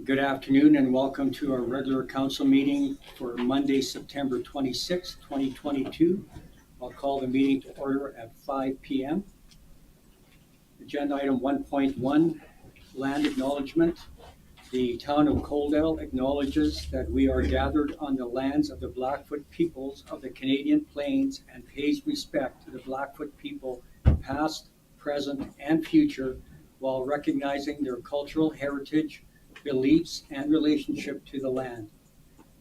Good afternoon and welcome to our regular council meeting for Monday, September 26, 2022. I'll call the meeting to order at 5 p.m. Agenda item 1.1, Land Acknowledgement. The town of Coaldale acknowledges that we are gathered on the lands of the Blackfoot peoples of the Canadian Plains and pays respect to the Blackfoot people past, present, and future while recognizing their cultural heritage, beliefs, and relationship to the land.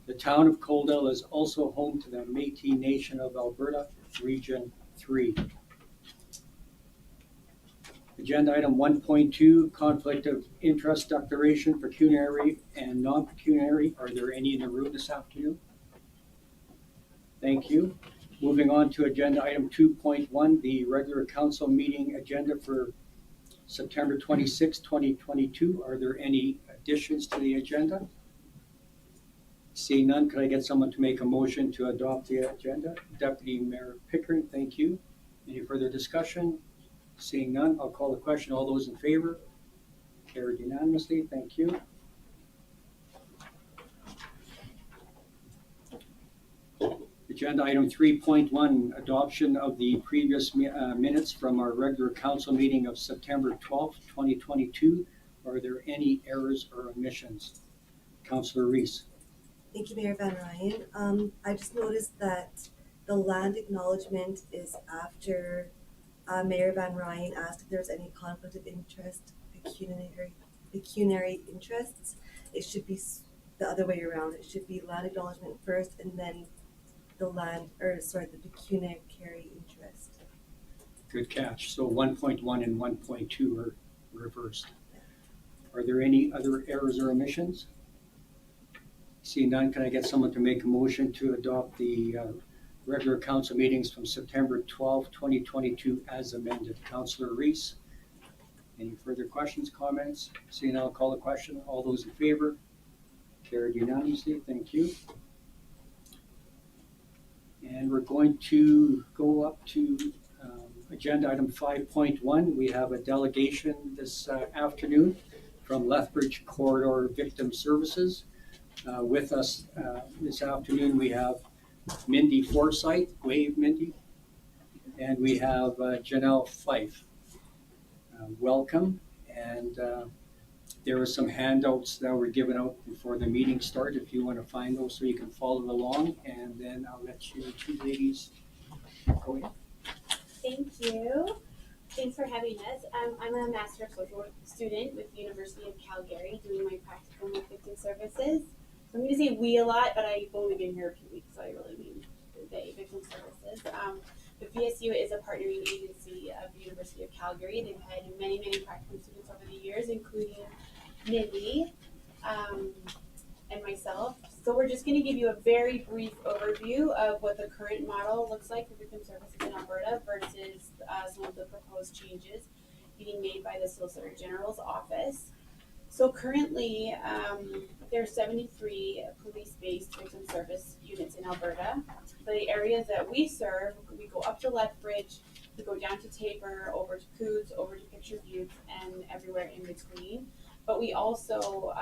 The town of Coaldale is also home to the Métis Nation of Alberta, Region 3. Agenda item 1.2, conflict of interest declaration, pecuniary and non-pecuniary. Are there any in the room this afternoon? Thank you. Moving on to agenda item 2.1, the regular council meeting agenda for September 26, 2022. Are there any additions to the agenda? Seeing none, could I get someone to make a motion to adopt the agenda? Deputy Mayor Pickering, thank you. Any further discussion? Seeing none, I'll call the question. All those in favor? Carried unanimously. Thank you. Agenda item 3.1, adoption of the previous minutes from our regular council meeting of September 12th, 2022. Are there any errors or omissions? Councillor Reis. Thank you, Mayor Van Rijn. I just noticed that the land acknowledgement is after Mayor Van Rijn asked if there's any conflict of interest, pecuniary interests. It should be the other way around. It should be land acknowledgement first and then the pecuniary interest. Good catch. So 1.1 and 1.2 are reversed. Are there any other errors or omissions? Seeing none, can I get someone to make a motion to adopt the regular council meetings from September 12, 2022 as amended? Councillor Reis. Any further questions, comments? Seeing none, I'll call the question. All those in favor? Carried unanimously. Thank you. And we're going to go up to agenda item 5.1. We have a delegation this afternoon from Lethbridge Corridor Victims Services. With us this afternoon, we have Mindi Forsyth, wave Mindi, and we have Janelle Fyfe. Welcome, and there are some handouts that were given out before the meeting started. If you want to find those so you can follow along, and then I'll let you two ladies go ahead. Thank you. Thanks for having us. I'm a Master of Social Work student with the University of Calgary doing my practicum with Victims Services. So I'm going to say we a lot, but I've only been here a few weeks, so I really mean they, Victims Services. The VSU is a partnering agency of the University of Calgary. They've had many practicum students over the years, including Mindi and myself. So we're just going to give you a very brief overview of what the current model looks like for victim services in Alberta versus some of the proposed changes being made by the Solicitor General's office. So currently, there are 73 police-based victim service units in Alberta. The areas that we serve, we go up to Lethbridge, we go down to Taber, over to Coots, over to Picture Butte, and everywhere in between. But we also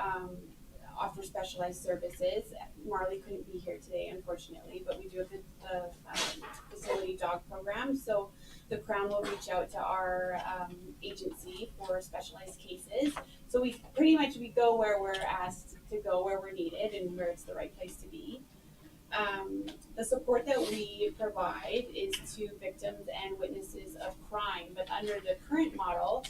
offer specialized services. Marley couldn't be here today, unfortunately, but we do have the facility dog program. So the Crown will reach out to our agency for specialized cases. So we go where we're asked to go, where we're needed, and where it's the right place to be. The support that we provide is to victims and witnesses of crime, but under the current model,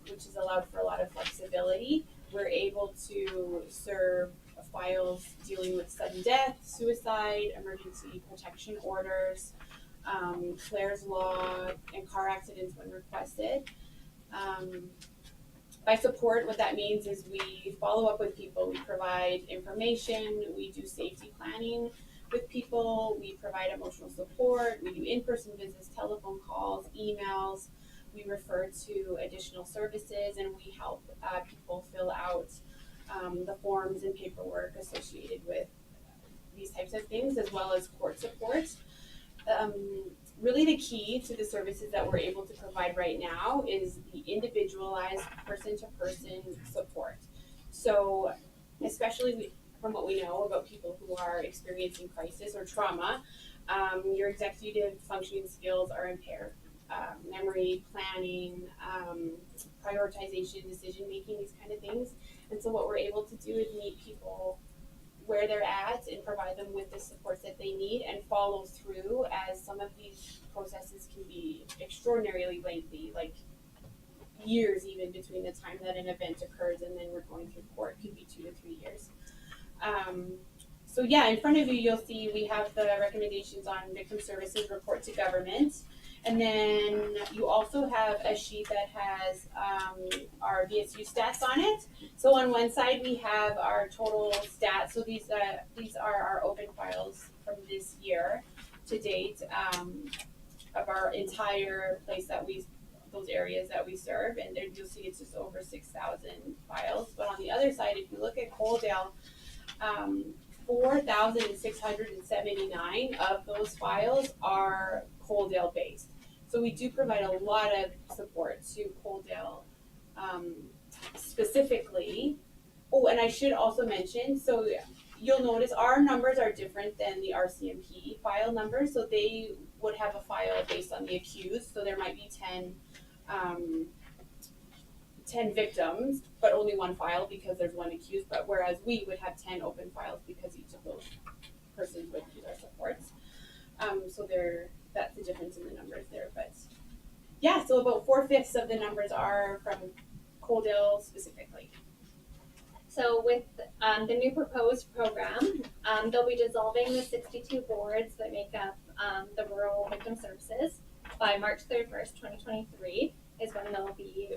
which has allowed for a lot of flexibility, we're able to serve files dealing with sudden death, suicide, emergency protection orders, Clare's Law, and car accidents when requested. By support, what that means is we follow up with people, we provide information, we do safety planning with people, we provide emotional support, we do in-person visits, telephone calls, emails, we refer to additional services, and we help people fill out the forms and paperwork associated with these types of things, as well as court support. really the key to the services that we're able to provide right now is the individualized person-to-person support. So especially from what we know about people who are experiencing crisis or trauma, your executive functioning skills are impaired. Memory, planning, prioritization, decision-making, these kind of things. And so what we're able to do is meet people where they're at and provide them with the supports that they need and follow through, as some of these processes can be extraordinarily lengthy, like years even between the time that an event occurs and then we're going through court, could be 2 to 3 years. So yeah, in front of you, you'll see we have the recommendations on victim services report to government. And then you also have a sheet that has our VSU stats on it. So on one side, we have our total stats. So these are our open files from this year to date of our entire place that those areas that we serve. And there you'll see it's just over 6,000 files. But on the other side, if you look at Coaldale, 4,679 of those files are Coaldale based. So we do provide a lot of support to Coaldale specifically. Oh, and I should also mention, so you'll notice our numbers are different than the RCMP file numbers. So they would have a file based on the accused. So there might be 10 victims, but only one file because there's one accused, but whereas we would have 10 open files because each of those persons would use our supports. So that's the difference in the numbers there. But yeah, so about 4/5 of the numbers are from Coaldale specifically. So with the new proposed program, they'll be dissolving the 62 boards that make up the rural victim services by March 31st, 2023 is when they'll be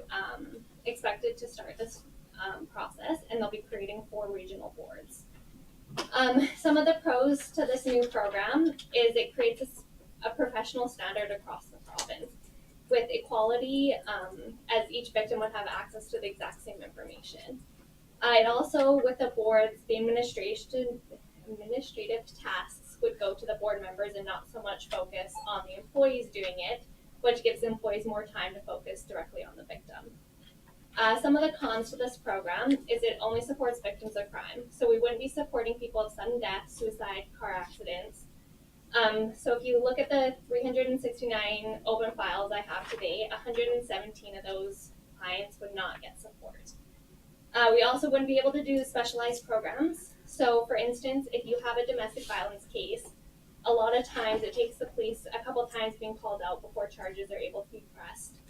expected to start this process, and they'll be creating 4 regional boards. Some of the pros to this new program is it creates a professional standard across the province with equality, as each victim would have access to the exact same information. It also, with the boards, the administrative tasks would go to the board members and not so much focus on the employees doing it, which gives employees more time to focus directly on the victim. Some of the cons to this program is it only supports victims of crime. So we wouldn't be supporting people of sudden death, suicide, car accidents. So if you look at the 369 open files I have today, 117 of those clients would not get support. We also wouldn't be able to do specialized programs. So for instance, if you have a domestic violence case, a lot of times it takes the police a couple times being called out before charges are able to be pressed.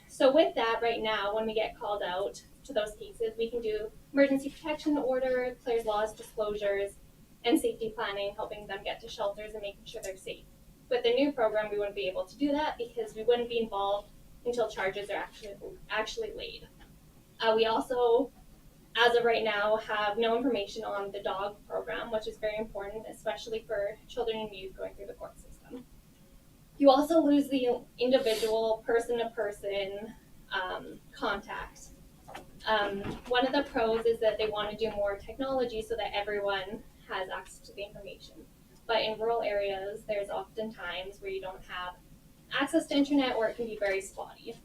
So with that, right now, when we get called out to those cases, we can do emergency protection order, clears laws, disclosures, and safety planning, helping them get to shelters and making sure they're safe. With the new program, we wouldn't be able to do that because we wouldn't be involved until charges are actually laid. We also, as of right now, have no information on the DOG program, which is very important, especially for children and youth going through the court system. You also lose the individual person-to-person contact. One of the pros is that they want to do more technology so that everyone has access to the information. But in rural areas, there's often times where you don't have access to internet or it can be very spotty.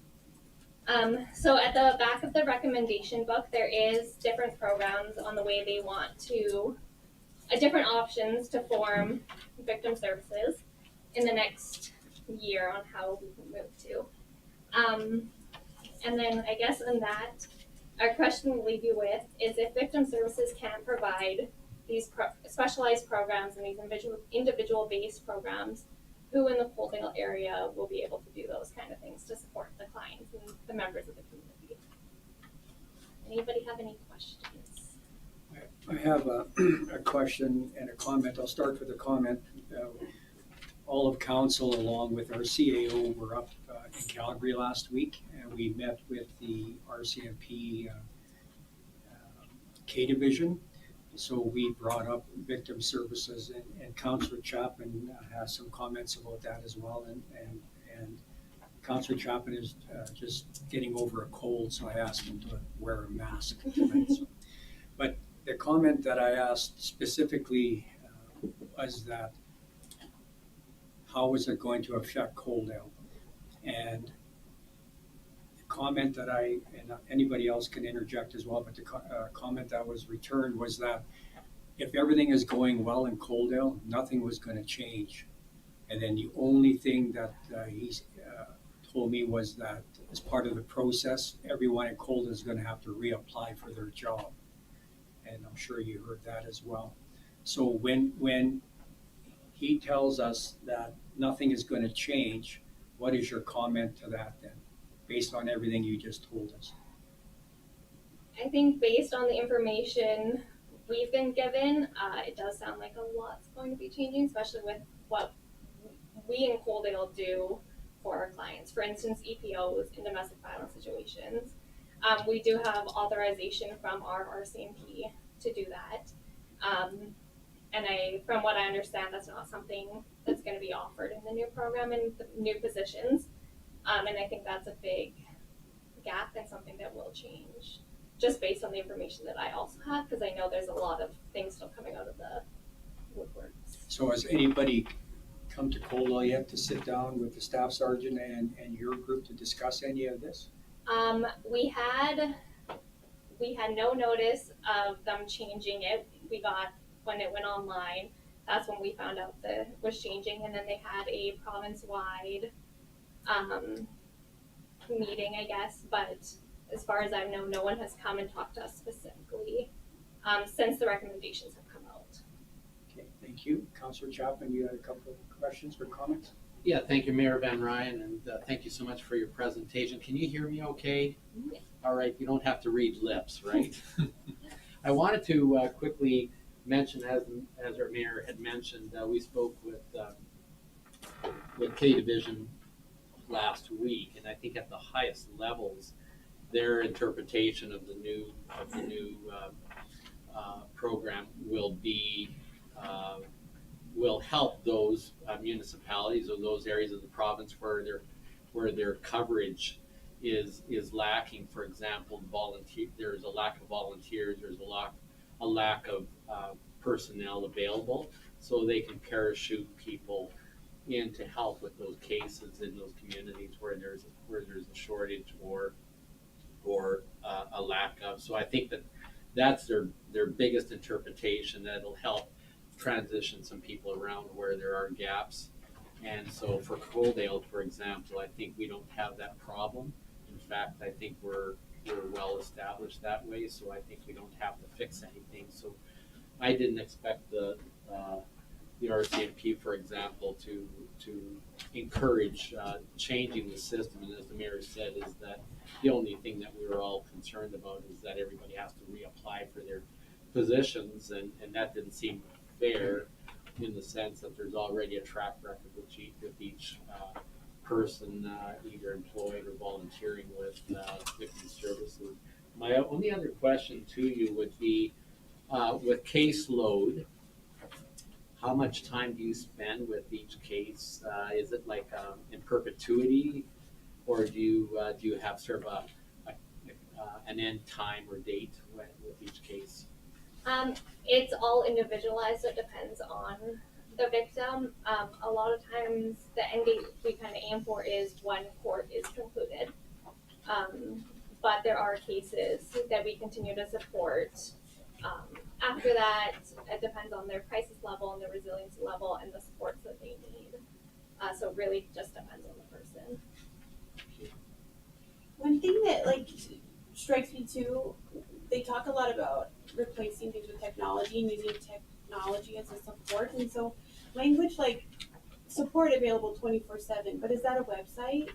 So at the back of the recommendation book, there is different programs on the way they want to, different options to form victim services in the next year on how we can move to. And then I guess in that, our question we'll leave you with is if victim services can't provide these specialized programs and these individual-based programs, who in the Coaldale area will be able to do those kind of things to support the clients and the members of the community? Anybody have any questions? I have a question and a comment. I'll start with a comment. All of council, along with our CAO, were up in Calgary last week, and we met with the RCMP K Division. So we brought up victim services, and Councillor Chapman has some comments about that as well. And Councillor Chapman is just getting over a cold, so I asked him to wear a mask tonight. But the comment that I asked specifically was that how was it going to affect Coaldale? And the comment that and anybody else can interject as well, but the comment that was returned was that if everything is going well in Coaldale, nothing was going to change. And then the only thing that he told me was that as part of the process, everyone in Coaldale is going to have to reapply for their job. And I'm sure you heard that as well. So when he tells us that nothing is going to change, what is your comment to that then, based on everything you just told us? I think based on the information we've been given, it does sound like a lot's going to be changing, especially with what we in Coaldale do for our clients. For instance, EPOs in domestic violence situations. We do have authorization from our RCMP to do that. And from what I understand, that's not something that's going to be offered in the new program and the new positions. And I think that's a big gap and something that will change, just based on the information that I also have, because I know there's a lot of things still coming out of the woodworks. So has anybody come to Coaldale yet to sit down with the staff sergeant and your group to discuss any of this? We had no notice of them changing it. We got, when it went online, that's when we found out that it was changing, and then they had a province-wide meeting, I guess, but as far as I know, no one has come and talked to us specifically since the recommendations have come out. Okay, thank you. Councillor Chapman, you had a couple of questions or comments? Yeah, thank you, Mayor Van Rijn, and thank you so much for your presentation. Can you hear me okay? Yeah. All right, you don't have to read lips, right? I wanted to quickly mention, as our mayor had mentioned, we spoke with K Division last week, and I think at the highest levels, their interpretation of the new program will help those municipalities or those areas of the province where their coverage is lacking. For example, there's a lack of volunteers. There's a lack of personnel available, so they can parachute people in to help with those cases in those communities where there's a shortage or a lack of. So I think that's their biggest interpretation, that it'll help transition some people around where there are gaps. And so for Coaldale, for example, I think we don't have that problem. In fact, I think we're well established that way, so I think we don't have to fix anything. So I didn't expect the RCMP, for example, to encourage changing the system. And as the mayor said, is that the only thing that we were all concerned about is that everybody has to reapply for their positions, and that didn't seem fair, in the sense that there's already a track record with each person either employed or volunteering with victim services. My only other question to you would be, with caseload, how much time do you spend with each case? Is it like in perpetuity, or do you have sort of an end time or date with each case? It's all individualized, so it depends on the victim. A lot of times the end date we kind of aim for is when court is concluded. But there are cases that we continue to support. After that, it depends on their crisis level and the resilience level and the supports that they need. So it really just depends on the person. One thing that strikes me too, they talk a lot about replacing things with technology and using technology as a support, and so language like support available 24/7, but is that a website,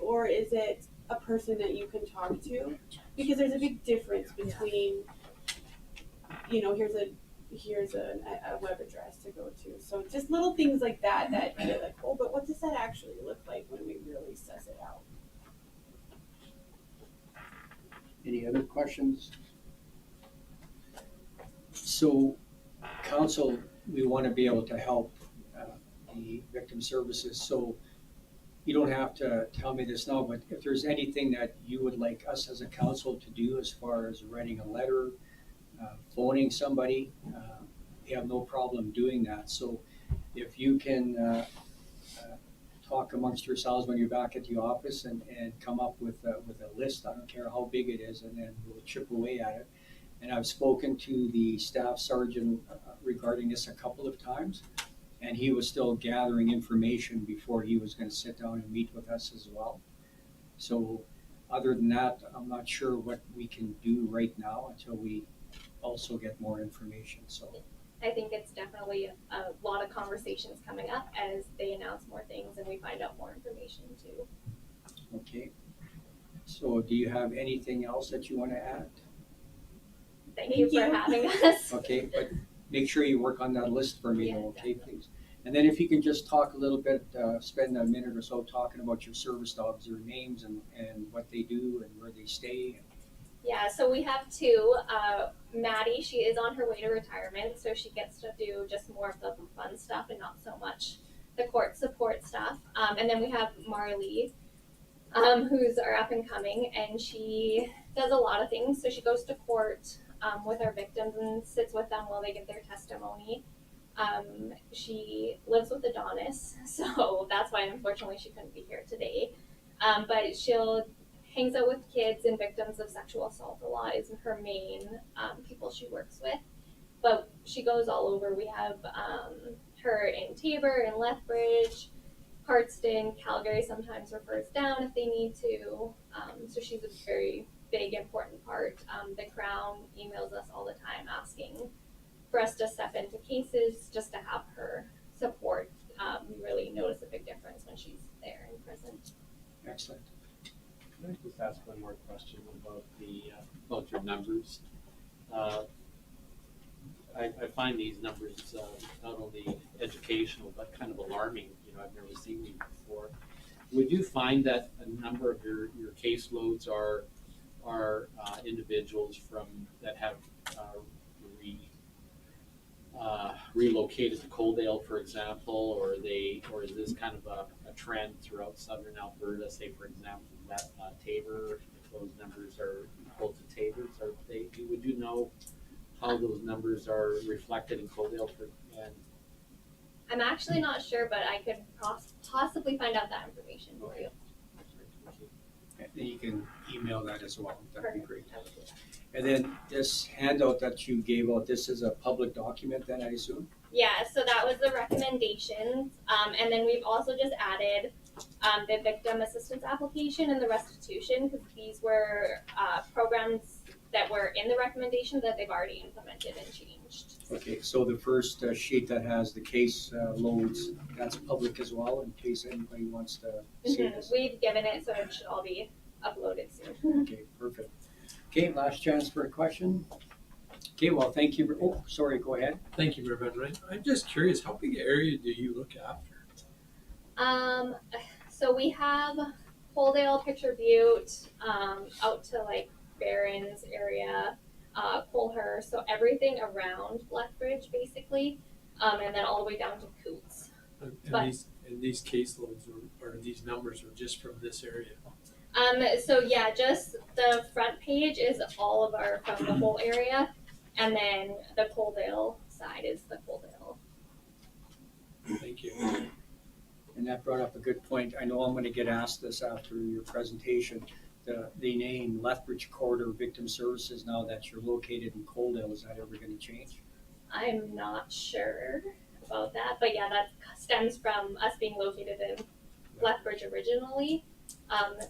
or is it a person that you can talk to? Because there's a big difference between, here's a web address to go to. So just little things like that you're like, oh, but what does that actually look like when we really suss it out? Any other questions? So, council, we want to be able to help the victim services. So you don't have to tell me this now, but if there's anything that you would like us as a council to do as far as writing a letter, phoning somebody, we have no problem doing that. So if you can talk amongst yourselves when you're back at the office and come up with a list. I don't care how big it is, and then we'll chip away at it. And I've spoken to the staff sergeant regarding this a couple of times, and he was still gathering information before he was going to sit down and meet with us as well. So other than that, I'm not sure what we can do right now until we also get more information. So I think it's definitely a lot of conversations coming up as they announce more things and we find out more information too. okay. So do you have anything else that you want to add? Thank you for having us. Okay, but make sure you work on that list for me, Yeah, though, okay, please? And then if you can just talk a little bit, spend a minute or so talking about your service dogs, their names and what they do and where they stay. Yeah, so we have two. Maddie, she is on her way to retirement, so she gets to do just more of the fun stuff and not so much the court support stuff. And then we have Marley, who's our up and coming, and she does a lot of things. So she goes to court with our victims and sits with them while they give their testimony. She lives with Adonus, so that's why unfortunately she couldn't be here today. But she'll hangs out with kids and victims of sexual assault a lot is her main people she works with. But she goes all over. We have her in Tabor, in Lethbridge, Cardston, Calgary sometimes refers down if they need to. So she's a very big, important part. The Crown emails us all the time asking for us to step into cases just to have her support. We really notice a big difference when she's there and present. Excellent. Can I just ask one more question about about your numbers? I find these numbers not only educational but kind of alarming. You know, I've never seen these before. Would you find that a number of your caseloads are individuals that have relocated to Coaldale, for example, or is this kind of a trend throughout southern Alberta? Say, for example, that Tabor, if those numbers are equal to Tabor's, would you know how those numbers are reflected in Coaldale? I'm actually not sure, but I could possibly find out that information for you. And then you can email that as well. That'd be great. Perfect. And then this handout that you gave out, this is a public document then, I assume? Yeah, so that was the recommendations. And then we've also just added the victim assistance application and the restitution, because these were programs that were in the recommendation that they've already implemented and changed. Okay, so the first sheet that has the case loads, that's public as well, in case anybody wants to see this? We've given it, so it should all be uploaded soon. Okay, perfect. Okay, last chance for a question. Okay, well, thank you. Oh, sorry, go ahead. Thank you, Mayor Van Rijn. I'm just curious, how big an area do you look after? So we have Coaldale, Picture Butte, out to like Barron's area, Colehurst, so everything around Lethbridge basically, and then all the way down to Coots. And these caseloads or these numbers are just from this area? So yeah, just the front page is all of our from the whole area, and then the Coaldale side is the Coaldale. Thank you. And that brought up a good point. I know I'm going to get asked this after your presentation. The name Lethbridge Corridor Victims Services, now that you're located in Coaldale, is that ever going to change? I'm not sure about that, but yeah, that stems from us being located in Lethbridge originally.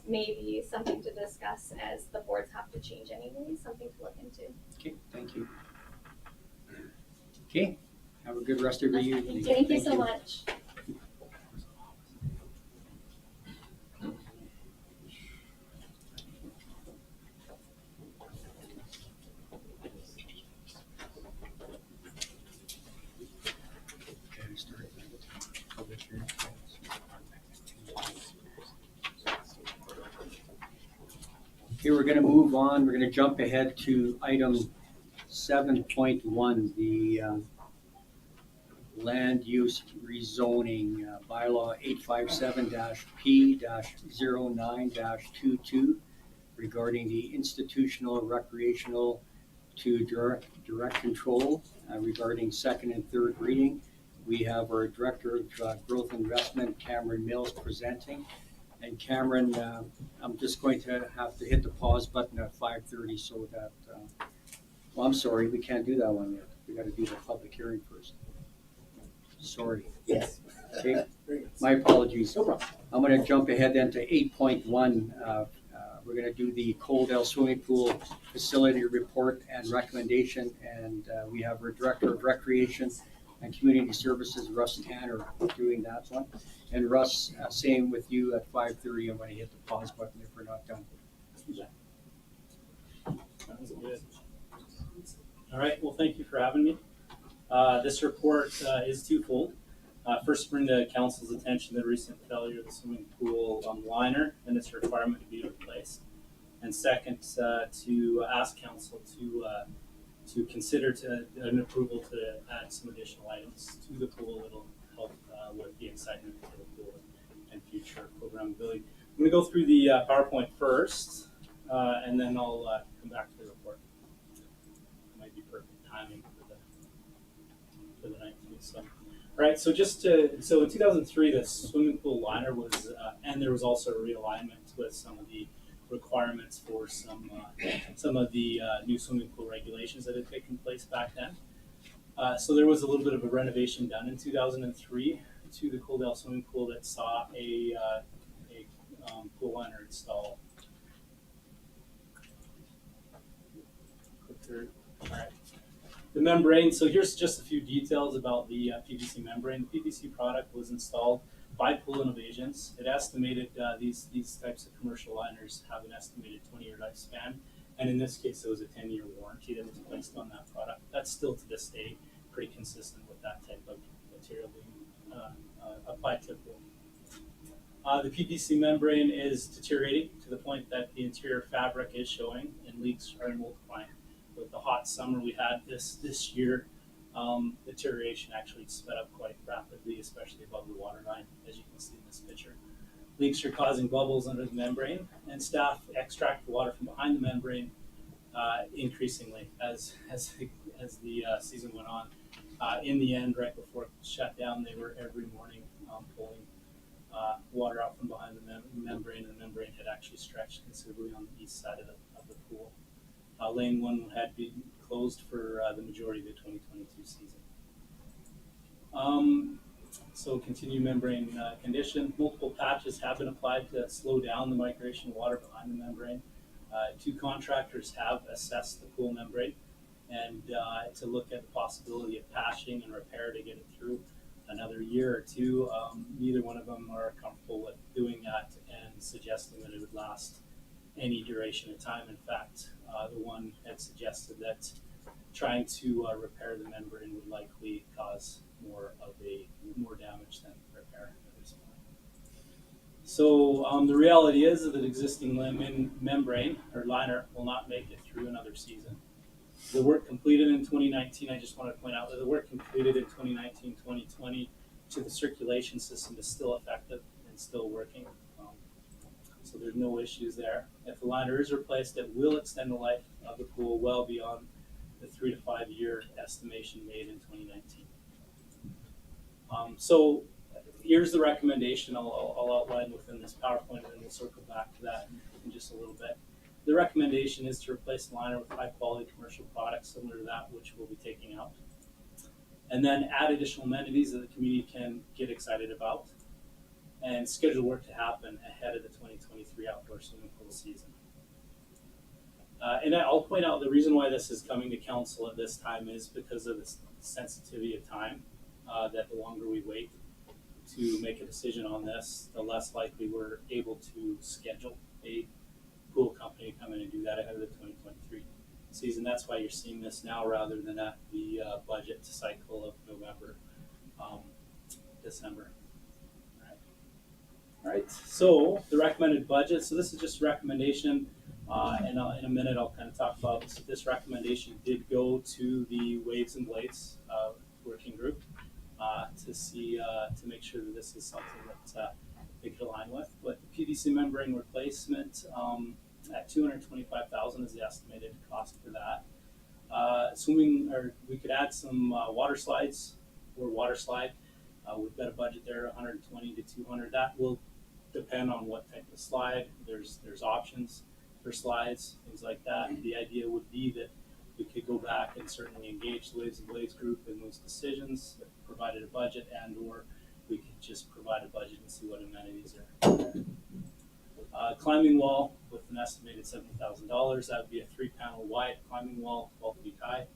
Maybe something to discuss as the boards have to change anyway, something to look into. Okay, thank you. Okay, have a good rest of your evening. Thank you so much. Okay, we're going to move on. We're going to jump ahead to item 7.1, the land use rezoning bylaw 857-P-09-22 regarding the institutional recreational to direct control regarding second and third reading. We have our Director of Growth Investment, Cameron Mills, presenting. And Cameron, I'm just going to have to hit the pause button at 5:30 so that, well, I'm sorry, we can't do that one yet. We got to do the public hearing first. Sorry. Yes. Okay, Very good. my apologies. No problem. I'm going to jump ahead then to 8.1. We're going to do the Coaldale Swimming Pool Facility Report and Recommendation. And we have our Director of Recreation and Community Services, Russ Tanner, doing that one. And Russ, same with you at 5:30. I'm going to hit the pause button if we're not done. Sounds good. All right, well, thank you for having me. This report is twofold. First, bring to council's attention the recent failure of the swimming pool liner and its requirement to be replaced. And second, to ask council to consider an approval to add some additional items to the pool that'll help with the excitement for the pool and future programmability. I'm going to go through the PowerPoint first, and then I'll come back to the report. It might be perfect timing for the night too. So, all right. So so in 2003, the swimming pool liner was, and there was also a realignment with some of the requirements for some of the new swimming pool regulations that had taken place back then. So there was a little bit of a renovation done in 2003 to the Coaldale swimming pool that saw a pool liner installed. Click through. All right. The membrane. So here's just a few details about the PVC membrane. The PVC product was installed by Pool Innovations. It estimated these types of commercial liners have an estimated 20-year lifespan, and in this case, it was a 10-year warranty that was placed on that product. That's still to this day pretty consistent with that type of material being applied to a pool. The PVC membrane is deteriorating to the point that the interior fabric is showing, and leaks are multiplying. With the hot summer we had this year, deterioration actually sped up quite rapidly, especially above the water line, as you can see in this picture. Leaks are causing bubbles under the membrane, and staff extract the water from behind the membrane increasingly as the season went on. In the end, right before it shut down, they were every morning pulling water out from behind the membrane. The membrane had actually stretched considerably on the east side of the pool. Lane 1 had been closed for the majority of the 2022 season. So continue membrane condition. Multiple patches have been applied to slow down the migration of water behind the membrane. 2 contractors have assessed the pool membrane and to look at the possibility of patching and repair to get it through another year or 2. Neither one of them are comfortable with doing that and suggesting that it would last any duration of time. In fact, the one had suggested that trying to repair the membrane would likely cause more damage than repair at this point. So the reality is that existing membrane or liner will not make it through another season. The work completed in 2019, I just want to point out that the work completed in 2019-2020 to the circulation system is still effective and still working. So there's no issues there. If the liner is replaced, it will extend the life of the pool well beyond the 3 to 5 year estimation made in 2019. So here's the recommendation I'll outline within this PowerPoint, and then we'll circle back to that in just a little bit. The recommendation is to replace the liner with high quality commercial products similar to that which we'll be taking out. And then add additional amenities that the community can get excited about, and schedule work to happen ahead of the 2023 outdoor swimming pool season. And I'll point out the reason why this is coming to council at this time is because of the sensitivity of time, that the longer we wait to make a decision on this, the less likely we're able to schedule a pool company to come in and do that ahead of the 2023 season. That's why you're seeing this now rather than at the budget cycle of November, December. All right, so the recommended budget. So this is just a recommendation, and in a minute I'll kind of talk about this. This recommendation did go to the Waves and Blades working group to make sure that this is something that they could align with. But the PVC membrane replacement at $225,000 is the estimated cost for that. We could add some water slides or water slide. We've got a budget there, 120 to 200. That will depend on what type of slide. There's options for slides, things like that. The idea would be that we could go back and certainly engage the Waves and Blades group in those decisions, provided a budget, and or we could just provide a budget and see what amenities are there. Climbing wall with an estimated $70,000. That would be a 3-panel wide climbing wall, 12 feet high,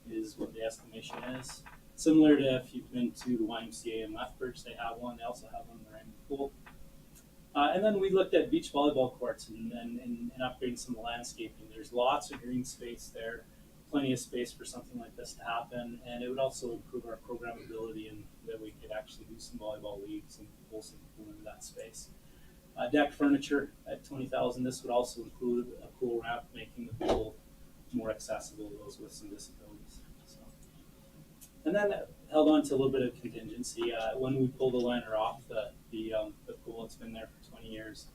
is what the estimation is. Similar to if you've been to the YMCA in Lethbridge, they have one. They also have one in the Raymond Pool. And then we looked at beach volleyball courts and upgrading some of the landscaping. There's lots of green space there, plenty of space for something like this to happen, and it would also improve our programmability and that we could actually do some volleyball leagues and pull some pool into that space. Deck furniture at $20,000. This would also include a pool ramp, making the pool more accessible to those with some disabilities. So. And then held on to a little bit of contingency. When we pull the liner off the pool, it's been there for 20 years.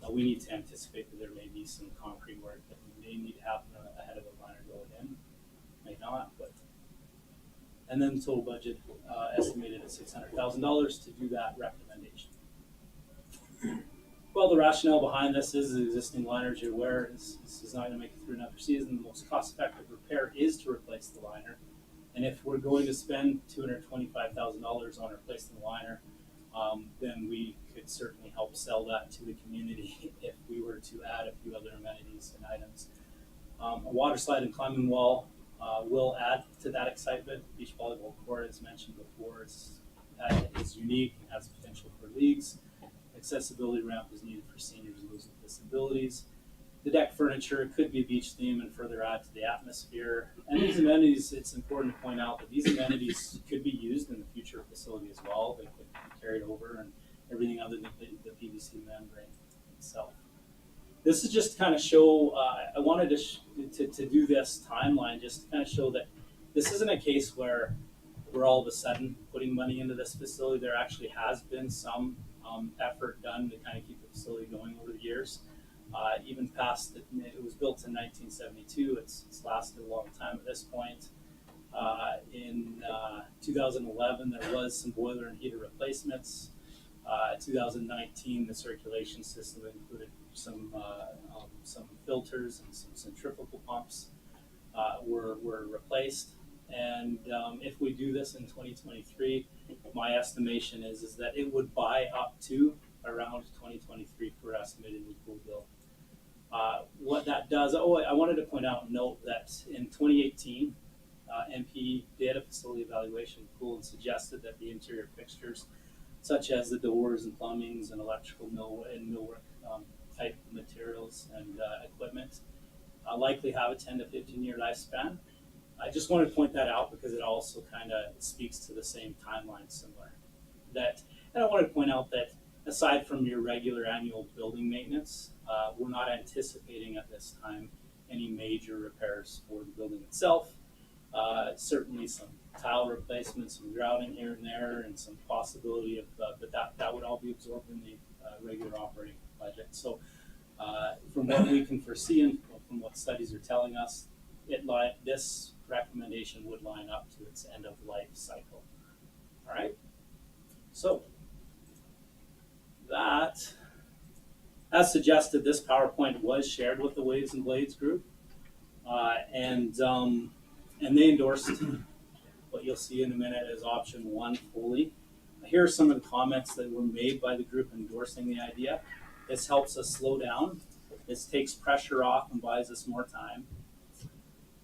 We need to anticipate that there may be some concrete work that may need to happen ahead of the liner going in. May not, but. And then the total budget estimated at $600,000 to do that recommendation. Well, the rationale behind this is the existing liner, as you're aware, this is not going to make it through another season. The most cost-effective repair is to replace the liner. And if we're going to spend $225,000 on replacing the liner, then we could certainly help sell that to the community if we were to add a few other amenities and items. A water slide and climbing wall will add to that excitement. Beach volleyball court, as mentioned before, is unique and has potential for leagues. Accessibility ramp is needed for seniors and those with disabilities. The deck furniture could be a beach theme and further add to the atmosphere. And these amenities, it's important to point out that these amenities could be used in the future facility as well. They could be carried over and everything other than the PVC membrane itself. This is just to kind of show, I wanted to do this timeline just to kind of show that this isn't a case where we're all of a sudden putting money into this facility. There actually has been some effort done to kind of keep the facility going over the years. Even past it was built in 1972. It's lasted a long time at this point. In 2011, there was some boiler and heater replacements. 2019, the circulation system included some filters and some centrifugal pumps were replaced. And if we do this in 2023, my estimation is that it would buy up to around 2023 for estimated new pool bill. What that does, I wanted to point out and note that in 2018, MP did a facility evaluation of the pool and suggested that the interior fixtures, such as the doors and plumbings and electrical millwork type materials and equipment, likely have a 10 to 15 year lifespan. I just wanted to point that out because it also kind of speaks to the same timeline similar. And I wanted to point out that aside from your regular annual building maintenance, we're not anticipating at this time any major repairs for the building itself. Certainly some tile replacements, some grouting here and there, and some possibility of, but that would all be absorbed in the regular operating budget. So from what we can foresee and from what studies are telling us, this recommendation would line up to its end of life cycle. All right. So that, as suggested, this PowerPoint was shared with the Waves and Blades group, and they endorsed what you'll see in a minute as option 1 fully. Here are some of the comments that were made by the group endorsing the idea. This helps us slow down. This takes pressure off and buys us more time.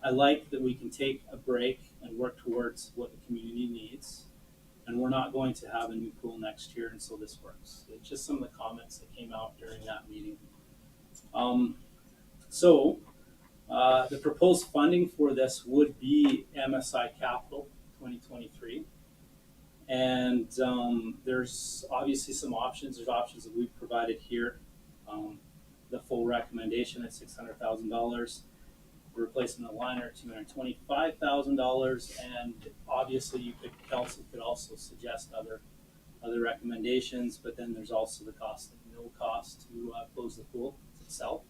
I like that we can take a break and work towards what the community needs. And we're not going to have a new pool next year, and so this works. It's just some of the comments that came out during that meeting. The proposed funding for this would be MSI Capital 2023. And there's obviously some options. There's options that we've provided here. The full recommendation at $600,000. The replacement of the liner at $225,000, and obviously council could also suggest other recommendations, but then there's also the cost, no cost to close the pool itself.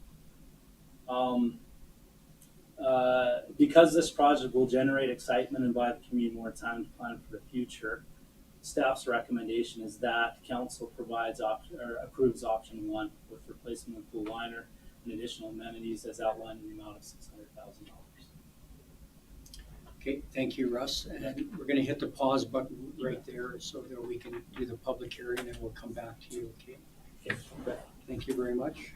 The Because this project will generate excitement and buy the community more time to plan for the future, staff's recommendation is that council approves option 1 with replacement of pool liner and additional amenities as outlined in the amount of $600,000. Okay, thank you, Russ. And we're gonna hit the pause button right there so that we can do the public hearing and we'll come back to you, okay? Okay. Thank you very much.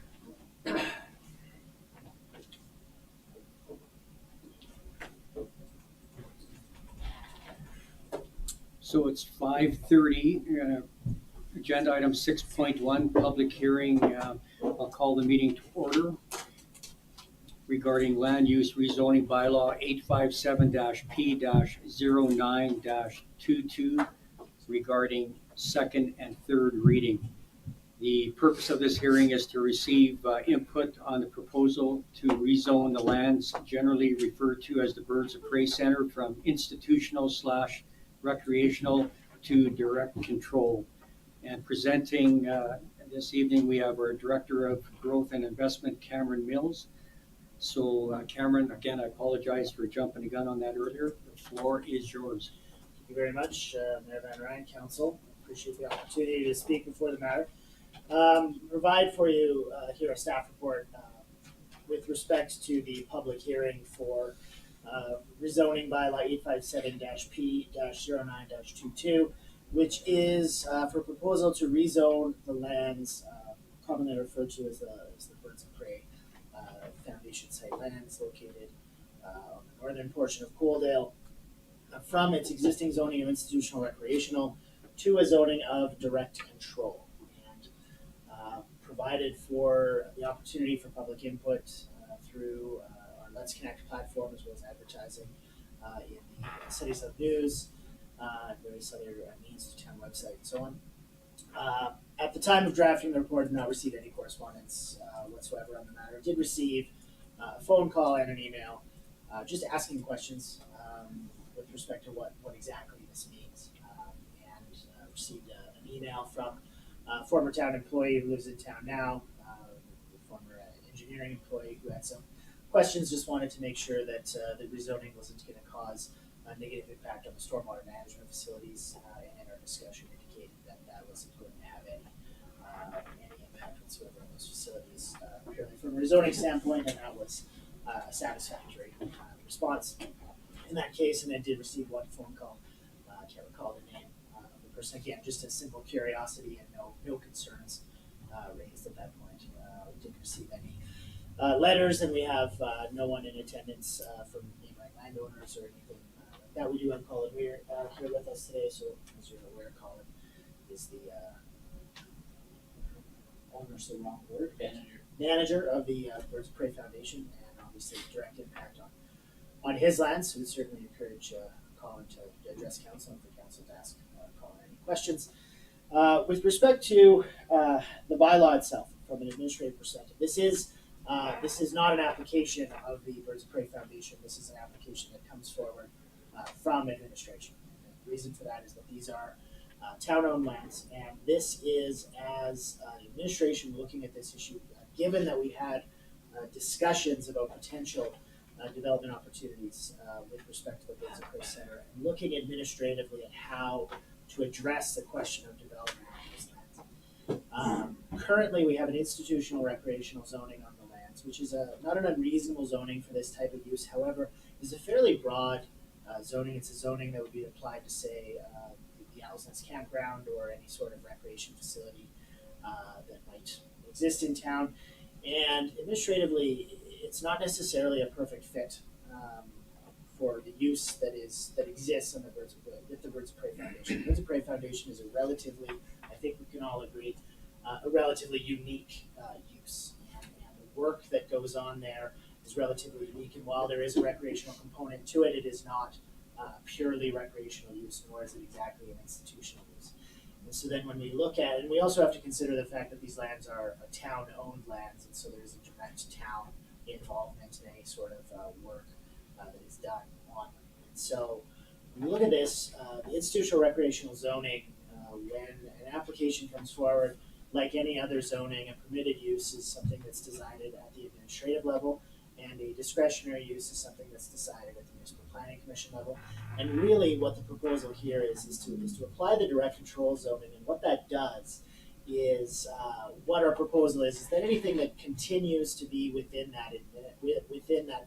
So it's 5:30, agenda item 6.1, public hearing. I'll call the meeting to order regarding land use rezoning bylaw 857-P-09-22 regarding second and third reading. The purpose of this hearing is to receive input on the proposal to rezone the lands generally referred to as the Birds of Prey Center from institutional/recreational to direct control. And presenting this evening, we have our Director of Growth and Investment, Cameron Mills. So Cameron, again, I apologize for jumping the gun on that earlier. The floor is yours. Thank you very much, Mayor Van Rijn, Council. Appreciate the opportunity to speak before the matter. Provide for you here a staff report with respect to the public hearing for rezoning bylaw 857-P-09-22, which is for proposal to rezone the lands commonly referred to as the Birds of Prey Foundation site lands located on the northern portion of Coaldale from its existing zoning of institutional recreational to a zoning of direct control, and provided for the opportunity for public input through our Let's Connect platform, as well as advertising in the City Sub News, and various other means of town website and so on. At the time of drafting the report, I did not receive any correspondence whatsoever on the matter. I did receive a phone call and an email just asking questions with respect to what exactly this means, and received an email from a former town employee who lives in town now, a former engineering employee who had some questions, just wanted to make sure that the rezoning wasn't going to cause a negative impact on the stormwater management facilities, and in our discussion indicated that that wasn't going to have any impact whatsoever on those facilities, purely from a rezoning standpoint, and that was a satisfactory response in that case. And I did receive one phone call, I can't recall the name of the person, again, just a simple curiosity and no concerns raised at that point. We didn't receive any letters, and we have no one in attendance from neighboring landowners or anything like that. We do have Colin Weir here with us today, so as you're aware, Colin is the owner's the wrong word, manager of the Birds of Prey Foundation, and obviously direct impact on his land. So we certainly encourage Colin to address council and for council to ask Colin any questions. With respect to the bylaw itself, from an administrative perspective, this is not an application of the Birds of Prey Foundation. This is an application that comes forward from administration. And the reason for that is that these are town-owned lands, and this is as administration looking at this issue, given that we had discussions about potential development opportunities with respect to the Birds of Prey Center, and looking administratively at how to address the question of development on these lands. Currently, we have an institutional recreational zoning on the lands, which is not an unreasonable zoning for this type of use. However, it's a fairly broad zoning. It's a zoning that would be applied to, say, the Owl's Nest campground or any sort of recreation facility that might exist in town. And administratively, it's not necessarily a perfect fit for the use that exists on the Birds of Prey Foundation. The Birds of Prey Foundation is a relatively, I think we can all agree, a relatively unique use. And the work that goes on there is relatively unique. And while there is a recreational component to it, it is not purely recreational use, nor is it exactly an institutional use. And so then when we look at it, and we also have to consider the fact that these lands are town-owned lands, and so there's a direct town involvement in any sort of work that is done on them. And so when we look at this, the institutional recreational zoning, when an application comes forward, like any other zoning, a permitted use is something that's designed at the administrative level, and a discretionary use is something that's decided at the municipal planning commission level. And really what the proposal here is to apply the direct control zoning, and what that does is, what our proposal is that anything that continues to be within that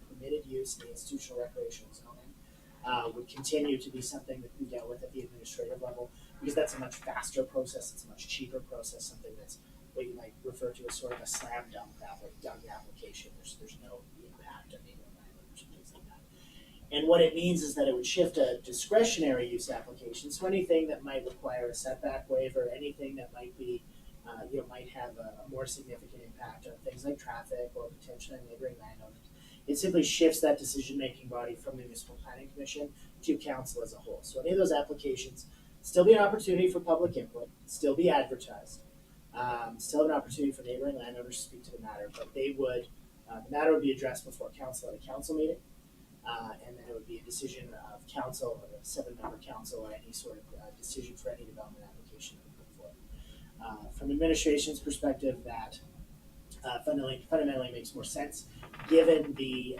permitted use in the institutional recreational zoning would continue to be something that we dealt with at the administrative level, because that's a much faster process, it's a much cheaper process, something that's what you might refer to as sort of a slam dunk application. There's no impact on neighboring landowners and things like that. And what it means is that it would shift a discretionary use application, so anything that might require a setback waiver, anything that might be, might have a more significant impact on things like traffic or potentially neighboring landowners. It simply shifts that decision-making body from the municipal planning commission to council as a whole. So any of those applications still be an opportunity for public input, still be advertised, still have an opportunity for neighboring landowners to speak to the matter, but they would, the matter would be addressed before council at a council meeting. And then it would be a decision of council, or a 7-member council, or any sort of decision for any development application that we put forward. From administration's perspective, that fundamentally makes more sense, given the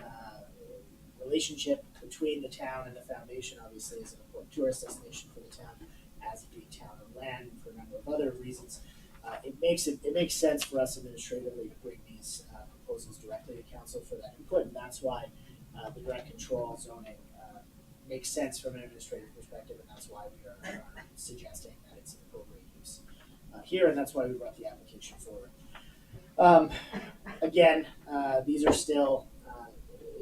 relationship between the town and the foundation. Obviously is an important tourist destination for the town, as being town on land, and for a number of other reasons. It makes sense for us administratively to bring these proposals directly to council for that input, and that's why the direct control zoning makes sense from an administrative perspective, and that's why we are suggesting that it's an appropriate use here, and that's why we brought the application forward. Again, these are still,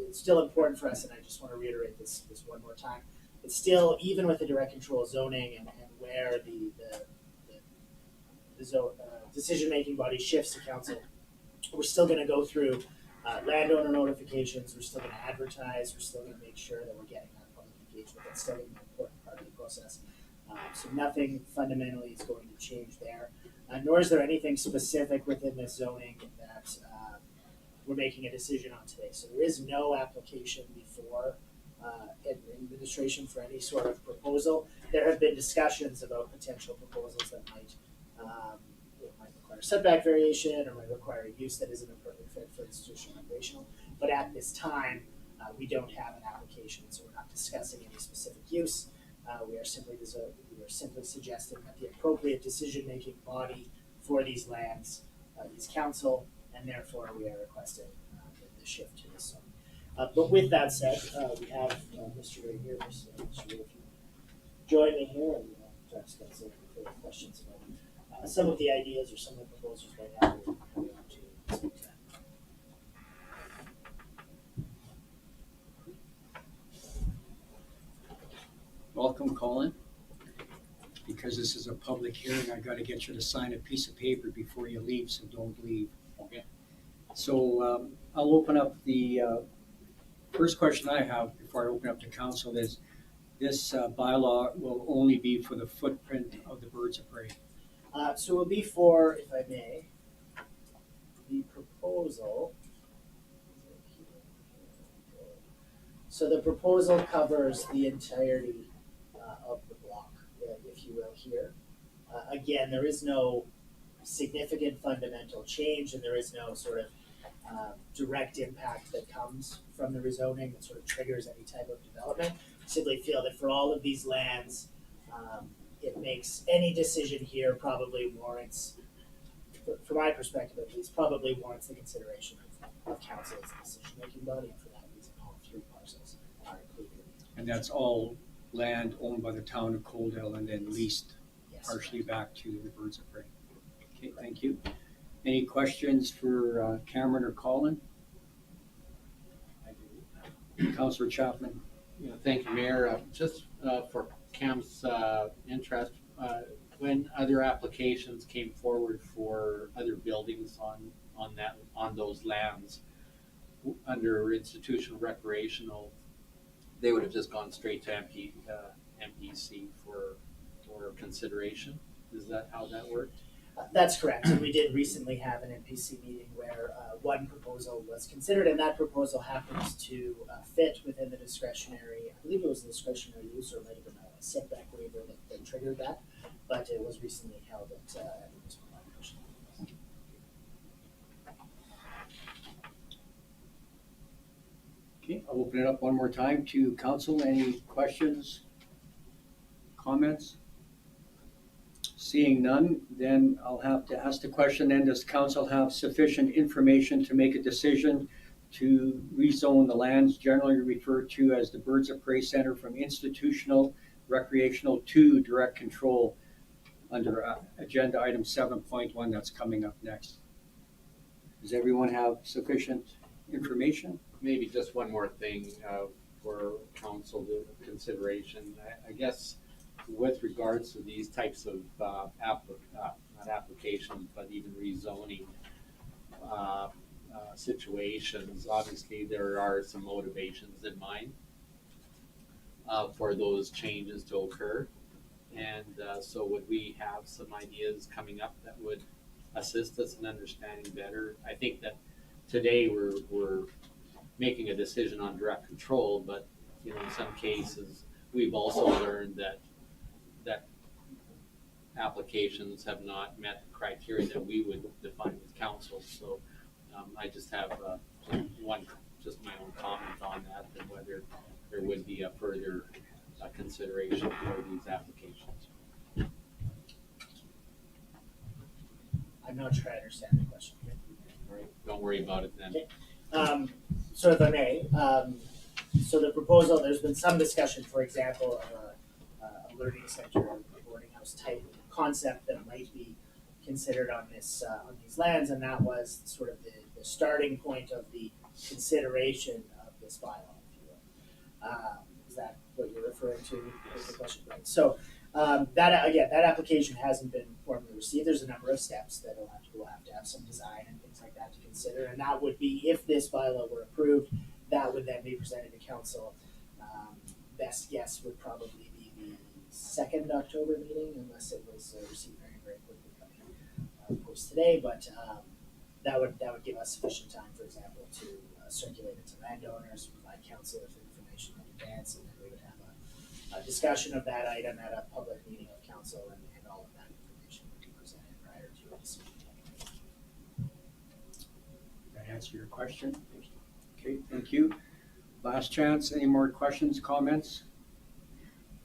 it's still important for us, and I just want to reiterate this one more time. It's still, even with the direct control zoning and where the decision-making body shifts to council, we're still going to go through landowner notifications, we're still going to advertise, we're still going to make sure that we're getting that public engagement. That's still an important part of the process. So nothing fundamentally is going to change there, nor is there anything specific within this zoning that we're making a decision on today. So there is no application before administration for any sort of proposal. There have been discussions about potential proposals that might require setback variation, or might require a use that isn't a perfect fit for institutional recreational. But at this time, we don't have an application, so we're not discussing any specific use. We are simply suggesting that the appropriate decision-making body for these lands is council, and therefore we are requesting the shift to this zone. But with that said, we have Mr. Ray here. Mr. Ray, if you join me here, and perhaps get some further questions about some of the ideas or some of the proposals right now. We want to speak to that. Welcome, Colin. Because this is a public hearing, I gotta get you to sign a piece of paper before you leave, so don't leave. Okay. So I'll open up the first question I have before I open up to council is, this bylaw will only be for the footprint of the birds of prey. So it will be for, if I may, the proposal. So the proposal covers the entirety of the block, if you will, here. Again, there is no significant fundamental change, and there is no sort of direct impact that comes from the rezoning that sort of triggers any type of development. Simply feel that for all of these lands, it makes any decision here probably warrants, from my perspective at least, probably warrants the consideration of council as the decision-making body, and for that reason, all 3 parcels are included. And that's all land owned by the town of Coaldale and then leased partially back to the birds of prey. Okay, thank you. Any questions for Cameron or Colin? Councillor Chapman. Yeah, thank you, Mayor. Just for Cam's interest, when other applications came forward for other buildings on those lands under institutional recreational, they would have just gone straight to MPC for consideration. Is that how that worked? That's correct. And we did recently have an NPC meeting where one proposal was considered, and that proposal happens to fit within the discretionary, I believe it was a discretionary use, or it might have been a setback waiver that triggered that, but it was recently held at the municipal planning commission. I'll open it up one more time to council. Any questions, comments? Seeing none, then I'll have to ask the question then, does council have sufficient information to make a decision to rezone the lands generally referred to as the Birds of Prey Center from institutional recreational to direct control under agenda item 7.1 that's coming up next? Does everyone have sufficient information? Maybe just one more thing for council consideration. I guess with regards to these types of not applications, but even rezoning situations, obviously there are some motivations in mind for those changes to occur. And so would we have some ideas coming up that would assist us in understanding better? I think that today we're making a decision on direct control, but in some cases we've also learned that applications have not met the criteria that we would define as council. So I just have just my own comment on that, and whether there would be a further consideration for these applications. I'm not sure I understand the question. All right, don't worry about it then. Okay. So if I may, so the proposal, there's been some discussion, for example, of a learning center or boarding house type concept that might be considered on this on these lands, and that was sort of the starting point of the consideration of this bylaw, if you will. Is that what you're referring to as the question? Right. So that application hasn't been formally received. There's a number of steps that we'll have to have some design and things like that to consider, and that would be, if this bylaw were approved, that would then be presented to council. Best guess would probably be the 2nd October meeting, unless it was received very, very quickly coming post today. But that would give us sufficient time, for example, to circulate it to landowners, provide council with information in advance, and then we would have a discussion of that item at a public meeting of council, and all of that information would be presented prior to a decision. Did that answer your question? Okay, thank you. Last chance, any more questions, comments?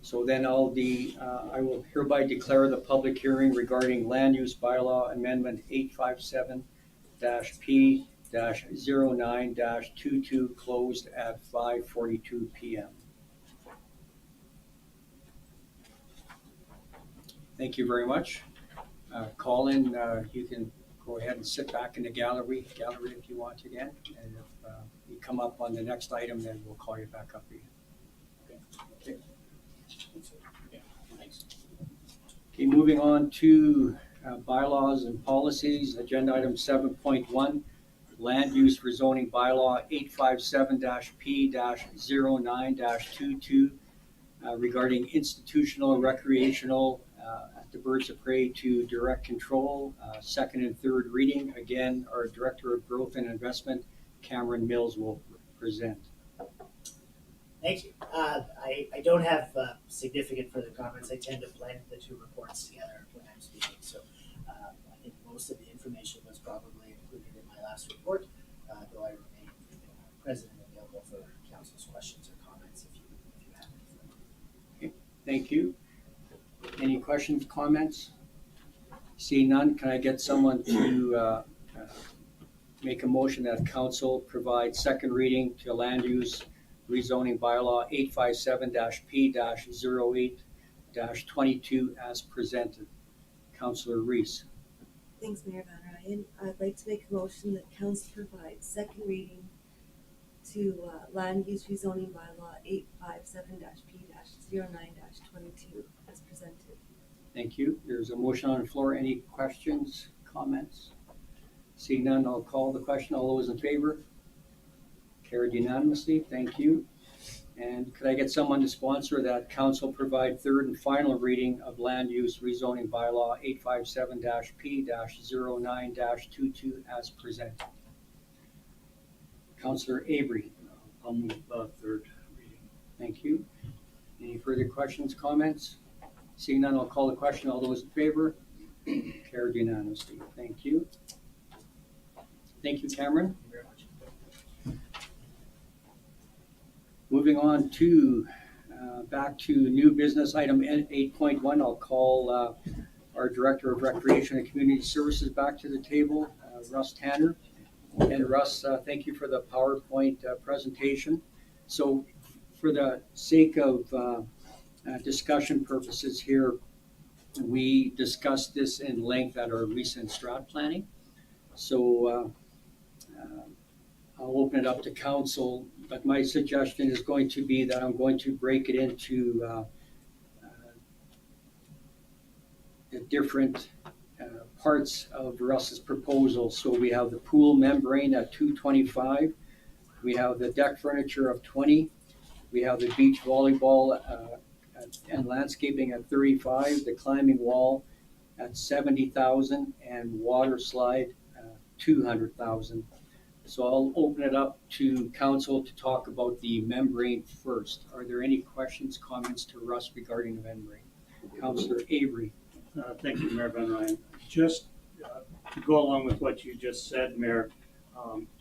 So then I will hereby declare the public hearing regarding land use bylaw amendment 857-P-09-22 closed at 5:42 p.m. Thank you very much. Colin, you can go ahead and sit back in the gallery if you want again. And if you come up on the next item, then we'll call you back up again. Okay. Okay, moving on to bylaws and policies. Agenda item 7.1, land use rezoning bylaw 857-P-09-22 regarding institutional recreational at the Birds of Prey to direct control, second and third reading. Again, our Director of Growth and Investment, Cameron Mills, will present. Thank you. I don't have significant further comments. I tend to blend the two reports together when I'm speaking. So I think most of the information was probably included in my last report, though I remain present and available for council's questions or comments if you have any further. Okay, thank you. Any questions, comments? See none, can I get someone to make a motion that council provide second reading to land use rezoning bylaw 857-P-08-22 as presented? Councillor Reis. Thanks, Mayor Van Rijn. I'd like to make a motion that council provide second reading to land use rezoning bylaw 857-P-09-22 as presented. Thank you. There's a motion on the floor. Any questions, comments? Seeing none, I'll call the question. All those in favor? Carried unanimously. Thank you. And could I get someone to sponsor that council provide third and final reading of land use rezoning bylaw 857-P-09-22 as presented? Councillor Avery. I'll move third reading. Thank you. Any further questions, comments? Seeing none, I'll call the question. All those in favor? Carried unanimously. Thank you. Thank you, Cameron. Thank you very much. Moving on to, back to new business item 8.1, I'll call our Director of Recreation and Community Services back to the table, Russ Tanner. And Russ, thank you for the PowerPoint presentation. So for the sake of discussion purposes here, we discussed this in length at our recent strat planning. So I'll open it up to council, but my suggestion is going to be that I'm going to break it into the different parts of Russ's proposal. So we have the pool membrane at $225. We have the deck furniture of $20. We have the beach volleyball and landscaping at $35. The climbing wall at $70,000 and water slide $200,000. So I'll open it up to council to talk about the membrane first. Are there any questions, comments to Russ regarding the membrane? Councillor Avery. Thank you, Mayor Van Rijn. Just to go along with what you just said, Mayor,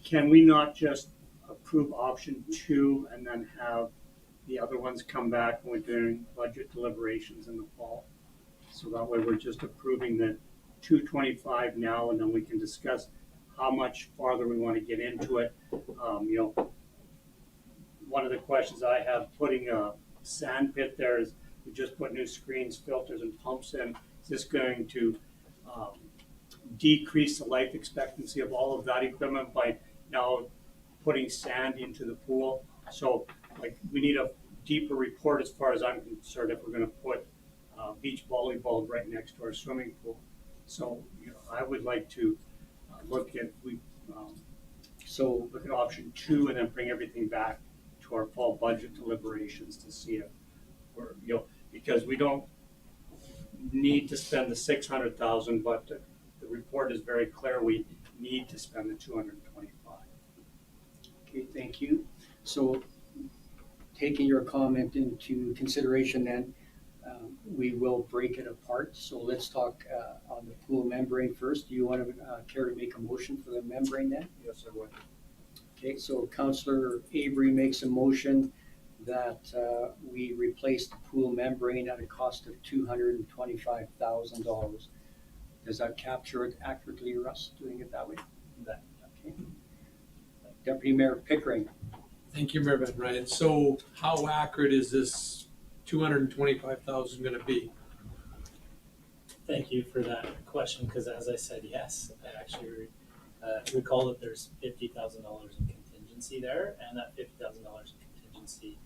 can we not just approve option 2 and then have the other ones come back when we're doing budget deliberations in the fall? So that way we're just approving the 225 now, and then we can discuss how much farther we want to get into it. One of the questions I have, putting a sand pit there, is we just put new screens, filters, and pumps in. Is this going to decrease the life expectancy of all of that equipment by now putting sand into the pool? So, like, we need a deeper report as far as I'm concerned if we're going to put beach volleyball right next to our swimming pool. So, I would like to look at look at option 2 and then bring everything back to our fall budget deliberations to see if we're, because we don't need to spend the $600,000, but the report is very clear. We need to spend the 225. Okay, thank you. So taking your comment into consideration then, we will break it apart. So let's talk on the pool membrane first. Do you want to care to make a motion for the membrane then? Yes, I would. Okay, so Councillor Avery makes a motion that we replace the pool membrane at a cost of $225,000. Does that capture it accurately, Russ, doing it that way? Okay. Deputy Mayor Pickering. Thank you, Mayor Van Rijn. So how accurate is this 225,000 going to be? Thank you for that question, because as I said, yes, I actually recall that there's $50,000 in contingency there, and that $50,000 in contingency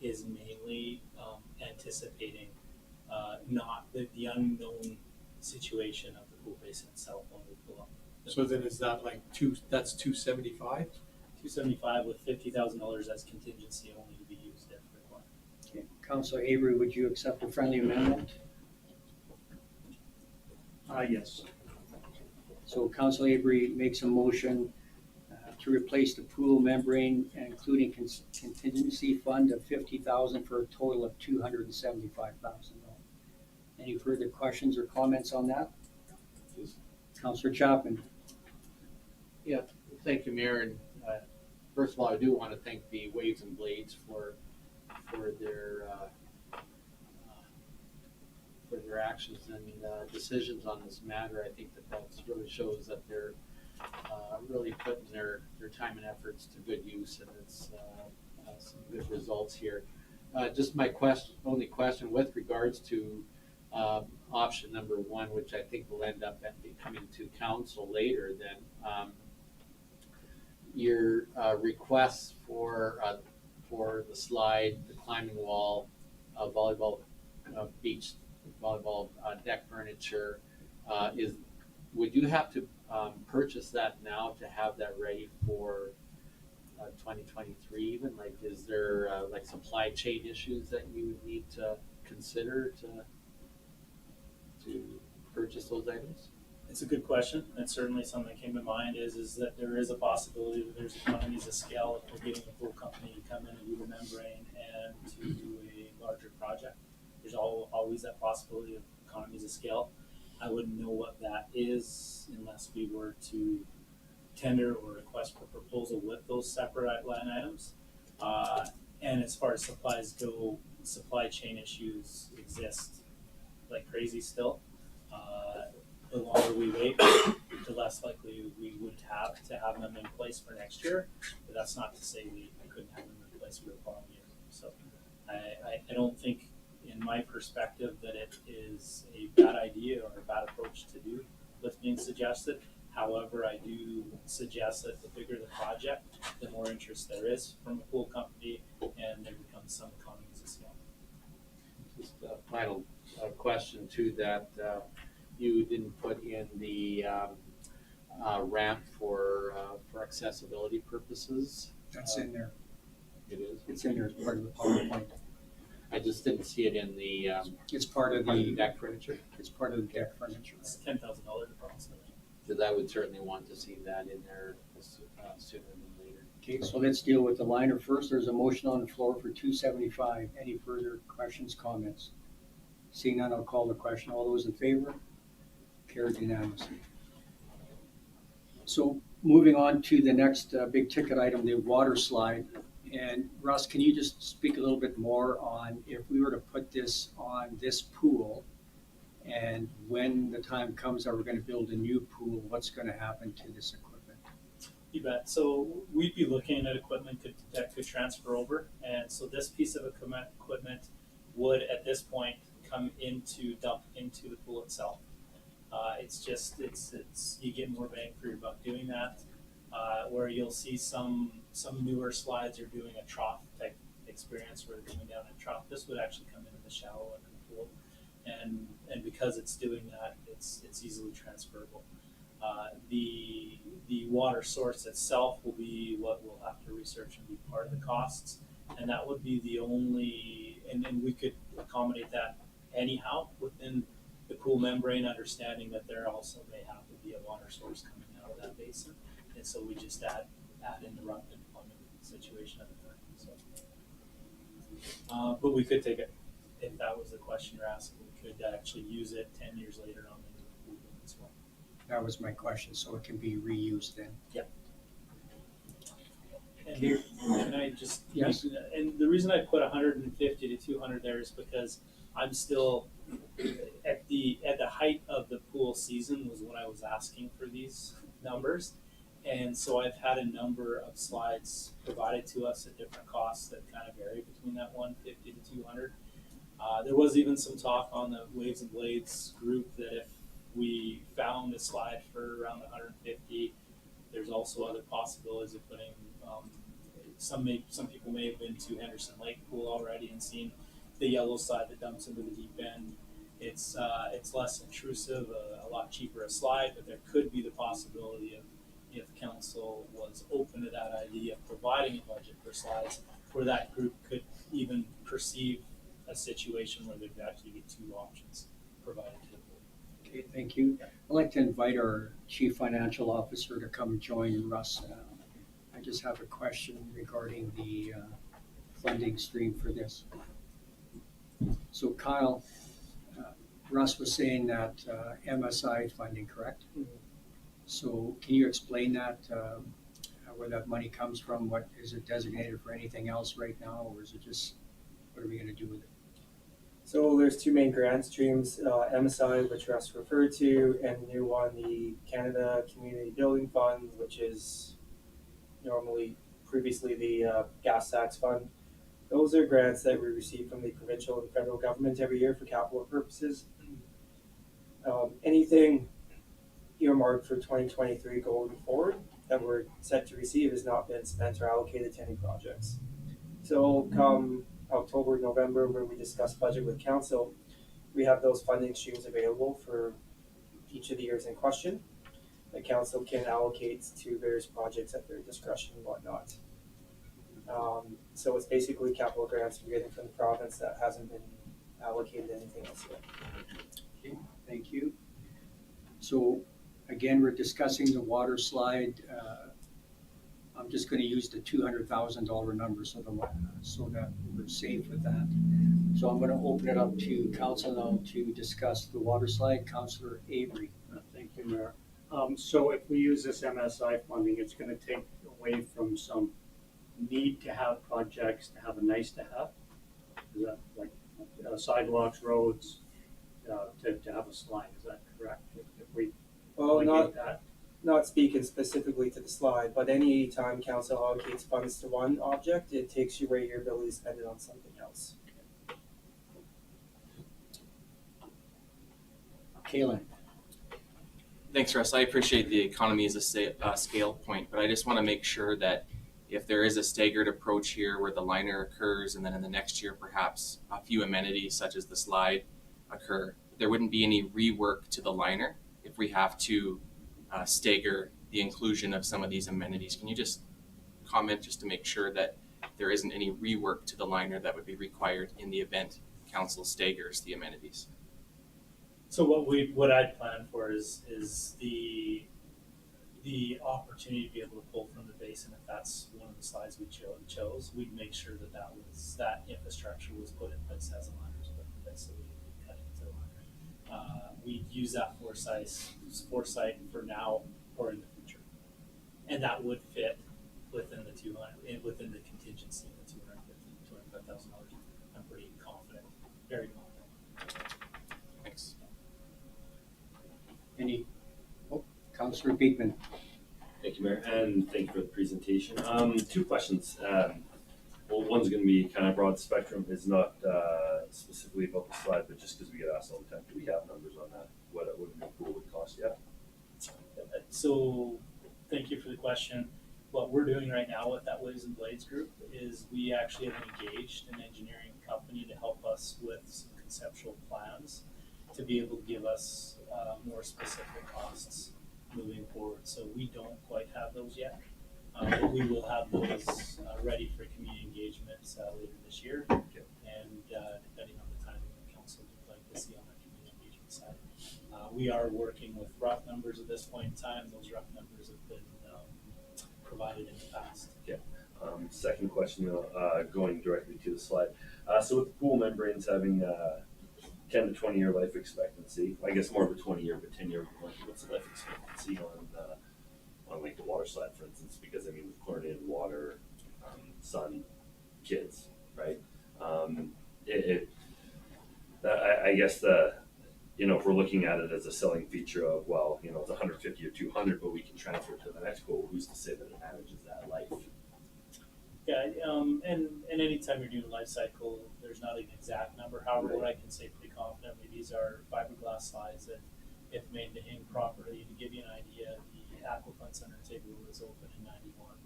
is mainly anticipating not the unknown situation of the pool basin itself when we pull up. So then is that like that's 275? 275 with $50,000 as contingency only to be used if required. Okay. Councillor Avery, would you accept a friendly amendment? Yes. So Councillor Avery makes a motion to replace the pool membrane, including contingency fund of $50,000 for a total of $275,000. Any further questions or comments on that? Councillor Chapman. Yeah, thank you, Mayor. And first of all, I do want to thank the Waves and Blades for their actions and decisions on this matter. I think that really shows that they're really putting their time and efforts to good use, and it's some good results here. Just my only question with regards to option number 1, which I think will end up coming to council later, then your requests for the slide, the climbing wall, volleyball, beach volleyball deck furniture, would you have to purchase that now to have that ready for 2023 even? Like, is there like supply chain issues that you would need to consider to purchase those items? It's a good question. And certainly something that came to mind is that there is a possibility that there's economies of scale if we're getting a pool company to come in and do the membrane and to do a larger project. There's always that possibility of economies of scale. I wouldn't know what that is unless we were to tender or request for proposal with those separate line items. And as far as supplies go, supply chain issues exist like crazy still. The longer we wait, the less likely we would have to have them in place for next year. But that's not to say we couldn't have them in place for the following year. So I don't think, in my perspective, that it is a bad idea or a bad approach to do what's being suggested. However, I do suggest that the bigger the project, the more interest there is from a pool company, and there becomes some economies of scale. Just a final question to that. You didn't put in the ramp for accessibility purposes. That's in there. It is. It's in there as part of the PowerPoint. I just didn't see it in the It's part of the deck furniture. It's part of the deck furniture. It's $10,000 approximately. Because I would certainly want to see that in there sooner than later. Okay, so let's deal with the liner first. There's a motion on the floor for 275. Any further questions, comments? Seeing none, I'll call the question. All those in favor? Carried unanimously. So moving on to the next big ticket item, the water slide. And Russ, can you just speak a little bit more on if we were to put this on this pool, and when the time comes that we're going to build a new pool, what's going to happen to this equipment? You bet. So we'd be looking at equipment that could transfer over. And so this piece of equipment would, at this point, come dump into the pool itself. It's you get more bang for your buck doing that. Where you'll see some newer slides are doing a trough type experience where they're going down a trough. This would actually come into the shallow end of the pool, and because it's doing that, it's easily transferable. The water source itself will be what we'll have to research and be part of the costs, and that would be the only. And we could accommodate that anyhow within the pool membrane, understanding that there also may have to be a water source coming out of that basin. And so we just add in the rough deployment situation at the time. So, but we could take it, if that was the question you're asking, we could actually use it 10 years later on the pool as well. That was my question, so it can be reused then. Yep. And I just, Yes. and the reason I put 150 to 200 there is because I'm still at the height of the pool season was when I was asking for these numbers. And so I've had a number of slides provided to us at different costs that kind of vary between that 150 to 200. There was even some talk on the Waves and Blades group that if we found a slide for around 150, there's also other possibilities of putting. Some people may have been to Henderson Lake Pool already and seen the yellow side that dumps into the deep end. It's less intrusive, a lot cheaper a slide, but there could be the possibility of, if council was open to that idea of providing a budget for slides, where that group could even perceive a situation where they'd actually get two options provided to the board. Okay, thank you. I'd like to invite our Chief Financial Officer to come join Russ. I just have a question regarding the funding stream for this. So Kyle, Russ was saying that MSI funding, correct? Mm-hmm. So can you explain that, where that money comes from? What is it designated for anything else right now, or is it just, what are we going to do with it? So there's two main grant streams, MSI, which Russ referred to, and the new one, the Canada Community Building Fund, which is previously the gas tax fund. Those are grants that we receive from the provincial and federal government every year for capital purposes. Anything earmarked for 2023 going forward that we're set to receive has not been spent or allocated to any projects. So come October, November, where we discuss budget with council, we have those funding streams available for each of the years in question. The council can allocate to various projects at their discretion and whatnot. So it's basically capital grants we're getting from the province that hasn't been allocated anything else yet. Okay, thank you. So again, we're discussing the water slide. I'm just going to use the $200,000 number so that we're safe with that. So I'm going to open it up to council now to discuss the water slide. Councillor Avery. Thank you, Mayor. So if we use this MSI funding, it's going to take away from some need to have projects to have a nice to have? Is that like sidewalks, roads, to have a slide, is that correct? If we Well, allocate that? not speaking specifically to the slide, but any time council allocates funds to one object, it takes away your ability to spend it on something else. Kalen? Thanks, Russ. I appreciate the economy as a scale point, but I just want to make sure that if there is a staggered approach here where the liner occurs and then in the next year perhaps a few amenities such as the slide occur, there wouldn't be any rework to the liner if we have to stagger the inclusion of some of these amenities. Can you just comment just to make sure that there isn't any rework to the liner that would be required in the event council staggers the amenities? So what I'd plan for is the opportunity to be able to pull from the basin. If that's one of the slides we chose, we'd make sure that infrastructure was put in place as a liner was put in place, so we could cut into the liner. We'd use that foresight for now or in the future, and that would fit within the within the contingency of the $250,000. I'm pretty confident, very confident. Thanks. Any, Councillor Beekman? Thank you, Mayor, and thank you for the presentation. Two questions. Well, one's going to be kind of broad spectrum. It's not specifically about the slide, but just because we get asked all the time, do we have numbers on that? What a new pool would cost yet? So, thank you for the question. What we're doing right now with that Waves and Blades group is we actually have engaged an engineering company to help us with some conceptual plans to be able to give us more specific costs moving forward. So we don't quite have those yet, but we will have those ready for community engagement later this year. Okay. And depending on the timing the council would like to see on our community engagement side, we are working with rough numbers at this point in time. Those rough numbers have been provided in the past. Yeah. Second question, going directly to the slide. So with the pool membranes having 10 to 20 year life expectancy, I guess more of a 20-year, but 10-year, what's the life expectancy on like the water slide, for instance? Because I mean, with chlorinated water, sun, kids, right? I guess if we're looking at it as a selling feature of, well, it's 150 or 200, but we can transfer it to the next pool. Who's to say that it manages that life? Yeah, and anytime you're doing a life cycle, there's not an exact number. However, Right. what I can say pretty confidently, these are fiberglass slides that, if made to hang properly, to give you an idea, the Aquafund Center table was open in '91.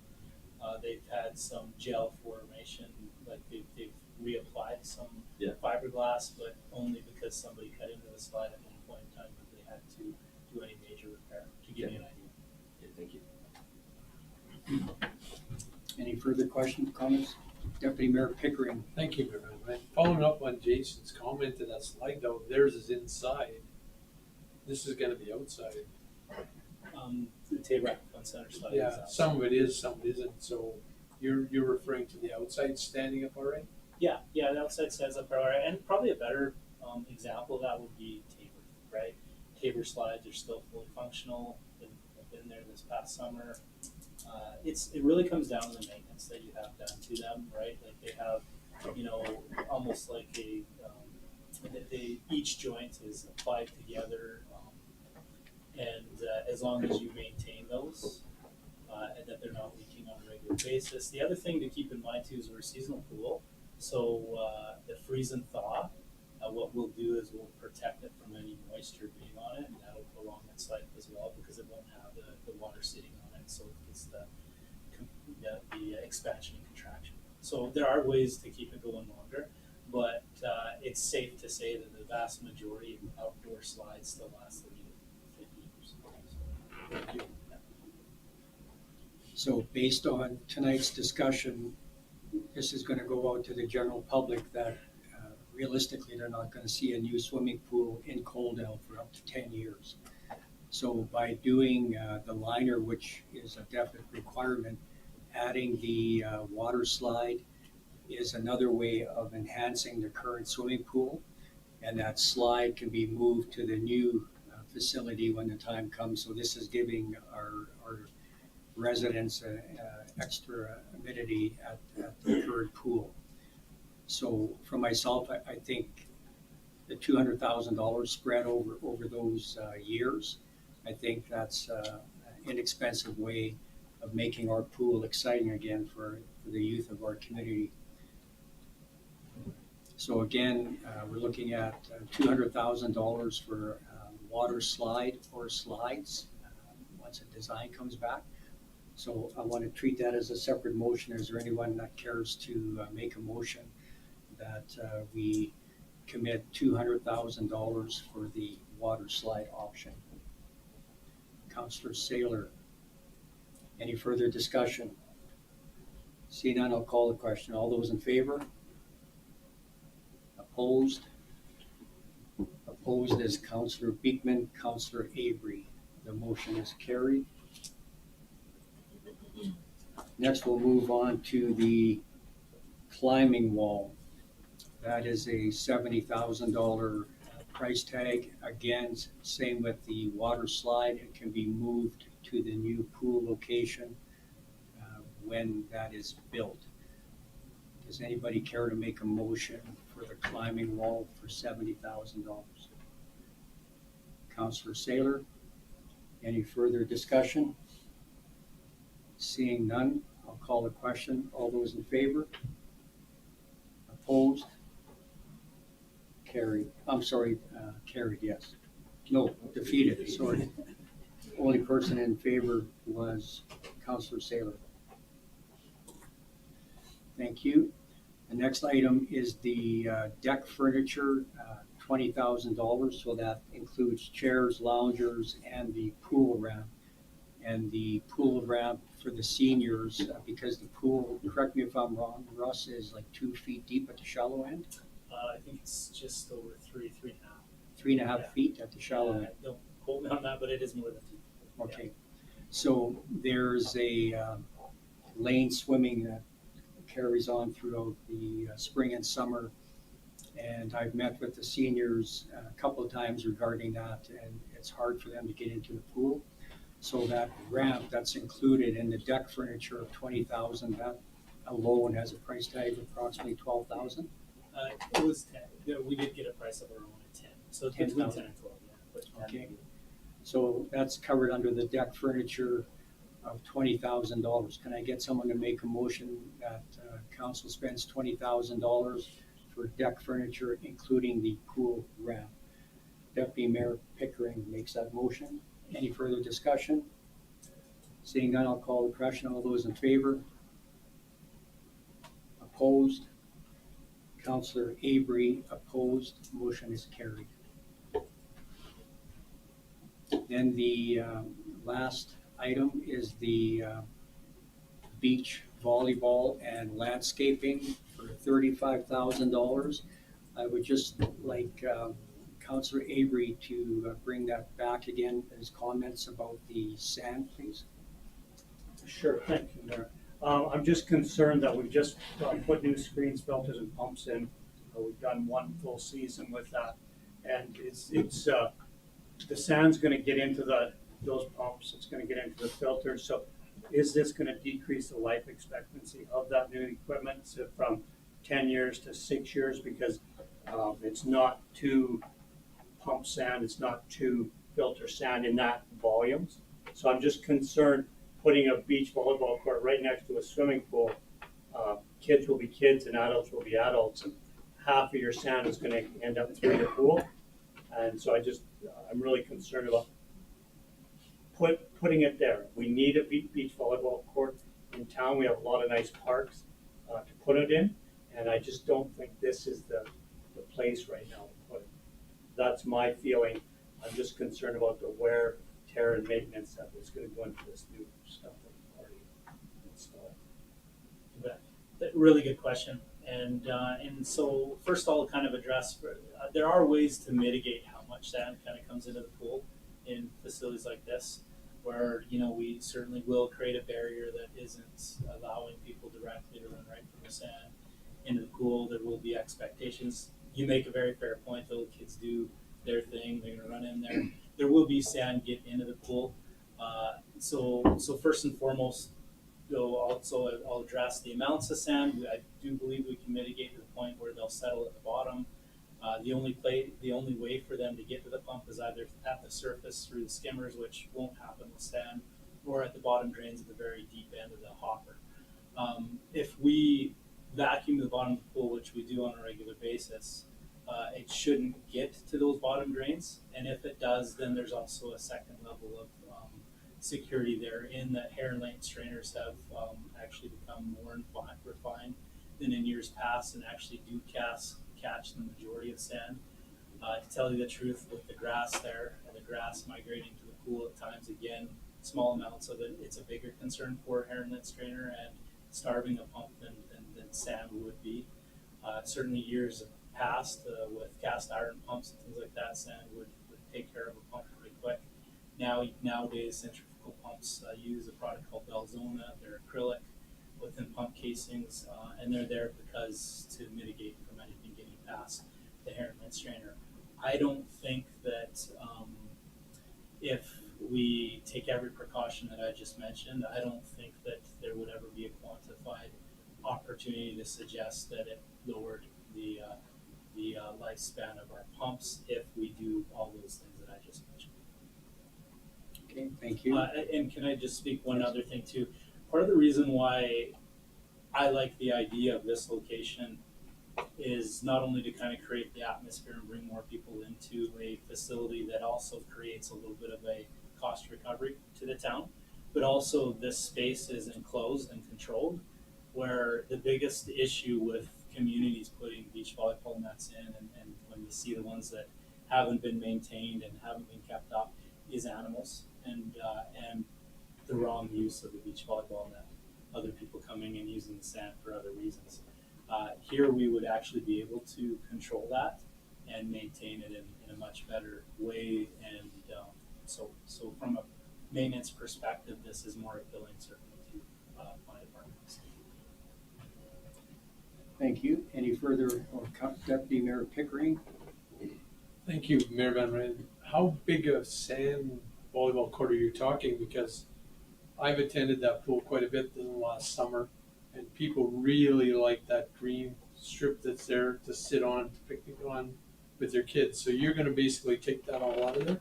They've had some gel formation, like they've reapplied some fiberglass, but only because somebody cut into the slide at one point in time that they had to do any major repair, to give you an idea. Okay, thank you. Any further questions, comments? Deputy Mayor Pickering? Thank you, Mayor Van Rijn. Following up on Jason's comment to that slide though, theirs is inside. This is gonna be outside. The Tabor Aquafund Center slide is Yeah, outside. some of it is, some isn't, so you're referring to the outside standing up all right? Yeah, the outside stands up all right, and probably a better example of that would be Tabor, right? Tabor slides are still fully functional. I've been there this past summer. It really comes down to the maintenance that you have done to them, right? Like they have, almost like each joint is applied together, and as long as you maintain those, and that they're not leaking on a regular basis. The other thing to keep in mind too is we're a seasonal pool, so the freeze and thaw, what we'll do is we'll protect it from any moisture being on it, and that'll prolong its life as well because it won't have the water sitting on it, so it's the expansion and contraction. So there are ways to keep it going longer, but it's safe to say that the vast majority of outdoor slides still last 30 to 50 years. Thank you. So based on tonight's discussion, this is gonna go out to the general public that realistically, they're not gonna see a new swimming pool in Coaldale for up to 10 years. So by doing the liner, which is a definite requirement, adding the water slide is another way of enhancing the current swimming pool. And that slide can be moved to the new facility when the time comes. So this is giving our residents extra amenity at the current pool. So for myself, I think the $200,000 spread over those years, I think that's an inexpensive way of making our pool exciting again for the youth of our community. So again, we're looking at $200,000 for water slide or slides once a design comes back. So I want to treat that as a separate motion. Is there anyone that cares to make a motion that we commit $200,000 for the water slide option? Councillor Saylor. Any further discussion? Seeing none, I'll call the question. All those in favor? Opposed? Opposed is Councillor Beekman, Councillor Avery. The motion is carried. Next, we'll move on to the climbing wall. That is a $70,000 price tag. Again, same with the water slide. It can be moved to the new pool location when that is built. Does anybody care to make a motion for the climbing wall for $70,000? Councillor Saylor, any further discussion? Seeing none, I'll call the question. All those in favor? Opposed? Carried. I'm sorry, carried, yes. No, defeated, sorry. Only person in favor was Councillor Saylor. Thank you. The next item is the deck furniture, $20,000. So that includes chairs, loungers, and the pool ramp. And the pool ramp for the seniors, because the pool, correct me if I'm wrong, Russ, is like 2 feet deep at the shallow end? I think it's just over 3.5. 3.5 feet at the shallow end. Don't quote me on that, but it is more than 2. Okay. So there's a lane swimming that carries on throughout the spring and summer. And I've met with the seniors a couple of times regarding that, and it's hard for them to get into the pool. So that ramp that's included in the deck furniture of $20,000, that alone has a price tag of approximately $12,000. It was 10. Yeah, we did get a price of our own at 10. So it's between 10 and 12, yeah. But Okay. So that's covered under the deck furniture of $20,000. Can I get someone to make a motion that council spends $20,000 for deck furniture, including the pool ramp? Deputy Mayor Pickering makes that motion. Any further discussion? Seeing none, I'll call the question. All those in favor? Opposed? Councillor Avery opposed. Motion is carried. Then the last item is the beach volleyball and landscaping for $35,000. I would just like Councillor Avery to bring that back again, his comments about the sand, please. Sure, thank you, Mayor. I'm just concerned that we've just put new screens, filters, and pumps in. We've done one full season with that, and it's the sand's going to get into those pumps. It's going to get into the filters. So, is this going to decrease the life expectancy of that new equipment from 10 years to 6 years? Because it's not to pump sand, it's not to filter sand in that volumes. So I'm just concerned putting a beach volleyball court right next to a swimming pool. Kids will be kids and adults will be adults, and half of your sand is going to end up through the pool. And so I'm really concerned about putting it there. We need a beach volleyball court in town. We have a lot of nice parks to put it in, and I just don't think this is the place right now to put it. That's my feeling. I'm just concerned about the wear, tear, and maintenance that is going to go into this new stuff that we've already installed. Really good question. And so first I'll kind of address, there are ways to mitigate how much sand kind of comes into the pool in facilities like this, where, we certainly will create a barrier that isn't allowing people directly to run right from the sand into the pool. There will be expectations. You make a very fair point, though. Kids do their thing. They're going to run in there. There will be sand get into the pool. So first and foremost, I'll address the amounts of sand. I do believe we can mitigate to the point where they'll settle at the bottom. The only way for them to get to the pump is either at the surface through the skimmers, which won't happen with sand, or at the bottom drains at the very deep end of the hopper. If we vacuum the bottom of the pool, which we do on a regular basis, it shouldn't get to those bottom drains. And if it does, then there's also a second level of security there in that hair and length strainers have actually become more refined than in years past and actually do catch the majority of sand. To tell you the truth, with the grass there and the grass migrating to the pool at times, again, small amounts of it, it's a bigger concern for a hair and length strainer and starving a pump than sand would be. Certainly years past with cast iron pumps and things like that, sand would take care of a pump pretty quick. Nowadays, centrifugal pumps use a product called Belzona. They're acrylic within pump casings, and they're there because to mitigate from anything getting past the hair and length strainer. I don't think that if we take every precaution that I just mentioned, I don't think that there would ever be a quantified opportunity to suggest that it lowered the lifespan of our pumps if we do all those things that I just mentioned. Okay, thank you. And can I just speak one other thing too? Part of the reason why I like the idea of this location is not only to kind of create the atmosphere and bring more people into a facility that also creates a little bit of a cost recovery to the town, but also this space is enclosed and controlled, where the biggest issue with communities putting beach volleyball nets in and when we see the ones that haven't been maintained and haven't been kept up is animals and the wrong use of the beach volleyball net, other people coming and using the sand for other reasons. Here we would actually be able to control that and maintain it in a much better way. And so from a maintenance perspective, this is more appealing certainly to my departments. Thank you. Any further, Deputy Mayor Pickering? Thank you, Mayor Van Rijn. How big a sand volleyball court are you talking? Because I've attended that pool quite a bit in the last summer, and people really like that green strip that's there to sit on, to picnic on with their kids. So you're going to basically take that all out of there?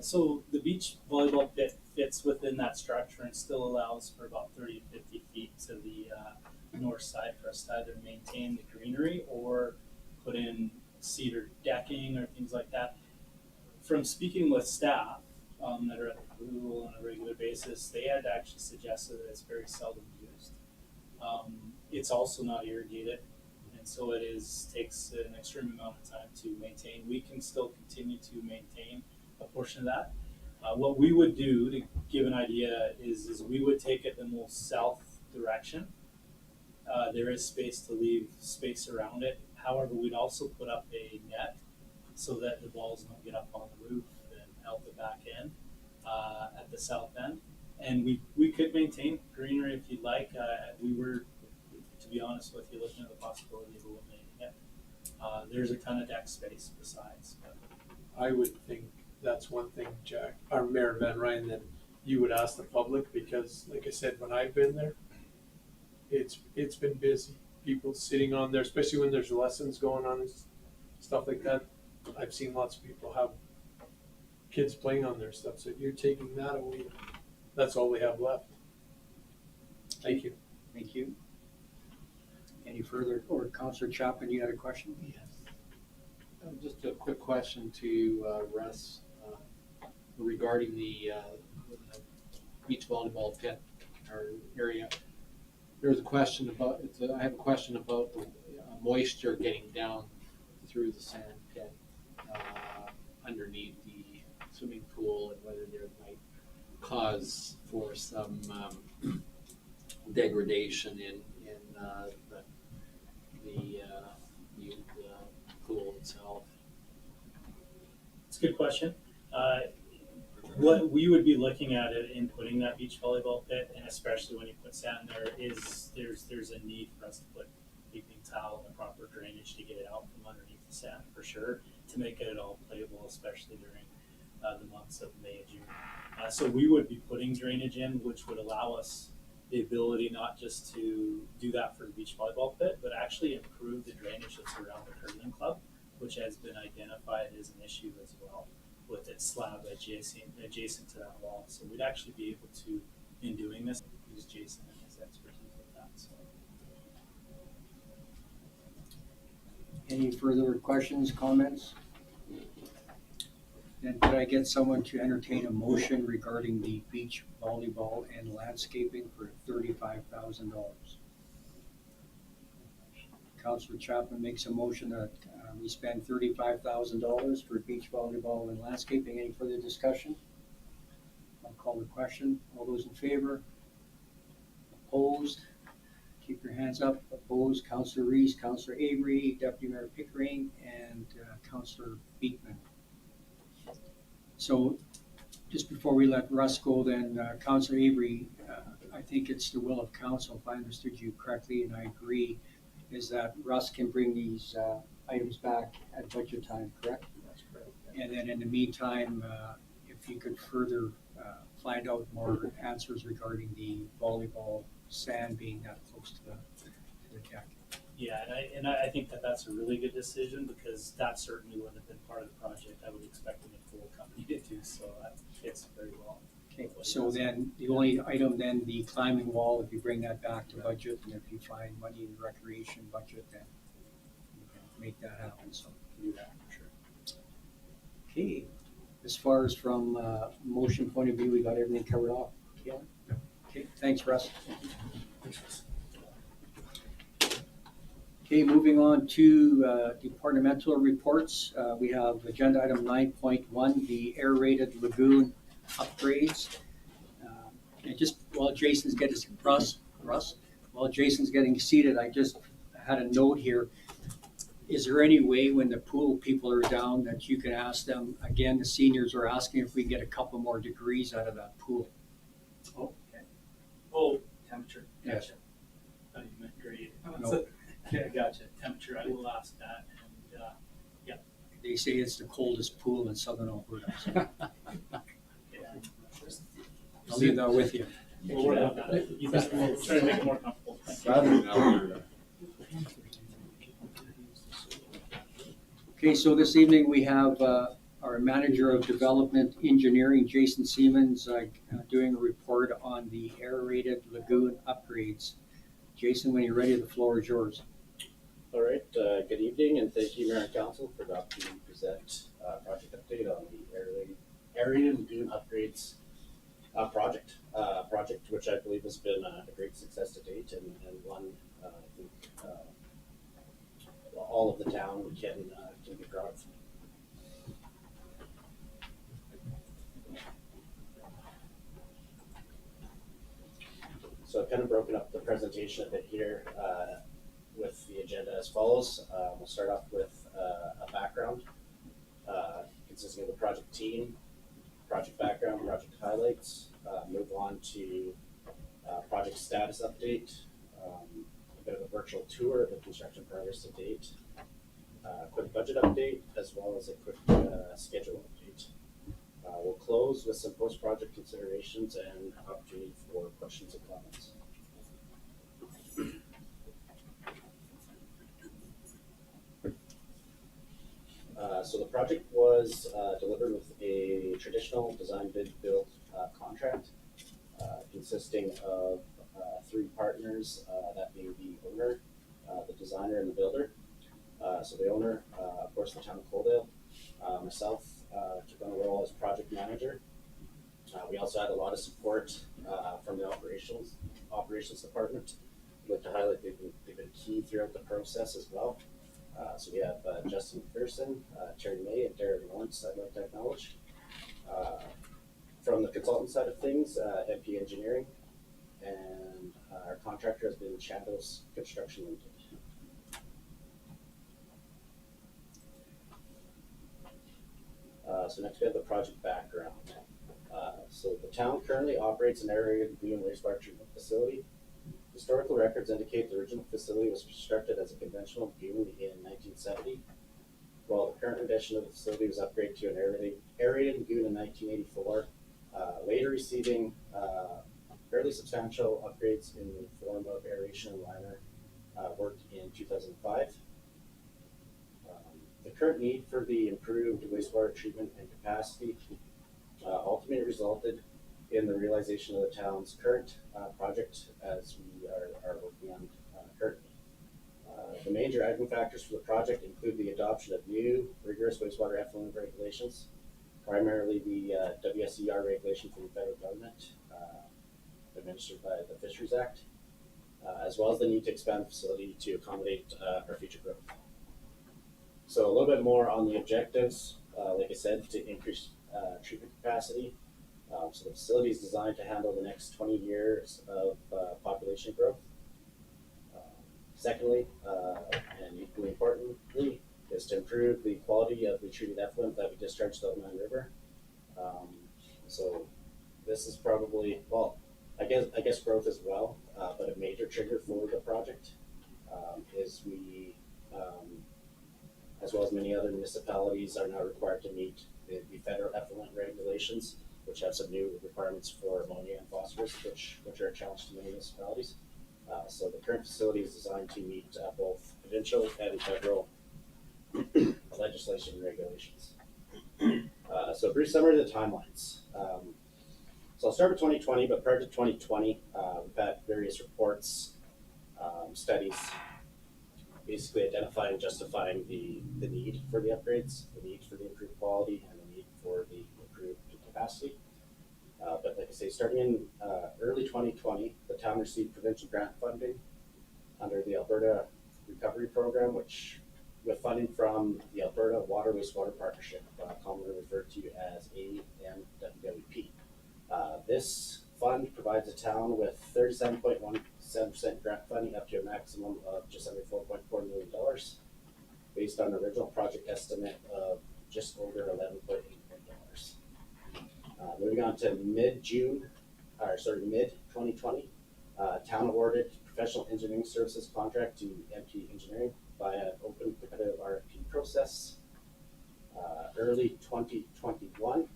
So the beach volleyball pit fits within that structure and still allows for about 30 to 50 feet to the north side for us to either maintain the greenery or put in cedar decking or things like that. From speaking with staff that are at the pool on a regular basis, they had actually suggested that it's very seldom used. It's also not irrigated, and so it takes an extreme amount of time to maintain. We can still continue to maintain a portion of that. What we would do, to give an idea, is we would take it the most south direction. There is space to leave space around it. However, we'd also put up a net so that the balls don't get up on the roof and out the back end at the south end. And we could maintain greenery if you'd like. We were, to be honest with you, looking at the possibility of eliminating it. There's a ton of deck space besides. But I would think that's one thing, Jack, or Mayor Van Rijn, that you would ask the public, because like I said, when I've been there, it's been busy. People sitting on there, especially when there's lessons going on and stuff like that. I've seen lots of people have kids playing on their stuff. So you're taking that away. That's all we have left. Thank you. Thank you. Any further, or Councillor Chapman, you had a question? Yes. Just a quick question to Russ regarding the beach volleyball pit or area. There's a question about, I have a question about the moisture getting down through the sand pit underneath the swimming pool, and whether there might cause for some degradation in the pool itself. it's a good question. What we would be looking at it in putting that beach volleyball pit, and especially when you put sand there, is there's a need for us to put leaping tile and the proper drainage to get it out from underneath the sand for sure, to make it at all playable, especially during the months of May and June. So we would be putting drainage in, which would allow us the ability not just to do that for the beach volleyball pit, but actually improve the drainage that's around the curling club, which has been identified as an issue as well with its slab adjacent to that wall. So we'd actually be able to, in doing this, use Jason and his expertise with that. So. Any further questions, comments? Then could I get someone to entertain a motion regarding the beach volleyball and landscaping for $35,000? Councillor Chapman makes a motion that we spend $35,000 for beach volleyball and landscaping. Any further discussion? I'll call the question. All those in favor? Opposed? Keep your hands up. Opposed, Councillor Reis, Councillor Avery, Deputy Mayor Pickering, and Councillor Beekman. So just before we let Russ go, then Councillor Avery, I think it's the will of council, if I understood you correctly, and I agree, is that Russ can bring these items back at budget time, correct? That's correct. And then in the meantime, if you could further find out more answers regarding the volleyball sand being that close to the deck. Yeah, and I think that that's a really good decision because that certainly wouldn't have been part of the project. I would expect any full company to do, so that fits very well. Okay, so then the only item then, the climbing wall, if you bring that back to budget, and if you find money in the recreation budget, then you can make that happen, so. Do that for sure. Okay, as far as from motion point of view, we got everything covered off. Yeah. Okay, thanks, Russ. Okay, moving on to departmental reports. We have agenda item 9.1, the aerated lagoon upgrades. And just while Jason's getting while Jason's getting seated, I just had a note here. Is there any way when the pool people are down that you can ask them, again, the seniors are asking if we can get a couple more degrees out of that pool? Oh, okay. Oh, temperature. Yeah. Gotcha. I thought you meant grade. No. Yeah, gotcha. Temperature. I will ask that. And They say it's the coldest pool in southern Alberta. So I'll leave that with you. we'll work on that. You bet. We'll try to make it more comfortable. Okay, so this evening we have our Manager of Development Engineering, Jason Siemens, doing a report on the aerated lagoon upgrades. Jason, when you're ready, the floor is yours. All right, good evening, and thank you, Mayor and Council, for the opportunity to present a project update on the aerated lagoon upgrades project. Project which I believe has been a great success to date, and one I think all of the town can be proud of. So I've kind of broken up the presentation a bit here with the agenda as follows. We'll start off with a background consisting of the project team, project background, project highlights, move on to project status update, a bit of a virtual tour of the construction progress to date, a quick budget update, as well as a quick schedule update. We'll close with some post-project considerations and opportunity for questions and comments. So the project was delivered with a traditional design bid build contract consisting of three partners, that being the owner, the designer, and the builder. So the owner, of course, the town of Coaldale, myself, took on the role as project manager. We also had a lot of support from the operations department. I'd like to highlight they've been key throughout the process as well. So we have Justin McPherson, Terry May, and Derek Lawrence I'd like to acknowledge. From the consultant side of things, MP Engineering, and our contractor has been Shadows Construction Limited. So next we have the project background. So the town currently operates an aerated lagoon wastewater treatment facility. Historical records indicate the original facility was constructed as a conventional lagoon in 1970, while the current rendition of the facility was upgraded to an aerated lagoon in 1984, later receiving fairly substantial upgrades in the form of aeration and liner work in 2005. The current need for the improved wastewater treatment and capacity ultimately resulted in the realization of the town's current project as we are working on currently. The major item factors for the project include the adoption of new rigorous wastewater effluent regulations, primarily the WSER regulation from the federal government, administered by the Fisheries Act, as well as the need to expand the facility to accommodate our future growth. So a little bit more on the objectives, like I said, to increase treatment capacity. So the facility is designed to handle the next 20 years of population growth. Secondly, and equally importantly, is to improve the quality of the treated effluent that we discharge to the Land River. So this is probably, well, I guess growth as well, but a major trigger for the project is we, as well as many other municipalities, are now required to meet the federal effluent regulations, which have some new requirements for ammonia and phosphorus, which are a challenge to many municipalities. So the current facility is designed to meet both provincial and federal legislation and regulations. So a brief summary of the timelines. So I'll start with 2020, but prior to 2020, we've had various reports, studies, basically identifying and justifying the need for the upgrades, the need for the improved quality, and the need for the improved capacity. But like I say, starting in early 2020, the town received provincial grant funding under the Alberta Recovery Program, which with funding from the Alberta Water Wastewater Partnership, commonly referred to as AMWWP. This fund provides the town with 37.17% grant funding up to a maximum of just under $4.4 million, based on an original project estimate of just over $11.8 million. Moving on to mid-2020, town awarded professional engineering services contract to MP Engineering by an open competitive RFP process. Early 2021,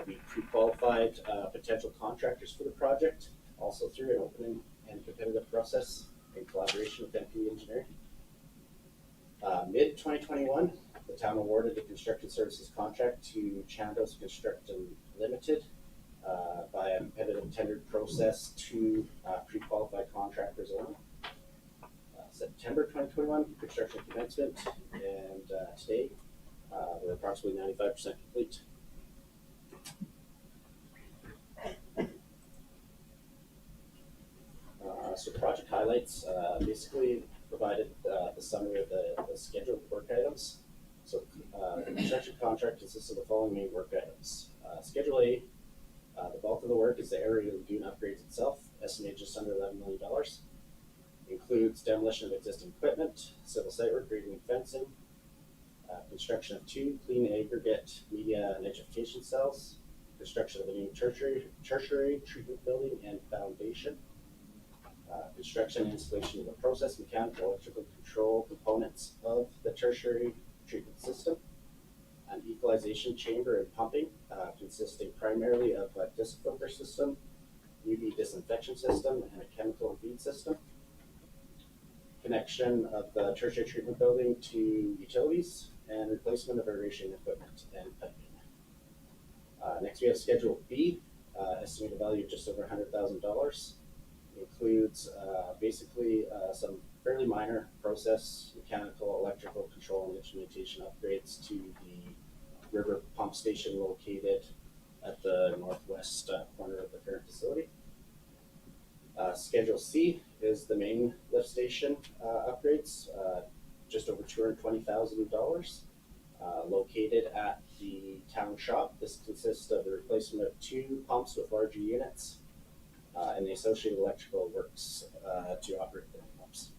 we pre-qualified potential contractors for the project, also through an open and competitive process in collaboration with MP Engineering. Mid-2021, the town awarded the construction services contract to Chandos Construction Limited by a competitive tendered process to pre-qualified contractors only. September 2021, construction commencement, and today we're approximately 95% complete. So project highlights basically provided the summary of the scheduled work items. So the construction contract consists of the following main work items. Schedule A, the bulk of the work is the area lagoon upgrades itself, estimated just under $11 million. Includes demolition of existing equipment, civil site work, grading and fencing, construction of 2 clean aggregate media and nitrification cells, construction of a new tertiary treatment building and foundation, construction and installation of the process, mechanical, electrical control components of the tertiary treatment system, an equalization chamber and pumping, consisting primarily of a disc filter system, UV disinfection system, and a chemical and feed system. Connection of the tertiary treatment building to utilities, and replacement of aeration equipment and piping. Next we have Schedule B, estimated value of just over $100,000. Includes basically some fairly minor process, mechanical, electrical control and instrumentation upgrades to the river pump station located at the northwest corner of the current facility. Schedule C is the main lift station upgrades, just over $220,000, located at the town shop. This consists of the replacement of 2 pumps with larger units and the associated electrical works to operate the pumps.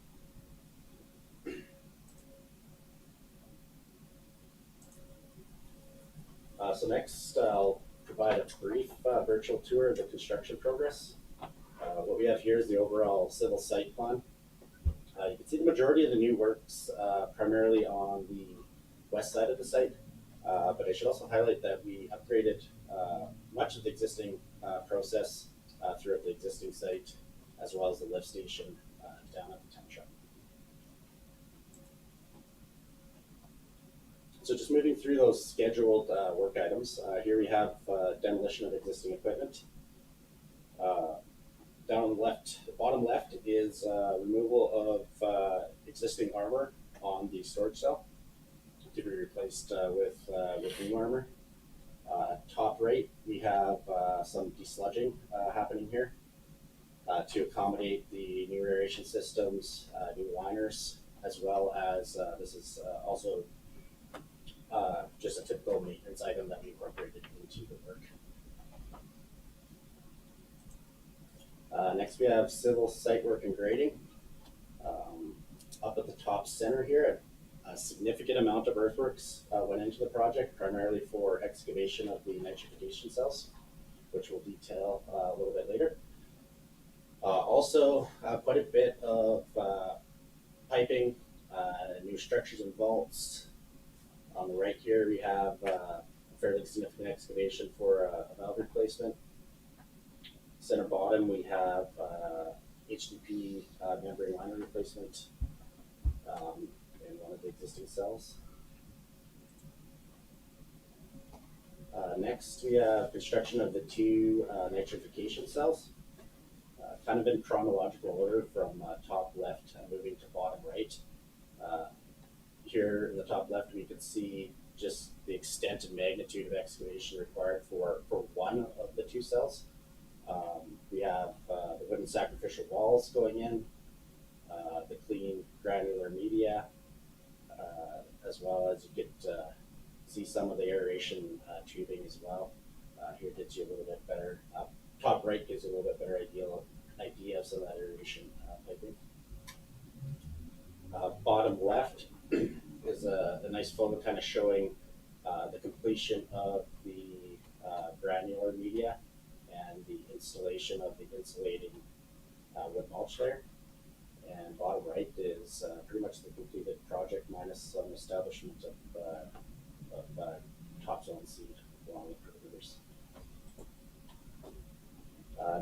So next, I'll provide a brief virtual tour of the construction progress. What we have here is the overall civil site plan. You can see the majority of the new works primarily on the west side of the site, but I should also highlight that we upgraded much of the existing process throughout the existing site, as well as the lift station down at the town shop. So just moving through those scheduled work items, here we have demolition of existing equipment. Down on the left, the bottom left is removal of existing armor on the storage cell to be replaced with new armor. Top right, we have some desludging happening here to accommodate the new aeration systems, new liners, as well as this is also just a typical maintenance item that we incorporated into the work. Next we have civil site work and grading. Up at the top center here, a significant amount of earthworks went into the project, primarily for excavation of the nitrification cells, which we'll detail a little bit later. Also, quite a bit of piping, new structures and vaults. On the right here, we have a fairly significant excavation for a valve replacement. Center bottom, we have HDP membrane liner replacement in one of the existing cells. Next, we have construction of the two nitrification cells, kind of in chronological order from top left moving to bottom right. Here in the top left, we could see just the extent and magnitude of excavation required for one of the two cells. We have the wooden sacrificial walls going in, the clean granular media, as well as you could see some of the aeration tubing as well. Here gives you a little bit better, top right gives you a little bit better idea of some of that aeration piping. Bottom left is a nice photo kind of showing the completion of the granular media and the installation of the insulating wood mulch layer. And bottom right is pretty much the completed project minus some establishment of topsoil and seed along with perimeters.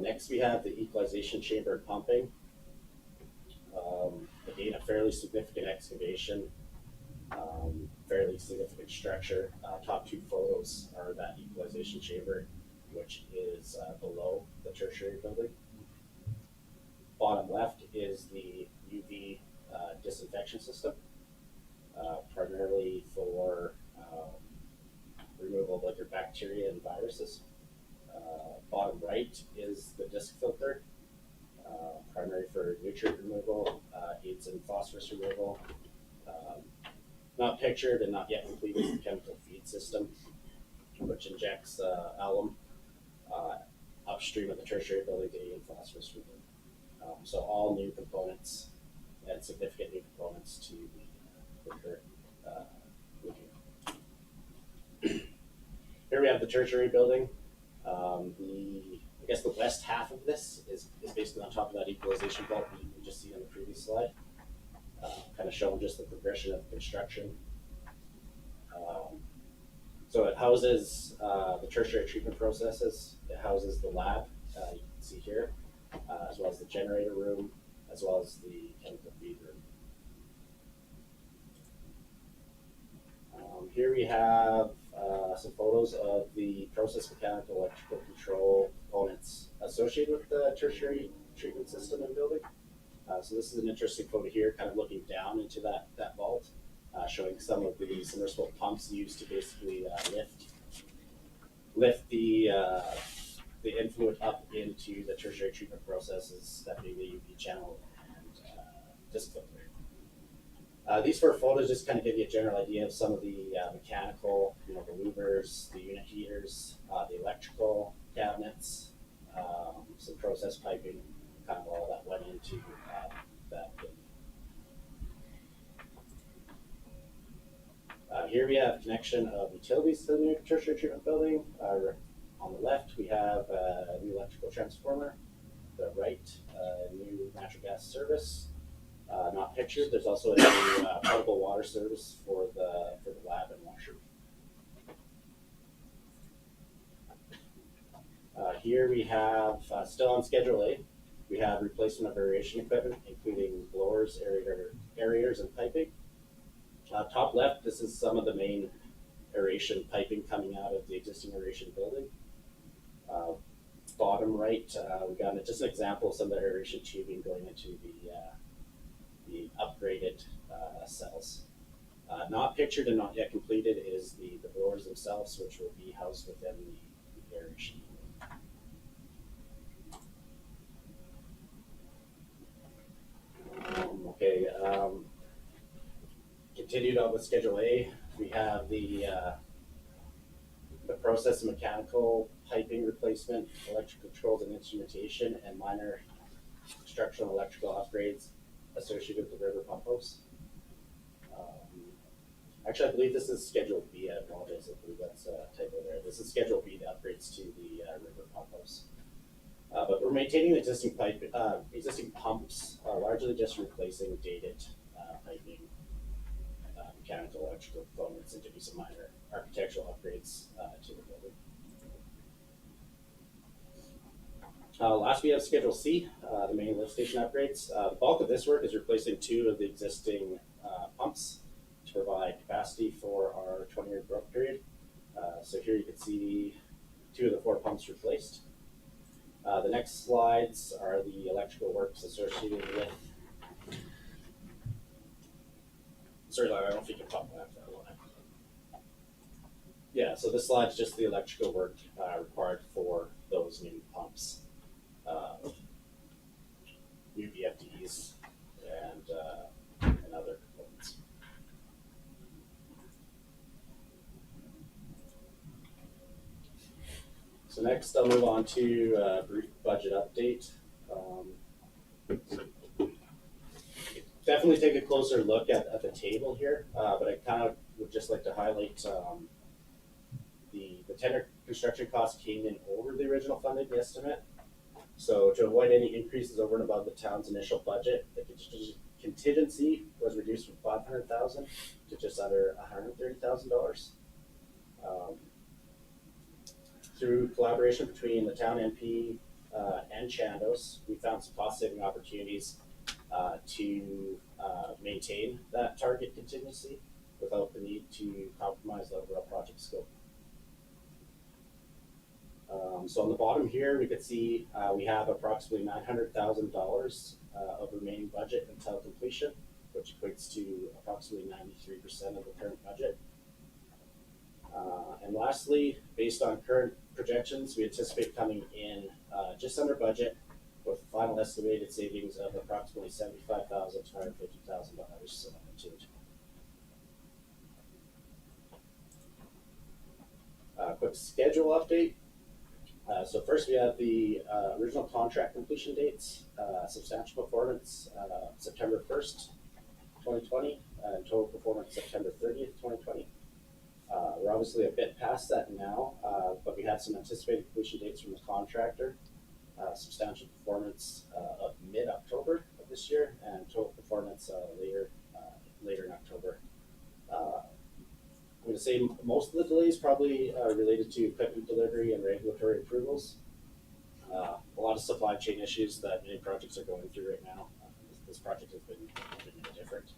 Next we have the equalization chamber pumping. Again, a fairly significant excavation, fairly significant structure. Top two photos are that equalization chamber, which is below the tertiary building. Bottom left is the UV disinfection system, primarily for removal of liquid bacteria and viruses. Bottom right is the disc filter, primarily for nutrient removal, aids in phosphorus removal. Not pictured and not yet completed is the chemical feed system, which injects alum upstream of the tertiary building to aid in phosphorus removal. So all new components and significant new components to the current review. Here we have the tertiary building. I guess the west half of this is basically on top of that equalization vault we just seen on the previous slide. Kind of showing just the progression of construction. So it houses the tertiary treatment processes. It houses the lab, you can see here, as well as the generator room, as well as the chemical feed room. Here we have some photos of the process mechanical electrical control components associated with the tertiary treatment system and building. So this is an interesting photo here, kind of looking down into that vault, showing some of the submersible pumps used to basically lift the influent up into the tertiary treatment processes, that being the UV channel and disc filter. These four photos just kind of give you a general idea of some of the mechanical, the louvers, the unit heaters, the electrical cabinets, some process piping, kind of all that went into that building. Here we have connection of utilities to the new tertiary treatment building. On the left, we have a new electrical transformer. The right, new natural gas service. Not pictured. There's also a new potable water service for the lab and washroom. Here we have, still on Schedule A, we have replacement of aeration equipment, including blowers, aerators, and piping. Top left, this is some of the main aeration piping coming out of the existing aeration building. Bottom right, we got just an example of some of the aeration tubing going into the upgraded cells. Not pictured and not yet completed is the blowers themselves, which will be housed within the aeration. Continued on with Schedule A, we have the process and mechanical piping replacement, electrical controls and instrumentation, and minor structural electrical upgrades associated with the river pump house. Actually, I believe this is Schedule B. I apologize, I believe that's a typo there. This is Schedule B, the upgrades to the river pump house. But we're maintaining the existing pumps, largely just replacing dated piping, mechanical, electrical components, and to do some minor architectural upgrades to the building. Last, we have Schedule C, the main lift station upgrades. The bulk of this work is replacing 2 of the existing pumps to provide capacity for our 20-year growth period. So here you can see 2 of the 4 pumps replaced. The next slides are the electrical works associated with. Sorry, I don't know if you can pop that for a line. Yeah, so this slide's just the electrical work required for those new pumps, new VFDs, and other components. So next, I'll move on to a brief budget update. Definitely take a closer look at the table here, but I kind of would just like to highlight the tender construction cost came in over the original funding estimate. So to avoid any increases over and above the town's initial budget, the contingency was reduced from $500,000 to just under $130,000. Through collaboration between the town MP and Chandos, we found some cost-saving opportunities to maintain that target contingency without the need to compromise the overall project scope. So on the bottom here, we could see we have approximately $900,000 of remaining budget until completion, which equates to approximately 93% of the current budget. And lastly, based on current projections, we anticipate coming in just under budget with final estimated savings of approximately $75,000 to $150,000 to the town. Quick schedule update. So first we have the original contract completion dates, substantial performance September 1st, 2020, and total performance September 30th, 2020. We're obviously a bit past that now, but we had some anticipated completion dates from the contractor. Substantial performance of mid-October of this year, and total performance later in October. I'm going to say most of the delays probably related to equipment delivery and regulatory approvals. A lot of supply chain issues that many projects are going through right now. This project has been no different.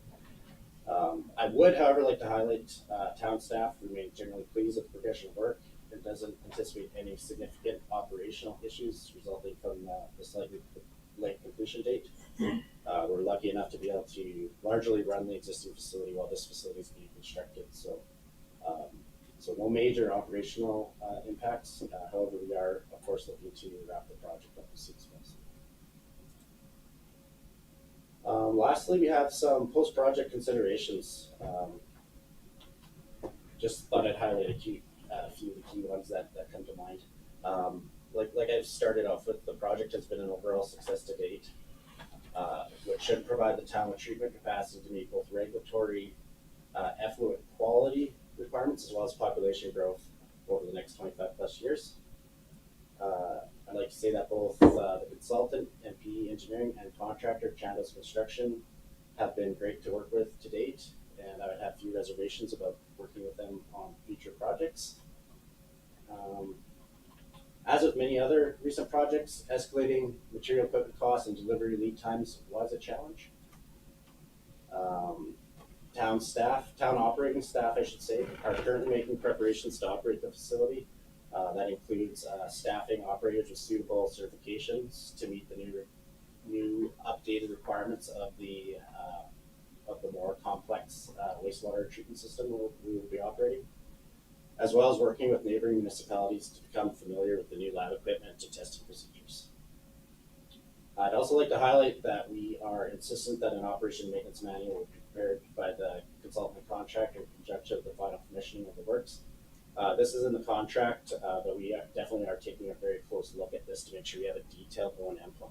I would, however, like to highlight town staff remain generally pleased with the progression of work and doesn't anticipate any significant operational issues resulting from the slightly late completion date. We're lucky enough to be able to largely run the existing facility while this facility is being constructed. So no major operational impacts. However, we are, of course, looking to wrap the project up as soon as possible. Lastly, we have some post-project considerations. Just thought I'd highlight a few of the key ones that come to mind. Like I've started off with, the project has been an overall success to date, which should provide the town with treatment capacity to meet both regulatory effluent quality requirements as well as population growth over the next 25 plus years. I'd like to say that both the consultant, MP Engineering, and contractor, Chandos Construction, have been great to work with to date, and I would have few reservations about working with them on future projects. As with with many other recent projects, escalating material equipment costs and delivery lead times was a challenge. Town operating staff, I should say, are currently making preparations to operate the facility. That includes staffing operators with suitable certifications to meet the new updated requirements of the more complex wastewater treatment system we will be operating, as well as working with neighboring municipalities to become familiar with the new lab equipment and testing procedures. I'd also like to highlight that we are insistent that an operation maintenance manual will be prepared by the consultant contractor in conjunction with the final commissioning of the works. This is in the contract, but we definitely are taking a very close look at this to make sure we have a detailed O&M plan,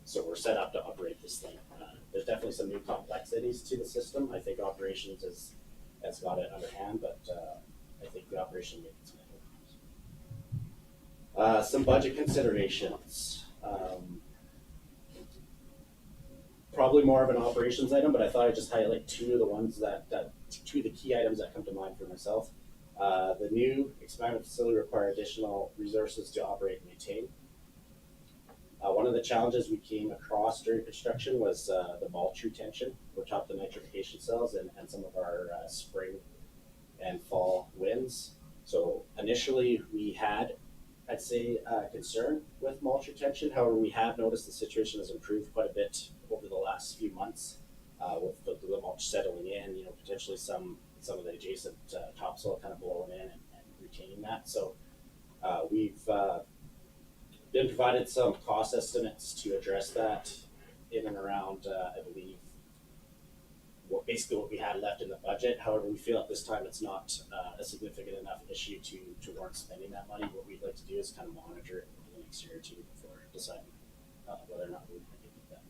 so we're set up to operate this thing. There's definitely some new complexities to the system. I think operations has got it under hand, but I think the operation maintenance manual. Some budget considerations. Probably more of an operations item, but I thought I'd just highlight two of the ones two of the key items that come to mind for myself. The new expanded facility require additional resources to operate and maintain. One of the challenges we came across during construction was the mulch retention, which helped the nitrification cells and some of our spring and fall winds. So initially we had, I'd say, concern with mulch retention. However, we have noticed the situation has improved quite a bit over the last few months with the mulch settling in, potentially some of the adjacent topsoil kind of blowing in and retaining that. So we've been provided some cost estimates to address that in and around, I believe, basically what we had left in the budget. However, we feel at this time it's not a significant enough issue to warrant spending that money. What we'd like to do is kind of monitor it over the next year or two before deciding whether or not we want to get that.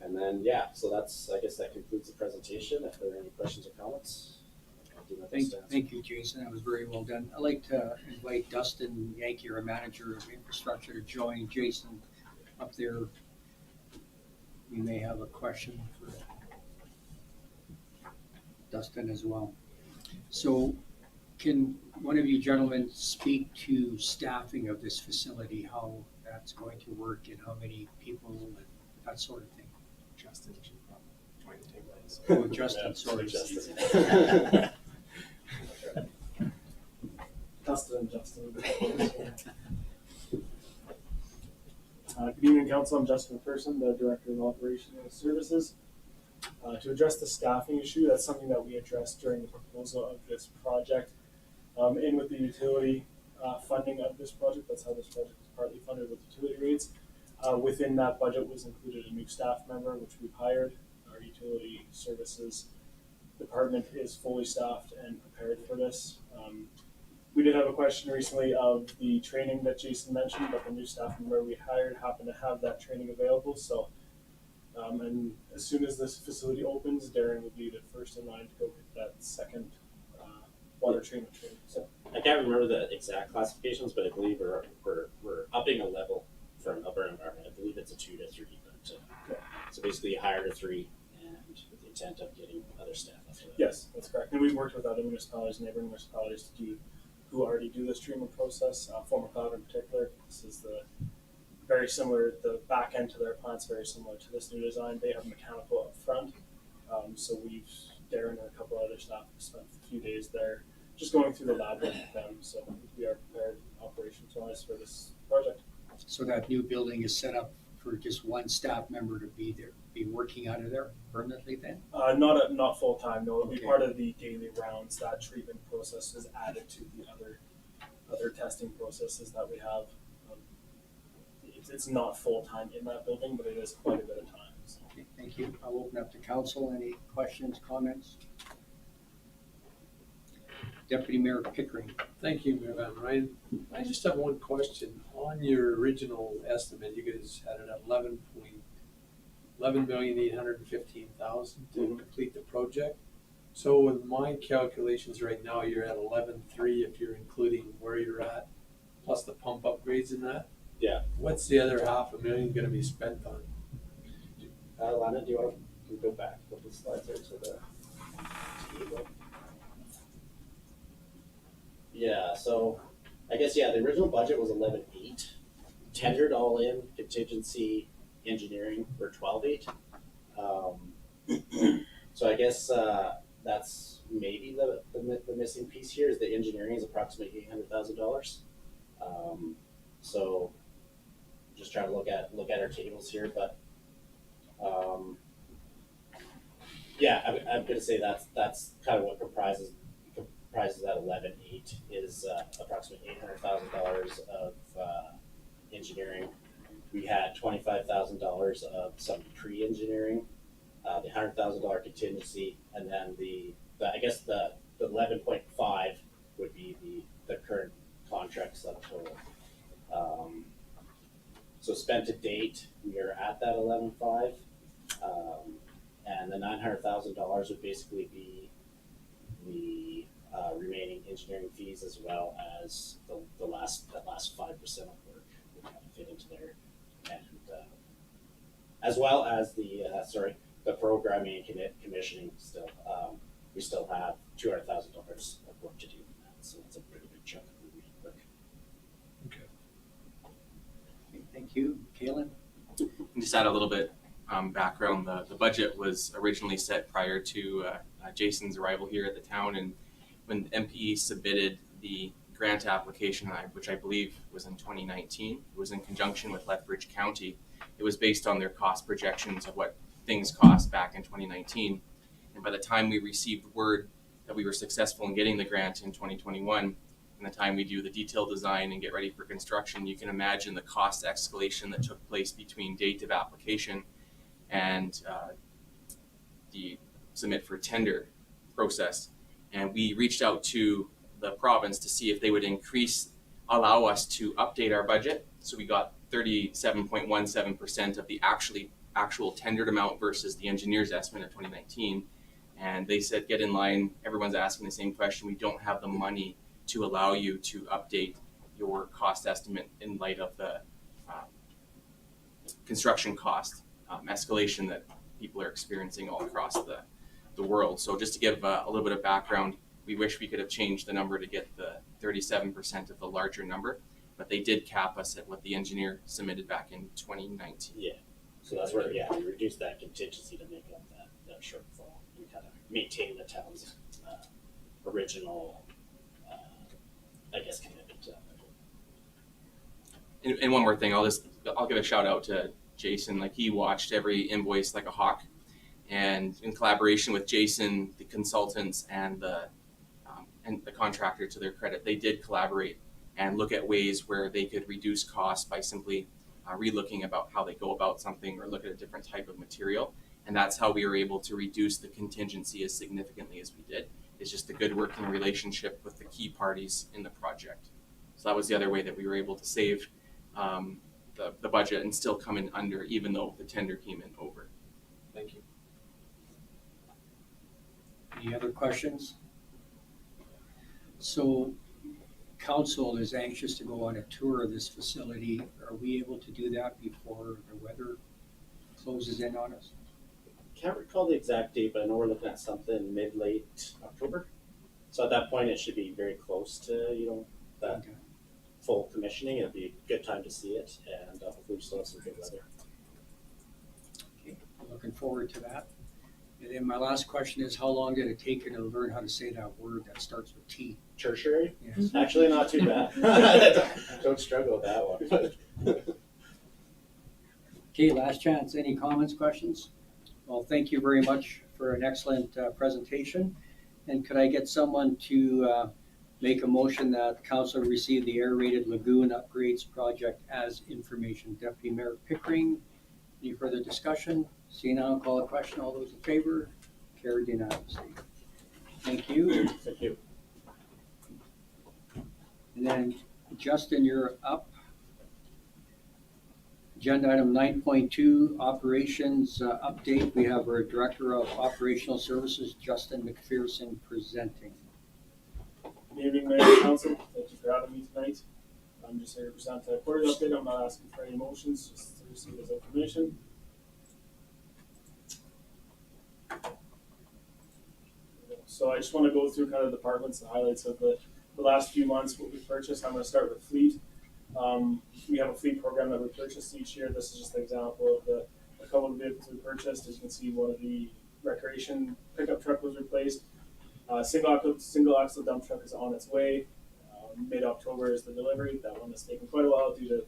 And then, so I guess that concludes the presentation. If there are any questions or comments, I'll do my best to answer. Thank you, Jason. That was very well done. I'd like to invite Dustin Yankee, our manager of infrastructure, to join Jason up there. We may have a question for Dustin as well. So can one of you gentlemen speak to staffing of this facility, how that's going to work and how many people and that sort of thing? Justin should probably join the table. Oh, Justin, sorry. Justin. Good evening, Council. I'm Justin McPherson, the Director of Operational Services. To address the staffing issue, that's something that we addressed during the proposal of this project. And with the utility funding of this project, that's how this project is partly funded with utility rates. Within that budget was included a new staff member, which we've hired. Our utility services department is fully staffed and prepared for this. We did have a question recently of the training that Jason mentioned, but the new staff member we hired happened to have that training available. So, and as soon as this facility opens, Darren would be the first in line to go get that second water treatment training. So I can't remember the exact classifications, but I believe we're upping a level from upper environment. I believe it's a 2 to 3, but so basically you hire a 3 and with the intent of getting other staff after that. Yes, that's correct. And we've worked with other municipalities, neighboring municipalities who already do this treatment process. Former Cloud in particular, this is very similar, the back end to their plant's very similar to this new design. They have mechanical up front. So Darren and a couple other staff spent a few days there just going through the lab with them. So we are prepared operations-wise for this project. So that new building is set up for just one staff member to be working out of there permanently then? Not full time. No, it'll be Okay. part of the daily rounds. That treatment process is added to the other testing processes that we have. It's not full time in that building, but it is quite a bit of time. So. Okay, thank you. I'll open up to council. Any questions, comments? Deputy Mayor Pickering. Thank you, Mayor Van Rijn. I just have one question. On your original estimate, you guys had it at $11,815,000 to complete the project. So with my calculations right now, you're at 11.3 if you're including where you're at, plus the pump upgrades in that. Yeah. What's the other $500,000 going to be spent on? Lana, do you want to go back with the slides there to the? Yeah, so I guess, yeah, the original budget was 11.8. Tendered all in, contingency, engineering were 12.8. So I guess that's maybe the missing piece here is the engineering is approximately $800,000. So just trying to look at our tables here, but yeah, I'm gonna say that's kind of what comprises that 11.8 is approximately $800,000 of engineering. We had $25,000 of some pre-engineering, the $100,000 contingency, and then I guess the 11.5 would be the current contract subtotal. So spent to date, we are at that 11.5, and the $900,000 would basically be the remaining engineering fees as well as the last 5% of work would kind of fit into there, and as well as the programming and commissioning still. We still have $200,000 of work to do in that, so it's a pretty big chunk of the work. Okay. Okay, thank you. Kaylin? Just add a little bit background. The budget was originally set prior to Jason's arrival here at the town, and when the MPE submitted the grant application, which I believe was in 2019, it was in conjunction with Lethbridge County. It was based on their cost projections of what things cost back in 2019. And by the time we received word that we were successful in getting the grant in 2021, and the time we do the detailed design and get ready for construction, you can imagine the cost escalation that took place between date of application and the submit for tender process. And we reached out to the province to see if they would allow us to update our budget. So we got 37.17% of the actual tendered amount versus the engineer's estimate of 2019. And they said, get in line. Everyone's asking the same question. We don't have the money to allow you to update your cost estimate in light of the construction cost escalation that people are experiencing all across the world. So just to give a little bit of background, we wish we could have changed the number to get the 37% of the larger number, but they did cap us at what the engineer submitted back in 2019. Yeah, so that's where, yeah, we reduced that contingency to make up that shortfall and kind of maintain the town's original, I guess, commitment to that budget. And one more thing, I'll give a shout out to Jason. Like, he watched every invoice like a hawk, and in collaboration with Jason, the consultants and the contractor, to their credit, they did collaborate and look at ways where they could reduce costs by simply relooking about how they go about something or look at a different type of material. And that's how we were able to reduce the contingency as significantly as we did. It's just a good working relationship with the key parties in the project. So that was the other way that we were able to save the budget and still come in under, even though the tender came in over. Thank you. Any other questions? So council is anxious to go on a tour of this facility. Are we able to do that before the weather closes in on us? Can't recall the exact date, but I know we're looking at something mid-late October. So at that point, it should be very close to, that Okay. full commissioning. It'll be a good time to see it, and hopefully we still have some good weather. Okay, looking forward to that. And then my last question is, how long did it take you to learn how to say that word that starts with T? Tertiary? Yes. Actually, not too bad. Don't struggle with that one. Okay, last chance. Any comments, questions? Well, thank you very much for an excellent presentation. And could I get someone to make a motion that council receive the aerated lagoon upgrades project as information? Deputy Mayor Pickering, any further discussion? Seeing none, I'll call a question. All those in favor? Carried unanimously. Thank you. Thank you. And then Justin, you're up. Agenda item 9.2, operations update. We have our Director of Operational Services, Justin McPherson, presenting. Good evening, Mayor and Council. Thank you for having me tonight. I'm just here to present a quarterly update. I'm not asking for any motions, just to receive this information. So I just want to go through kind of departments and highlights of the last few months, what we purchased. I'm going to start with fleet. We have a fleet program that we purchase each year. This is just an example of a couple of vehicles we purchased. As you can see, one of the recreation pickup truck was replaced. Single axle dump truck is on its way. Mid-October is the delivery. That one has taken quite a while due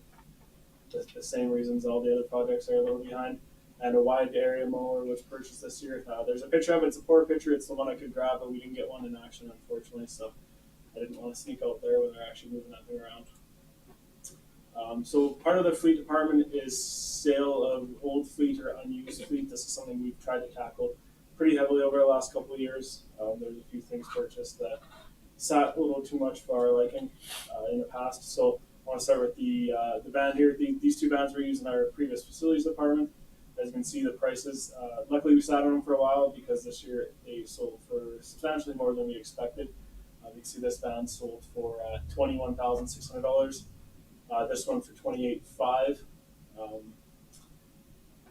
to the same reasons all the other projects are a little behind. And a wide area mower was purchased this year. There's a picture of it. It's a poor picture. It's the one I could grab, but we didn't get one in action, unfortunately. So I didn't want to sneak out there when they're actually moving that thing around. So part of the fleet department is sale of old fleet or unused fleet. This is something we've tried to tackle pretty heavily over the last couple of years. There's a few things purchased that sat a little too much for our liking in the past. So I want to start with the van here. These two vans were used in our previous facilities department. As you can see, the prices, luckily we sat on them for a while because this year they sold for substantially more than we expected. You can see this van sold for $21,600. This one for $28,500.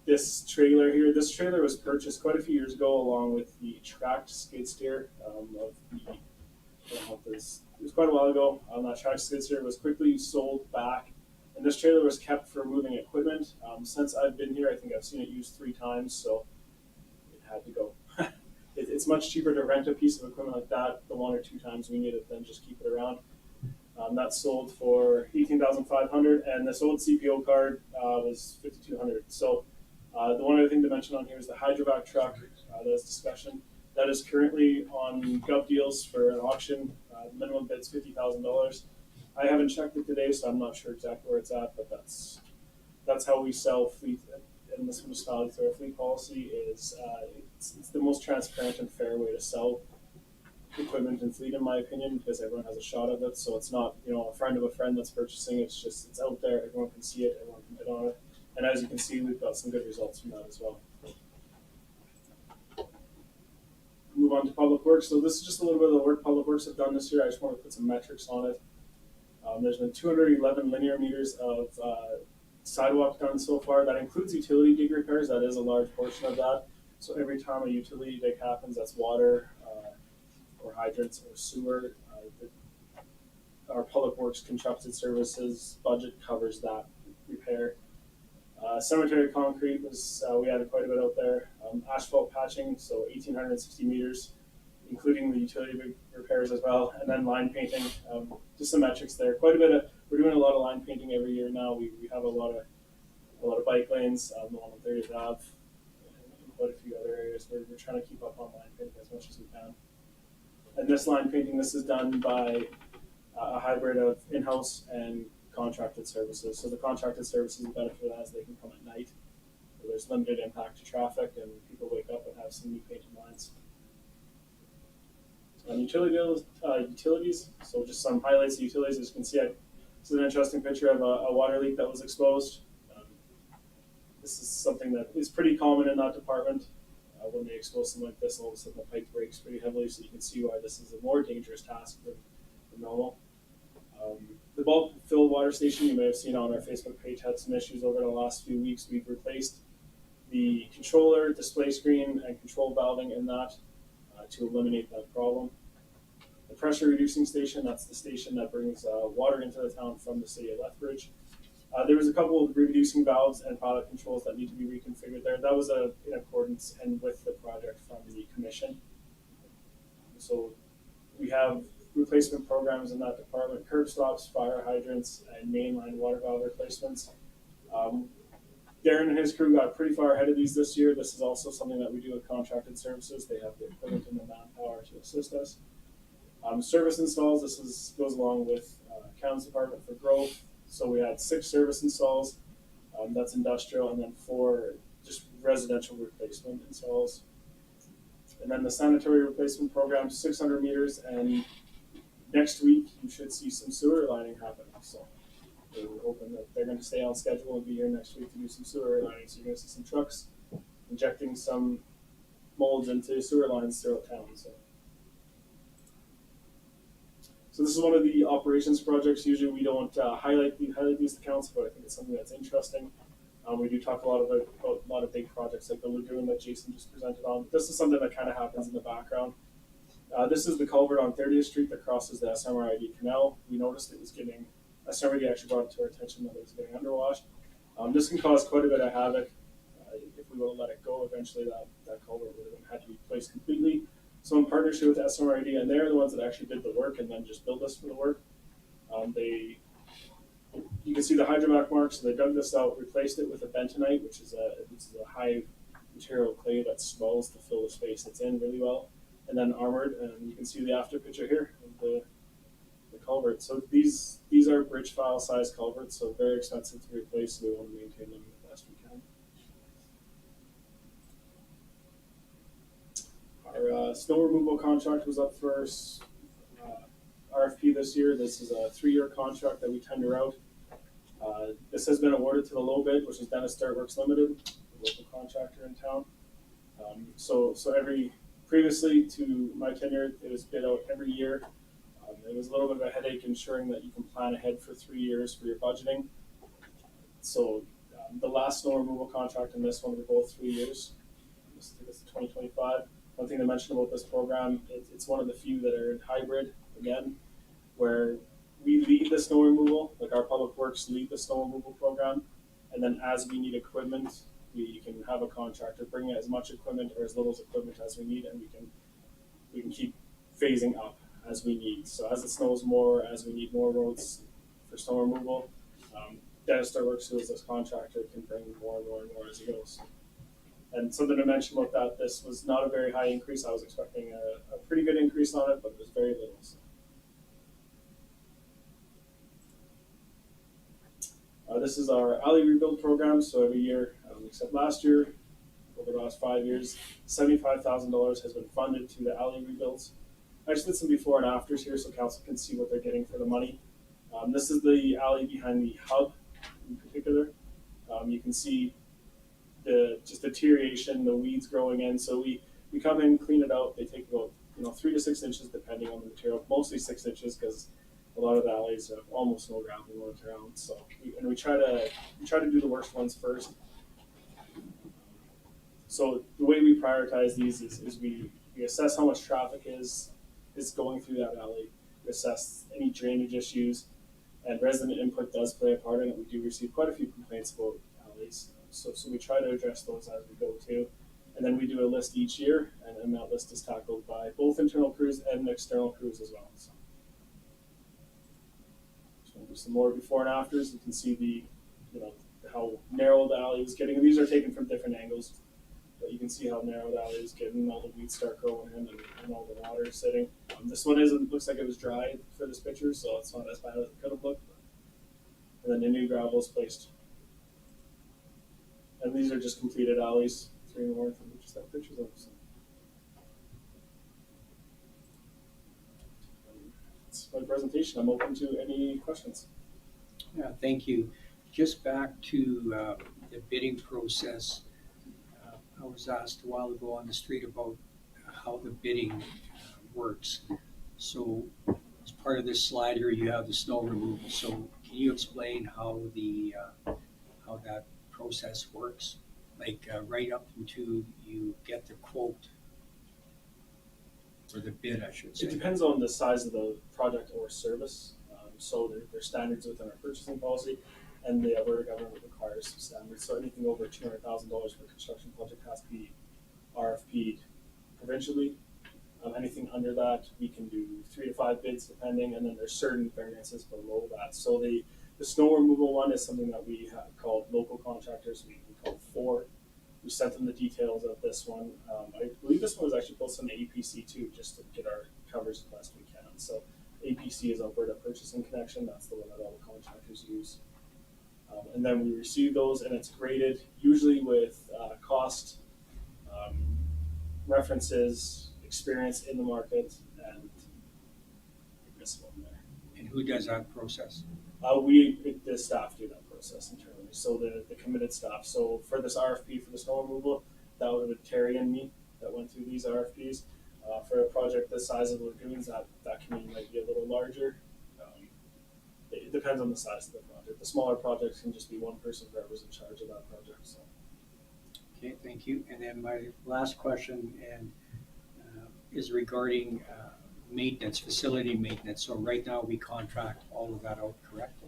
This trailer was purchased quite a few years ago along with the tracked skid steer it was quite a while ago. That tracked skid steer was quickly sold back, and this trailer was kept for moving equipment. Since I've been here, I think I've seen it used 3 times, so it had to go. It's much cheaper to rent a piece of equipment like that the 1 or 2 times we need it than just keep it around. That sold for $18,500, and this old CPO card was $5,200. So the one other thing to mention on here is the hydrovac truck. There's discussion. That is currently on Gov Deals for an auction. The minimum bid's $50,000. I haven't checked it today, so I'm not sure exactly where it's at, but that's how we sell fleet in this municipality through our fleet policy. It's the most transparent and fair way to sell equipment and fleet, in my opinion, because everyone has a shot of it. So it's not, a friend of a friend that's purchasing. It's out there. Everyone can see it. Everyone can bid on it. And as you can see, we've got some good results from that as well. Move on to Public Works. So this is just a little bit of the work Public Works have done this year. I just want to put some metrics on it. There's been 211 linear meters of sidewalk done so far. That includes utility dig repairs. That is a large portion of that. So every time a utility dig happens, that's water or hydrants or sewer, our Public Works constructed services budget covers that repair. Cemetery concrete was, we added quite a bit out there. Asphalt patching, so 1,860 meters, including the utility repairs as well. And then line painting, just some metrics there. We're doing a lot of line painting every year now. We have a lot of bike lanes, the one on 30th Ave, and quite a few other areas where we're trying to keep up on line painting as much as we can. And this line painting, this is done by a hybrid of in-house and contracted services. So the contracted services benefit of that is they can come at night, where there's limited impact to traffic and people wake up and have some new painted lines. Utilities, so just some highlights of utilities. As you can see, this is an interesting picture of a water leak that was exposed. This is something that is pretty common in that department. When they expose something like this, all of a sudden the pipe breaks pretty heavily, so you can see why this is a more dangerous task than normal. The bulk fill water station, you may have seen on our Facebook page, had some issues over the last few weeks. We've replaced the controller, display screen, and control valving in that to eliminate that problem. The pressure reducing station, that's the station that brings water into the town from the city of Lethbridge. There was a couple of reducing valves and product controls that need to be reconfigured there. That was in accordance and with the project from the commission. So we have replacement programs in that department: curb stops, fire hydrants, and mainline water valve replacements. Darren and his crew got pretty far ahead of these this year. This is also something that we do with contracted services. They have the equipment and the manpower to assist us. Service installs, goes along with County's Department for Growth. So we had 6 service installs, that's industrial, and then 4 just residential replacement installs. And then the sanitary replacement program, 600 meters, and next week you should see some sewer lining happening. So we're hoping that they're going to stay on schedule and be here next week to do some sewer lining. So you're going to see some trucks injecting some molds into sewer lines throughout town. So this is one of the operations projects. Usually we don't highlight these to council, but I think it's something that's interesting. We do talk a lot about a lot of big projects like the lagoon that Jason just presented on. This is something that kind of happens in the background. This is the culvert on 30th Street that crosses the SMRID canal. We noticed it was getting, SMRID actually brought it to our attention that it was getting underwashed. This can cause quite a bit of havoc. If we would have let it go, eventually that culvert would have had to be replaced completely. So in partnership with SMRID, and they're the ones that actually did the work and then just billed us for the work, you can see the hydrovac marks. So they dug this out, replaced it with a bentonite, which is a high material clay that swells to fill the space it's in really well, and then armored. And you can see the after picture here of the culvert. So these are bridge file size culverts, so very expensive to replace. So we want to maintain them the best we can. Our snow removal contract was up for RFP this year. This is a 3-year contract that we tender out. This has been awarded to the low bid, which is Adonus Arlett Limited, the local contractor in town. So previously to my tenure, it was bid out every year. It was a little bit of a headache ensuring that you can plan ahead for 3 years for your budgeting. So the last snow removal contract and this one were both 3 years. This is 2025. One thing to mention about this program, it's one of the few that are in hybrid, again, where we lead the snow removal, like our public works lead the snow removal program, and then as we need equipment, we can have a contractor bring as much equipment or as little equipment as we need, and we can keep phasing up as we need. So as it snows more, as we need more roads for snow removal, Adonus Arlett, who is this contractor, can bring more and more and more as it goes. And something to mention about that, this was not a very high increase. I was expecting a pretty good increase on it, but it was very little. So. This is our alley rebuild program. So every year, except last year, over the last 5 years, $75,000 has been funded to the alley rebuilds. I just did some before and afters here so council can see what they're getting for the money. This is the alley behind the hub in particular. You can see the just deterioration, the weeds growing in. So we come in, clean it out. They take about 3 to 6 inches depending on the material. Mostly 6 inches because a lot of the alleys have almost no gravel going around. So we try to do the worst ones first. So the way we prioritize these is we assess how much traffic is going through that alley. We assess any drainage issues, and resident input does play a part in it. We do receive quite a few complaints about alleys. So we try to address those as we go too. And then we do a list each year, and that list is tackled by both internal crews and external crews as well. So do some more before and afters. You can see how narrow the alley is getting. And these are taken from different angles, but you can see how narrow the alley is getting. All the weeds start growing in, and all the water is sitting. This one looks like it was dry for this picture, so it's not as bad as it could have looked. And then the new gravel is placed. And these are just completed alleys, 3 north, and we just have pictures of them. So. That's my presentation. I'm open to any questions. Yeah, thank you. Just back to the bidding process. I was asked a while ago on the street about how the bidding works. So as part of this slide here, you have the snow removal. So can you explain how that process works, like right up until you get the quote or the bid, I should say? It depends on the size of the project or service. So there's standards within our purchasing policy, and the Alberta government requires some standards. So anything over $200,000 for a construction project has to be RFP'd provincially. Anything under that, we can do 3 to 5 bids depending, and then there's certain variances below that. So the snow removal one is something that we have called local contractors. We call 4. We sent them the details of this one. I believe this one was actually posted on the APC too, just to get our coverage as best we can. So APC is Alberta Purchasing Connection. That's the one that all the contractors use. And then we receive those, and it's graded usually with cost, references, experience in the market, and this one there. And who does that process? The staff do that process internally. So the committed staff. So for this RFP for the snow removal, that would have been Terry and me that went through these RFPs. For a project the size of the lagoons, that committee might be a little larger. It depends on the size of the project. The smaller projects can just be one person whoever's in charge of that project. So. Okay, thank you. And then my last question, and is regarding maintenance, facility maintenance. So right now we contract all of that out, correct?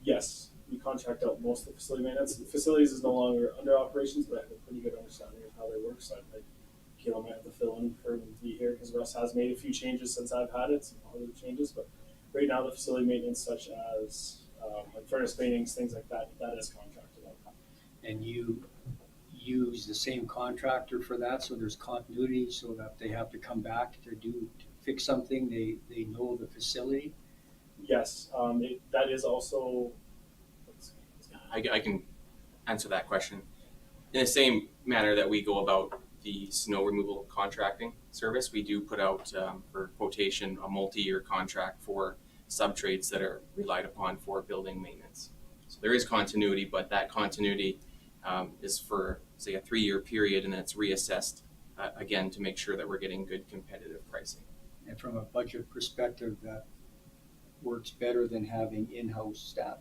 Yes, we contract out most of the facility maintenance. The facilities is no longer under operations, but I have a pretty good understanding of how they work. So Kayla might have to fill in for me here because Russ has made a few changes since I've had it, some positive changes. But right now, the facility maintenance, such as like furnace paintings, things like that, that is contracted out. And you use the same contractor for that, so there's continuity, so that they have to come back to fix something, they know the facility? Yes, that is also. I can answer that question. In the same manner that we go about the snow removal contracting service, we do put out for quotation a multi-year contract for sub-trades that are relied upon for building maintenance. So there is continuity, but that continuity is for, say, a 3-year period, and then it's reassessed again to make sure that we're getting good competitive pricing. And from a budget perspective, that works better than having in-house staff?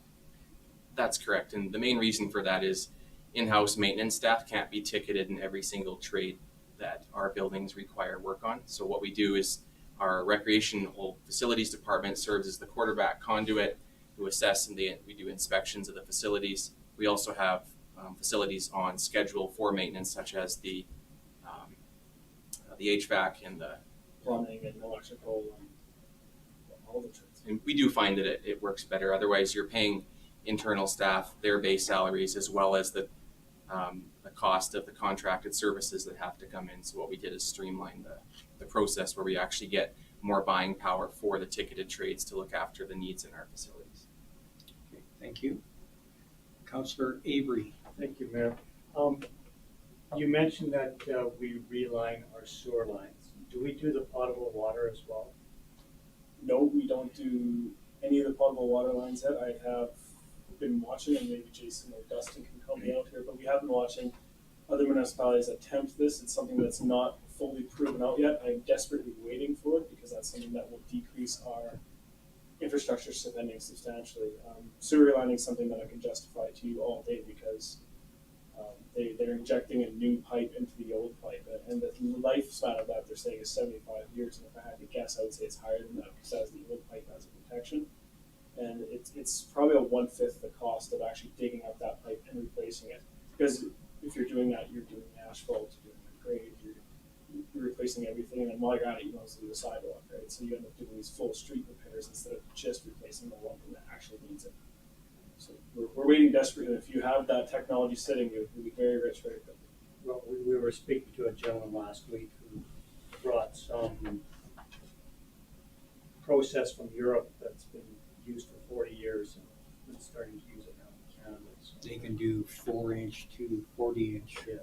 That's correct, and the main reason for that is in-house maintenance staff can't be ticketed in every single trade that our buildings require work on. So what we do is our recreational facilities department serves as the quarterback conduit to assess, and we do inspections of the facilities. We also have facilities on schedule for maintenance, such as the HVAC and the Plumbing and electrical and all the trades. And we do find that it works better. Otherwise, you're paying internal staff their base salaries as well as the cost of the contracted services that have to come in. So what we did is streamline the process where we actually get more buying power for the ticketed trades to look after the needs in our facilities. Okay, thank you. Councillor Avery. Thank you, Mayor. You mentioned that we reline our sewer lines. Do we do the potable water as well? No, we don't do any of the potable water lines yet. I have been watching, and maybe Jason or Dustin can help me out here, but we have been watching other municipalities attempt this. It's something that's not fully proven out yet. I'm desperately waiting for it because that's something that will decrease our infrastructure spending substantially. Sewer relining is something that I can justify to you all day because they're injecting a new pipe into the old pipe, and the lifespan of that they're saying is 75 years. And if I had to guess, I would say it's higher than that because as the old pipe has a protection, and it's probably a 1/5 the cost of actually digging up that pipe and replacing it. Because if you're doing that, you're doing asphalt, you're doing a grade, you're replacing everything, and then while you're at it, you also do the sidewalk, right? So you end up doing these full street repairs instead of just replacing the one thing that actually needs it. So we're waiting desperately. If you have that technology sitting, you'll be very rich very quickly. Well, we were speaking to a gentleman last week who brought some process from Europe that's been used for 40 years and it's starting to use it now in Canada. So. They can do 4-inch to 40-inch. Yeah.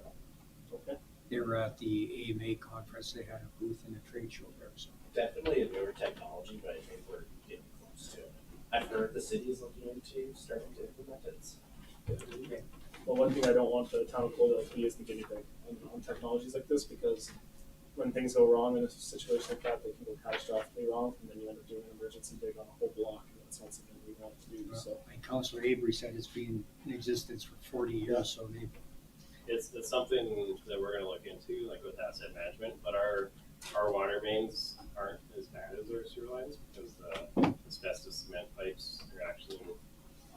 Okay. They were at the AMA conference. They had a booth in a trade show there. So Definitely a newer technology, but I think we're getting close to it. I've heard the city is looking into starting to implement it. okay. Well, one thing I don't want the town of Coldale to be is the guinea pig on technologies like this, because when things go wrong in a situation like that, they can go catastrophically wrong, and then you end up doing an emergency dig on a whole block, and that's not something we want to do. So, And Councillor Avery said it's been in existence for 40 years, so they. It's something that we're going to look into, like with asset management. But our water mains aren't as bad as our sewer lines because the asbestos cement pipes are actually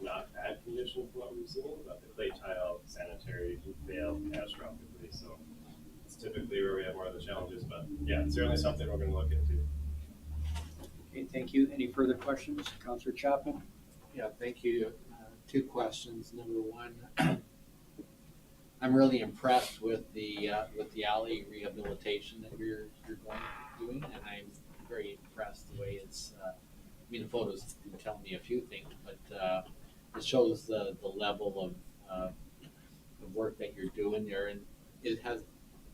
not bad condition from what we've seen. But the clay tile sanitary do fail catastrophically, so it's typically where we have more of the challenges. But yeah, it's certainly something we're going to look into. Okay, thank you. Any further questions, Councillor Chapman? Yeah, thank you. 2 questions. Number one, I'm really impressed with the alley rehabilitation that you're doing, and I'm very impressed the way it's. I mean, the photos tell me a few things, but it shows the level of work that you're doing there, and it has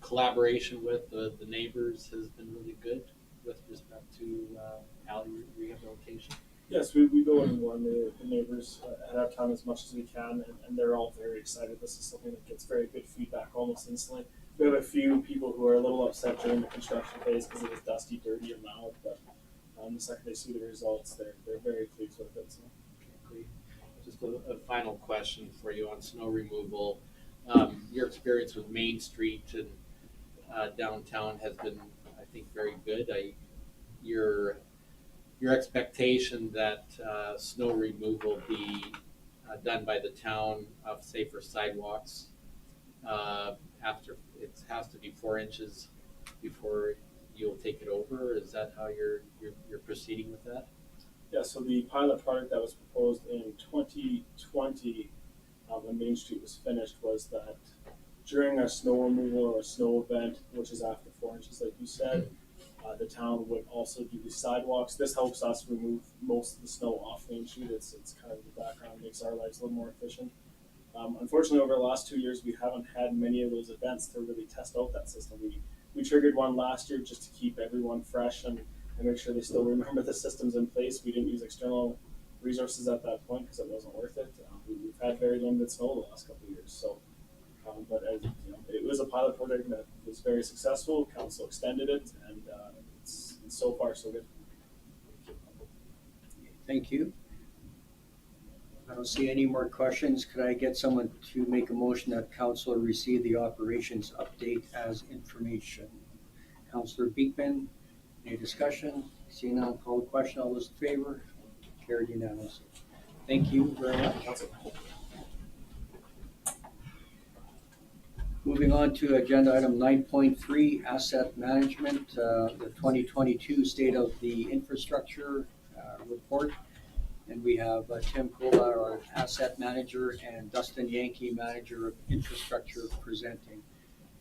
collaboration with the neighbors has been really good with respect to alley rehabilitation. yes, we go and warn the neighbors ahead of time as much as we can, and they're all very excited. This is something that gets very good feedback almost instantly. We have a few people who are a little upset during the construction phase because it was dusty, dirty, and loud, but the second they see the results, they're very pleased with it. So. Okay, just a final question for you on snow removal. Your experience with Main Street, and downtown has been, I think, very good. Your expectation that snow removal be done by the town of safer sidewalks after it has to be 4 inches before you'll take it over. Is that how you're proceeding with that? Yeah, so the pilot project that was proposed in 2020 when Main Street was finished was that during a snow removal or a snow event, which is after 4 inches, like you said, the town would also do the sidewalks. This helps us remove most of the snow off Main Street. It's kind of the background, makes our lives a little more efficient. Unfortunately, over the last 2 years, we haven't had many of those events to really test out that system. We triggered one last year just to keep everyone fresh and make sure they still remember the systems in place. We didn't use external resources at that point because it wasn't worth it. We've had very limited snow the last couple of years, so. But as you know, it was a pilot project that was very successful. Council extended it, and it's so far so good. Thank you. I don't see any more questions. Could I get someone to make a motion that council receive the operations update as information? Councillor Beekman, any discussion? Seeing none, call the question. All those in favor? Carried unanimously. Thank you very much. Moving on to agenda item 9.3, asset management, the 2022 State of the Infrastructure report. And we have Tim Kola, our asset manager, and Dustin Yankee, manager of infrastructure, presenting.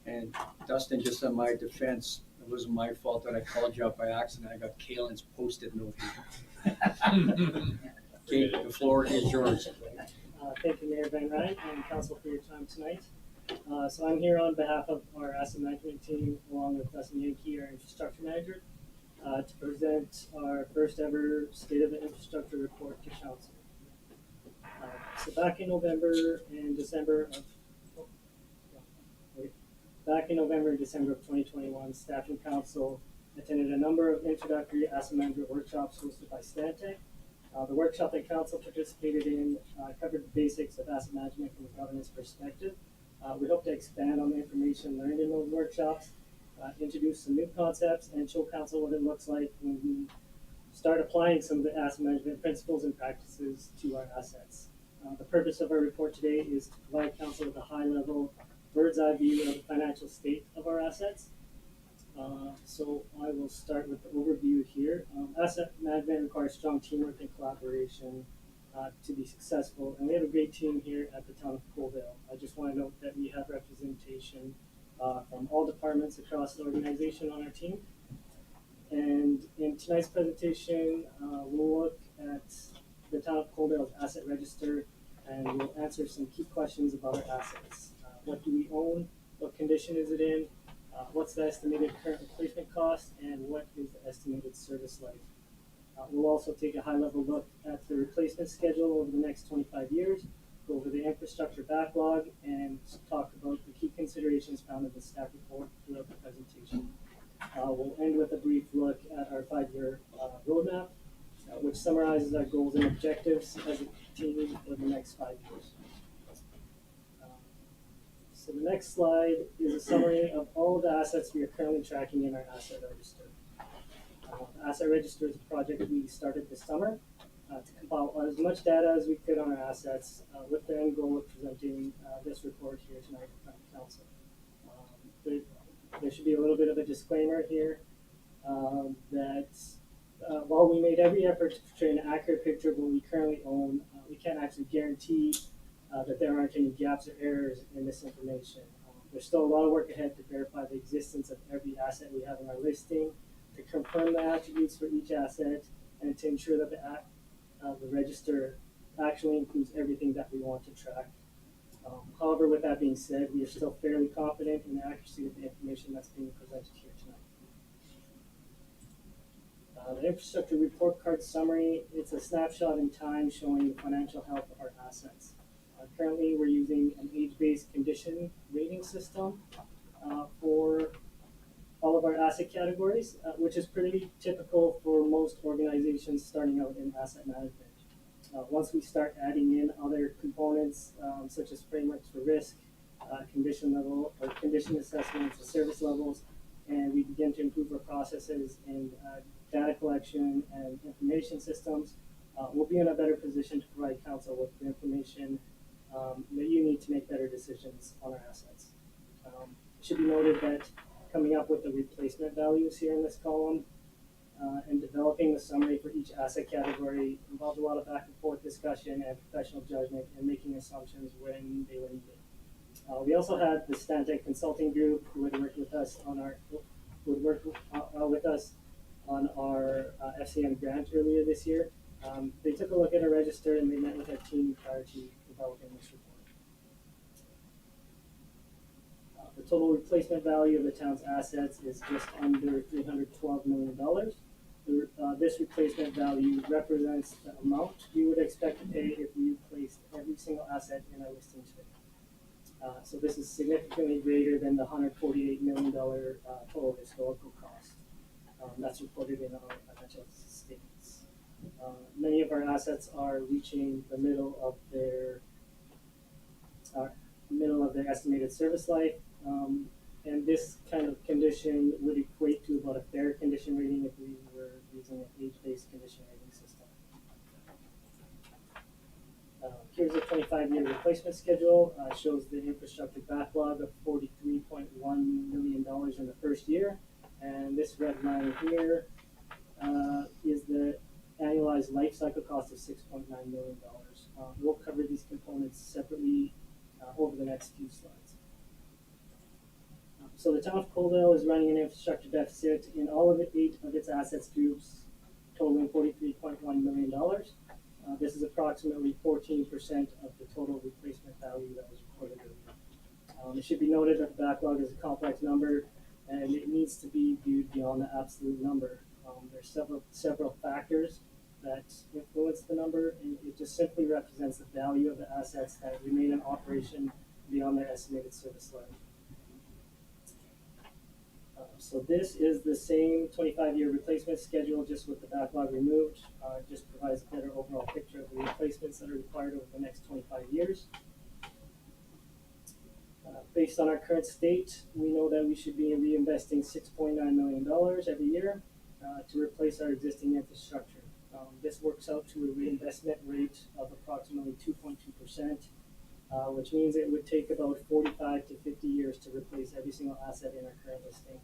And Dustin, just on my defense, it wasn't my fault that I called you up by accident. I got Kalen's post-it note here. Okay, the floor is yours. Thank you, Mayor Van Rijn and Council, for your time tonight. So I'm here on behalf of our asset management team, along with Dustin Yankee, our infrastructure manager, to present our first ever State of the Infrastructure report to Council. So back in November and December of 2021, staff and council attended a number of introductory asset management workshops hosted by Stantec. The workshop that council participated in covered the basics of asset management from a governance perspective. We hope to expand on the information learned in those workshops, introduce some new concepts, and show council what it looks like when we start applying some of the asset management principles and practices to our assets. The purpose of our report today is to provide council with a high-level bird's-eye view of the financial state of our assets. So I will start with the overview here. Asset management requires strong teamwork and collaboration to be successful, and we have a great team here at the town of Coalville. I just want to note that we have representation from all departments across the organization on our team. And in tonight's presentation, we'll look at the town of Coalville's asset register, and we'll answer some key questions about our assets. What do we own? What condition is it in? What's the estimated current replacement cost? And what is the estimated service life? We'll also take a high-level look at the replacement schedule over the next 25 years, go over the infrastructure backlog, and talk about the key considerations found in the staff report throughout the presentation. We'll end with a brief look at our 5-year roadmap, which summarizes our goals and objectives as a team for the next 5 years. So the next slide is a summary of all of the assets we are currently tracking in our asset register. The asset register is a project we started this summer to compile as much data as we could on our assets with the end goal of presenting this report here tonight in front of council. There should be a little bit of a disclaimer here that while we made every effort to portray an accurate picture of what we currently own, we can't actually guarantee that there aren't any gaps or errors in this information. There's still a lot of work ahead to verify the existence of every asset we have in our listing, to confirm the attributes for each asset, and to ensure that the register actually includes everything that we want to track. However, with that being said, we are still fairly confident in the accuracy of the information that's being presented here tonight. The infrastructure report card summary, it's a snapshot in time showing the financial health of our assets. Currently, we're using an age-based condition rating system for all of our asset categories, which is pretty typical for most organizations starting out in asset management. Once we start adding in other components, such as frameworks for risk, condition level or condition condition assessments, the service levels, and we begin to improve our processes in data collection and information systems, we'll be in a better position to provide council with the information that you need to make better decisions on our assets. It should be noted that coming up with the replacement values here in this column and developing the summary for each asset category involved a lot of back and forth discussion and professional judgment and making assumptions when they were needed. We also had the Stantec Consulting Group who would work with us on our FCM grant earlier this year. They took a look at our register and they met with our team prior to developing this report. The total replacement value of the town's assets is just under $312 million. This replacement value represents the amount you would expect to pay if you placed every single asset in our listing today. So this is significantly greater than the $148 million total historical cost. That's reported in our financial statements. Many of our assets are reaching the middle of their estimated service life, and this kind of condition would equate to about a fair condition rating if we were using an age-based condition rating system. Here's a 25-year replacement schedule. Shows the infrastructure backlog of $43.1 million in the first year, and this red line here is the annualized life cycle cost of $6.9 million. We'll cover these components separately over the next few slides. So the town of Coaldale is running an infrastructure deficit in all of 8 of its assets groups, totaling $43.1 million. This is approximately 14% of the total replacement value that was reported earlier. It should be noted that the backlog is a complex number and it needs to be viewed beyond the absolute number. There's several factors that influence the number, and it just simply represents the value of the assets that remain in operation beyond their estimated service life. So this is the same 25-year replacement schedule, just with the backlog removed. It just provides a better overall picture of the replacements that are required over the next 25 years. Based on our current state, we know that we should be reinvesting $6.9 million every year to replace our existing infrastructure. This works out to a reinvestment rate of approximately 2.2%, which means it would take about 45 to 50 years to replace every single asset in our current listing.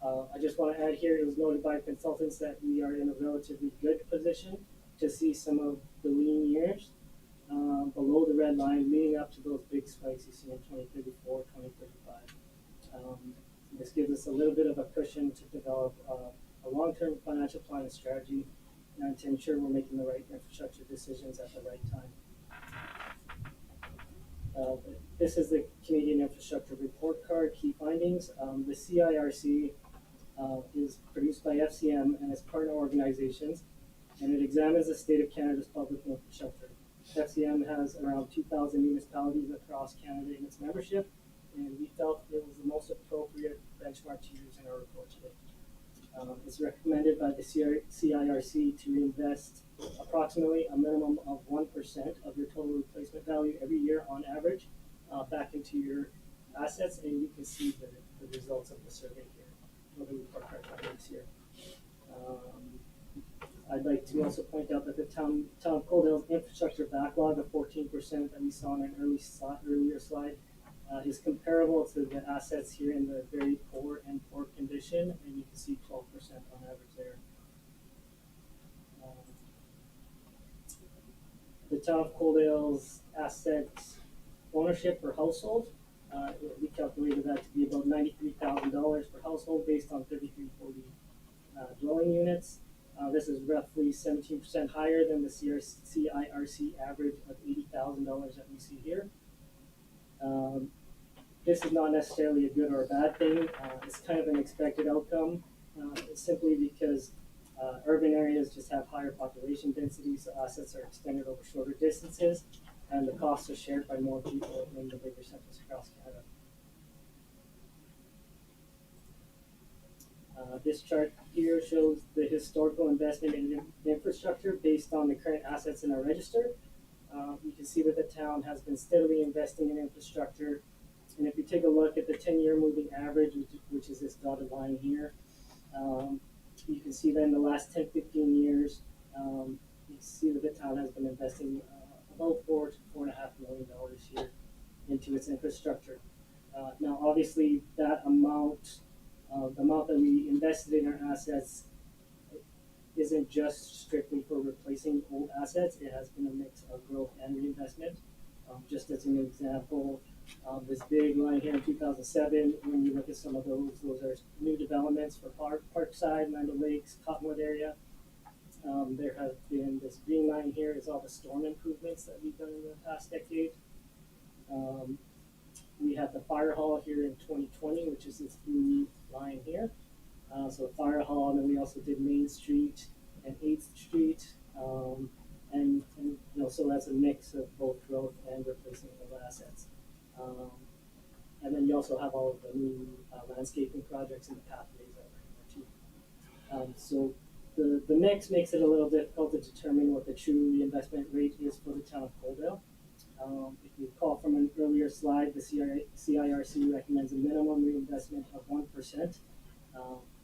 I just want to add here, it was noted by consultants that we are in a relatively good position to see some of the lean years below the red line leading up to those big spikes you see in 2034, 2035. This gives us a little bit of a cushion to develop a long-term financial plan and strategy and to ensure we're making the right infrastructure decisions at the right time. This is the Canadian Infrastructure Report Card, key findings. The CIRC is produced by FCM and its partner organizations, and it examines the state of Canada's public infrastructure. FCM has around 2,000 municipalities across Canada in its membership, and we felt it was the most appropriate benchmark to use in our report today. It's recommended by the CIRC to invest approximately a minimum of 1% of your total replacement value every year on average back into your assets, and you can see the results of the survey here, or the report card findings here. I'd like to also point out that the town of Coaldale's infrastructure backlog of 14% that we saw in an earlier slide is comparable to the assets here in the very poor and poor condition, and you can see 12% on average there. The town of Coaldale's asset ownership per household, we calculated that to be about $93,000 per household based on 3,340 dwelling units. This is roughly 17% higher than the CIRC average of $80,000 that we see here. This is not necessarily a good or a bad thing. It's kind of an expected outcome. It's simply because urban areas just have higher population density, so assets are extended over shorter distances, and the costs are shared by more people in the bigger centers across Canada. This chart here shows the historical investment in infrastructure based on the current assets in our register. You can see that the town has been steadily investing in infrastructure And if you take a look at the 10-year moving average, which is this dotted line here, you can see that in the last 10, 15 years, you see that the town has been investing about $4 to $4.5 million here into its infrastructure. Now, obviously, that amount, the amount that we invested in our assets, isn't just strictly for replacing old assets. It has been a mix of growth and reinvestment. Just as an example, this big line here in 2007, when you look at some of those are new developments for Parkside, Land O'Lakes, Cottonwood area. There have been this green line here is all the storm improvements that we've done in the past decade. We have the fire hall here in 2020, which is this blue line here. So fire hall, and then we also did Main Street and 8th Street. And you know, so that's a mix of both growth and replacing old assets. And then you also have all of the new landscaping projects and the pathways that are in there too. So the mix makes it a little difficult to determine what the true reinvestment rate is for the town of Coalville. If you recall from an earlier slide, the CIRC recommends a minimum reinvestment of 1%.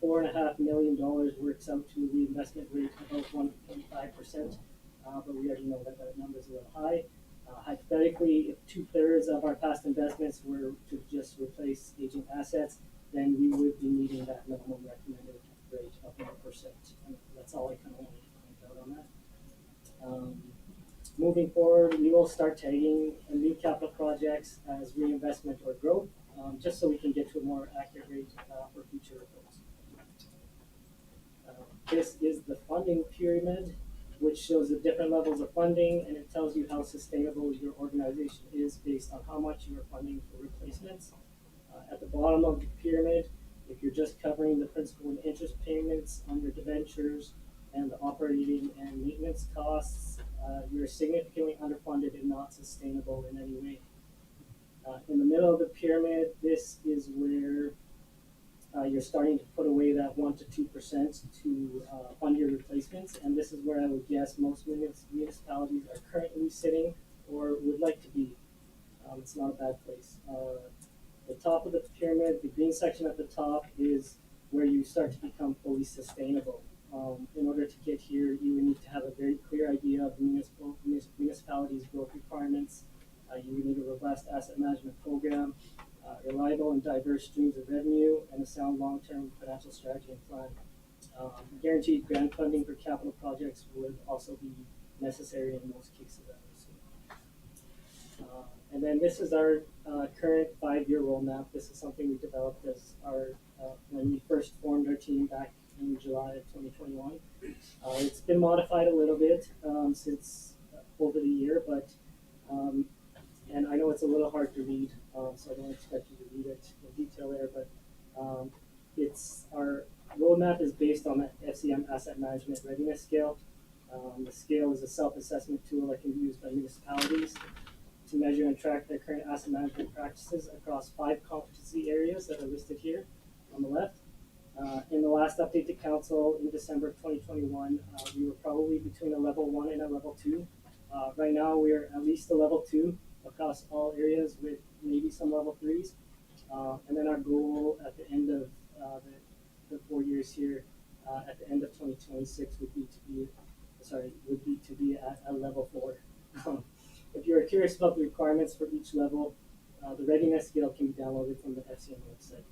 $4.5 million works out to a reinvestment rate of about 1.5%, but we already know that that number is a little high. Hypothetically, if 2/3 of our past investments were to just replace aging assets, then we would be meeting that minimum recommended rate of 1%. And that's all I kind of wanted to point out on that. Moving forward, we will start tagging new capital projects as reinvestment or growth, just so we can get to a more accurate rate for future reports. This is the funding pyramid, which shows the different levels of funding, and it tells you how sustainable your organization is based on how much you are funding for replacements. At the bottom of the pyramid, if you're just covering the principal and interest payments on your debentures and the operating and maintenance costs, you're significantly underfunded and not sustainable in any way. In the middle of the pyramid, this is where you're starting to put away that 1 to 2% to fund your replacements, and this is where I would guess most municipalities are currently sitting or would like to be. It's not a bad place. The top of the pyramid, the green section at the top, is where you start to become fully sustainable. In order to get here, you would need to have a very clear idea of the municipality's growth requirements. You would need a robust asset management program, reliable and diverse streams of revenue, and a sound long-term financial strategy and plan. Guaranteed grant funding for capital projects would also be necessary in most cases, I would assume. And then this is our current 5-year roadmap. This is something we developed as our when we first formed our team back in July of 2021. It's been modified a little bit since over the year, but and I know it's a little hard to read, so I don't expect you to read it in detail there, but it's our roadmap is based on the FCM Asset Management Readiness Scale. The scale is a self-assessment tool that can be used by municipalities to measure and track their current asset management practices across 5 competency areas that are listed here on the left. In the last update to council in December of 2021, we were probably between a level 1 and a level 2. Right now, we are at least a level 2 across all areas with maybe some level 3s. And then our goal at the end of the 4 years here, at the end of 2026 would be to be at a level 4. If you're curious about the requirements for each level, the readiness scale can be downloaded from the FCM website.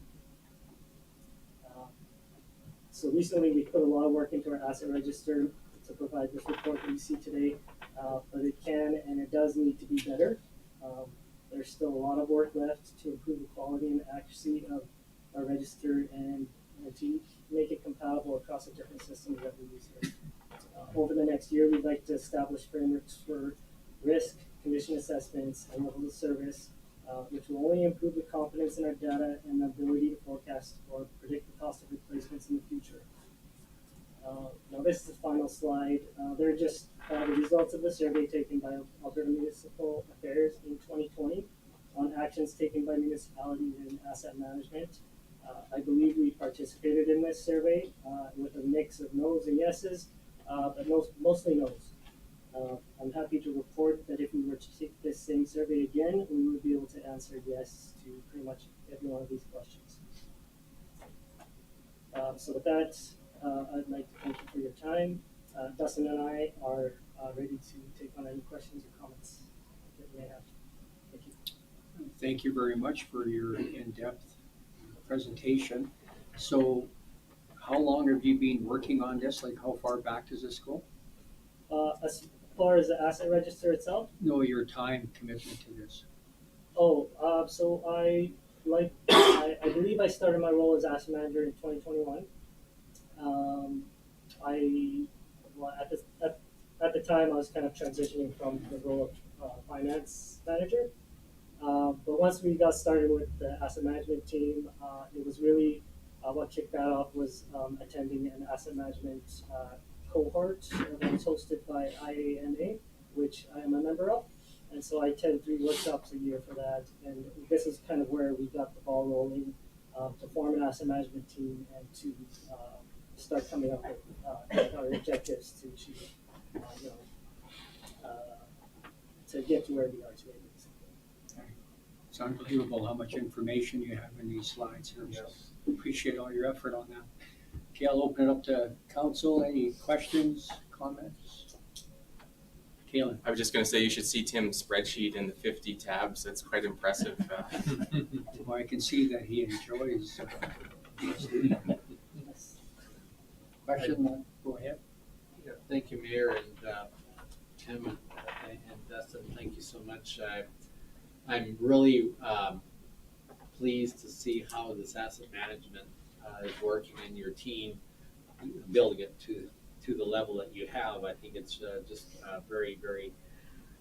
So recently we put a lot of work into our asset register to provide this report that you see today, but it can and it does need to be better. There's still a lot of work left to improve the quality and accuracy of our register and to make it compatible across the different systems that we use here. Over the next year, we'd like to establish frameworks for risk, condition assessments, and level of service, which will only improve the confidence in our data and the ability to forecast or predict the cost of replacements in the future. Now this is the final slide. They're just the results of the survey taken by Alberta Municipal Affairs in 2020 on actions taken by municipalities in asset management. I believe we participated in this survey with a mix of no's and yeses, but mostly no's. I'm happy to report that if we were to take this same survey again, we would be able to answered yes to pretty much every one of these questions. So with that, I'd like to thank you for your time. Dustin and I are ready to take on any questions or comments that you may have. Thank you. Thank you very much for your in-depth presentation. So how long have you been working on this? Like how far back does this go? As far as the asset register itself, No, your time commitment to this. so I believe I started my role as asset manager in 2021. At the time I was kind of transitioning from the role of finance manager. But once we got started with the asset management team, it was really what kicked that off was attending an asset management cohort that was hosted by IANA, which I am a member of. And so I attend 3 workshops a year for that. And this is kind of where we got the ball rolling to form an asset management team and to start coming up with our objectives to achieve, to get to where we are today. It's unbelievable how much information you have in these slides here. So appreciate all your effort on that. Okay, I'll open it up to council. Any questions, comments? Kaylin. I was just going to say you should see Tim's spreadsheet in the 50 tabs. That's quite impressive. Well, I can see that he enjoys. Question? Go ahead. Yeah, thank you, Mayor, and Tim and Dustin. Thank you so much. I'm really pleased to see how this asset management is working in your team, building it to the level that you have. I think it's just very, very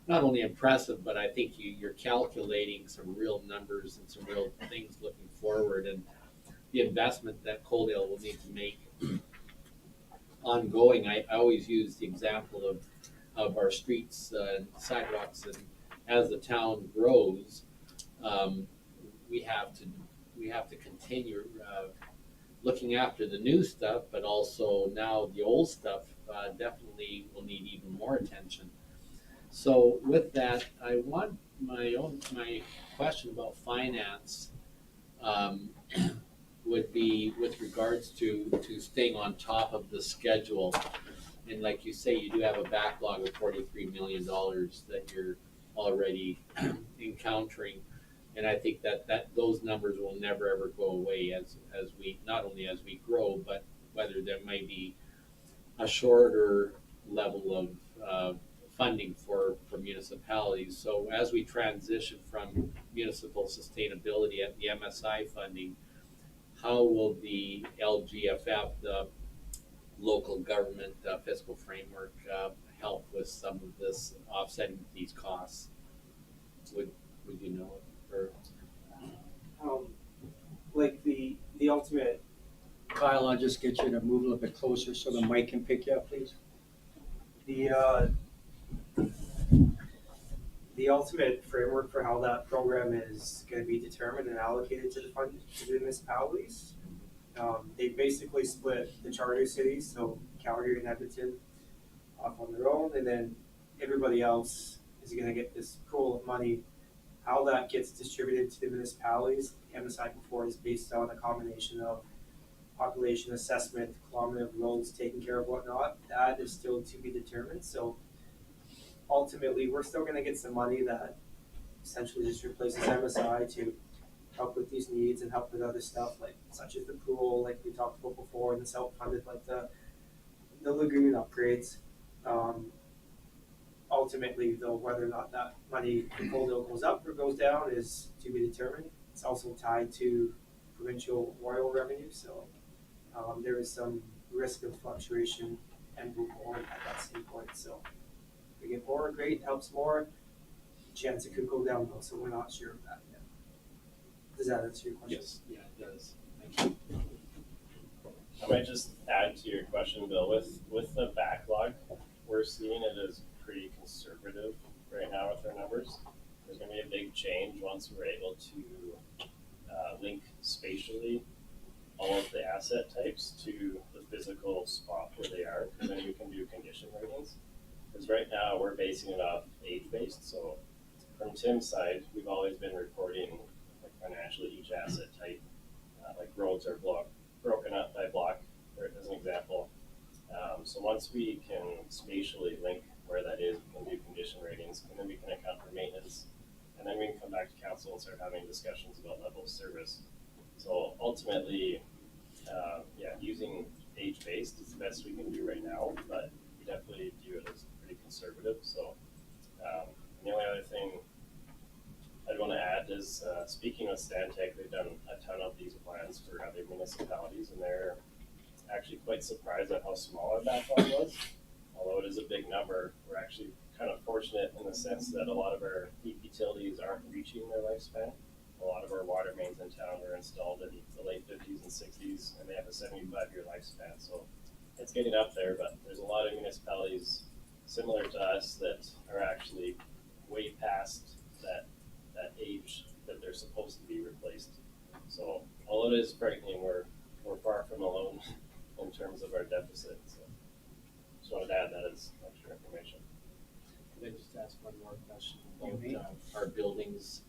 not only impressive, but I think you're calculating some real numbers and some real things looking forward, and the investment that Coaldale will need to make ongoing. I always use the example of our streets and sidewalks, and as the town grows, we have to continue looking after the new stuff, but also now the old stuff definitely will need even more attention. So with that, I want my question about finance would be with regards to staying on top of the schedule. And like you say, you do have a backlog of $43 million that you're already encountering. And I think that those numbers will never ever go away as we, not only as we grow, but whether there may be a shorter level of funding for municipalities. So as we transition from municipal sustainability at the MSI funding, how will the LGFF, the local government fiscal framework, help with some of this offsetting these costs? Would you know it? Or Like the ultimate. Kyle, I'll just get you to move a little bit closer so the mic can pick you up, please. The ultimate framework for how that program is going to be determined and allocated to the municipalities. They basically split the charter cities, so Calgary and Edmonton, off on their own, and then everybody else is going to get this pool of money. How that gets distributed to the municipalities, MSI before, is based on a combination of population assessment, kilometer of roads taken care of, whatnot. That is still to be determined. So ultimately, we're still going to get some money that essentially just replaces MSI to help with these needs and help with other stuff, like such as the pool, like we talked about before, and the self-funded, like the lagoon upgrades. Ultimately, though, whether or not that money from Coaldale goes up or goes down is to be determined. It's also tied to provincial oil revenue, so there is some risk of fluctuation and move forward at that same point. So if we get more, great, helps more. Chance it could go down though, so we're not sure of that yet. Does that answer your question? Yes, yeah, it does. Thank you. I might just add to your question, Bill. With the backlog, we're seeing it as pretty conservative right now with our numbers. There's going to be a big change once we're able to link spatially all of the asset types to the physical spot where they are, because then we can do condition ratings. Because right now we're basing it off age-based, so from Tim's side, we've always been reporting like financially each asset type, like roads are broken up by block, as an example. So once we can spatially link where that is, we can do condition ratings, and then we can account for maintenance, and then we can come back to council and start having discussions about level of service. So ultimately, using age-based is the best we can do right now, but we definitely view it as pretty conservative. So the only other thing I'd want to add is speaking with Stantec, they've done a ton of these plans for other municipalities, and they're actually quite surprised at how small our backlog was. Although it is a big number, we're actually kind of fortunate in the sense that a lot of our deep utilities aren't reaching their lifespan. A lot of our water mains in town were installed in the late 50s and 60s, and they have a 75-year lifespan. So it's getting up there, but there's a lot of municipalities similar to us that are actually way past that age that they're supposed to be replaced. So although it is frightening, we're far from alone in terms of our deficit. So just wanted to add that as extra information. Can I just ask one more question about our buildings?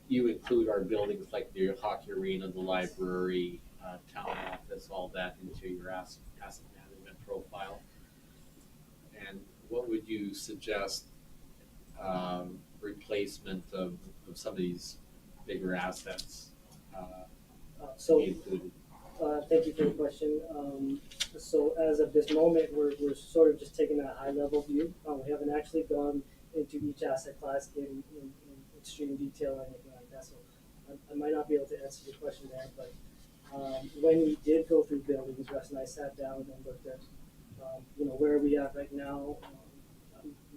You include our buildings like the hockey arena, the library, town office, all that into your asset management profile. And what would you suggest replacement of some of these bigger assets be included? Thank you for the question. So as of this moment, we're sort of just taking a high level view. We haven't actually gone into each asset class in extreme detail or anything like that. So I might not be able to answer your question there, but when we did go through buildings, Russ and I sat down and looked at, where are we at right now?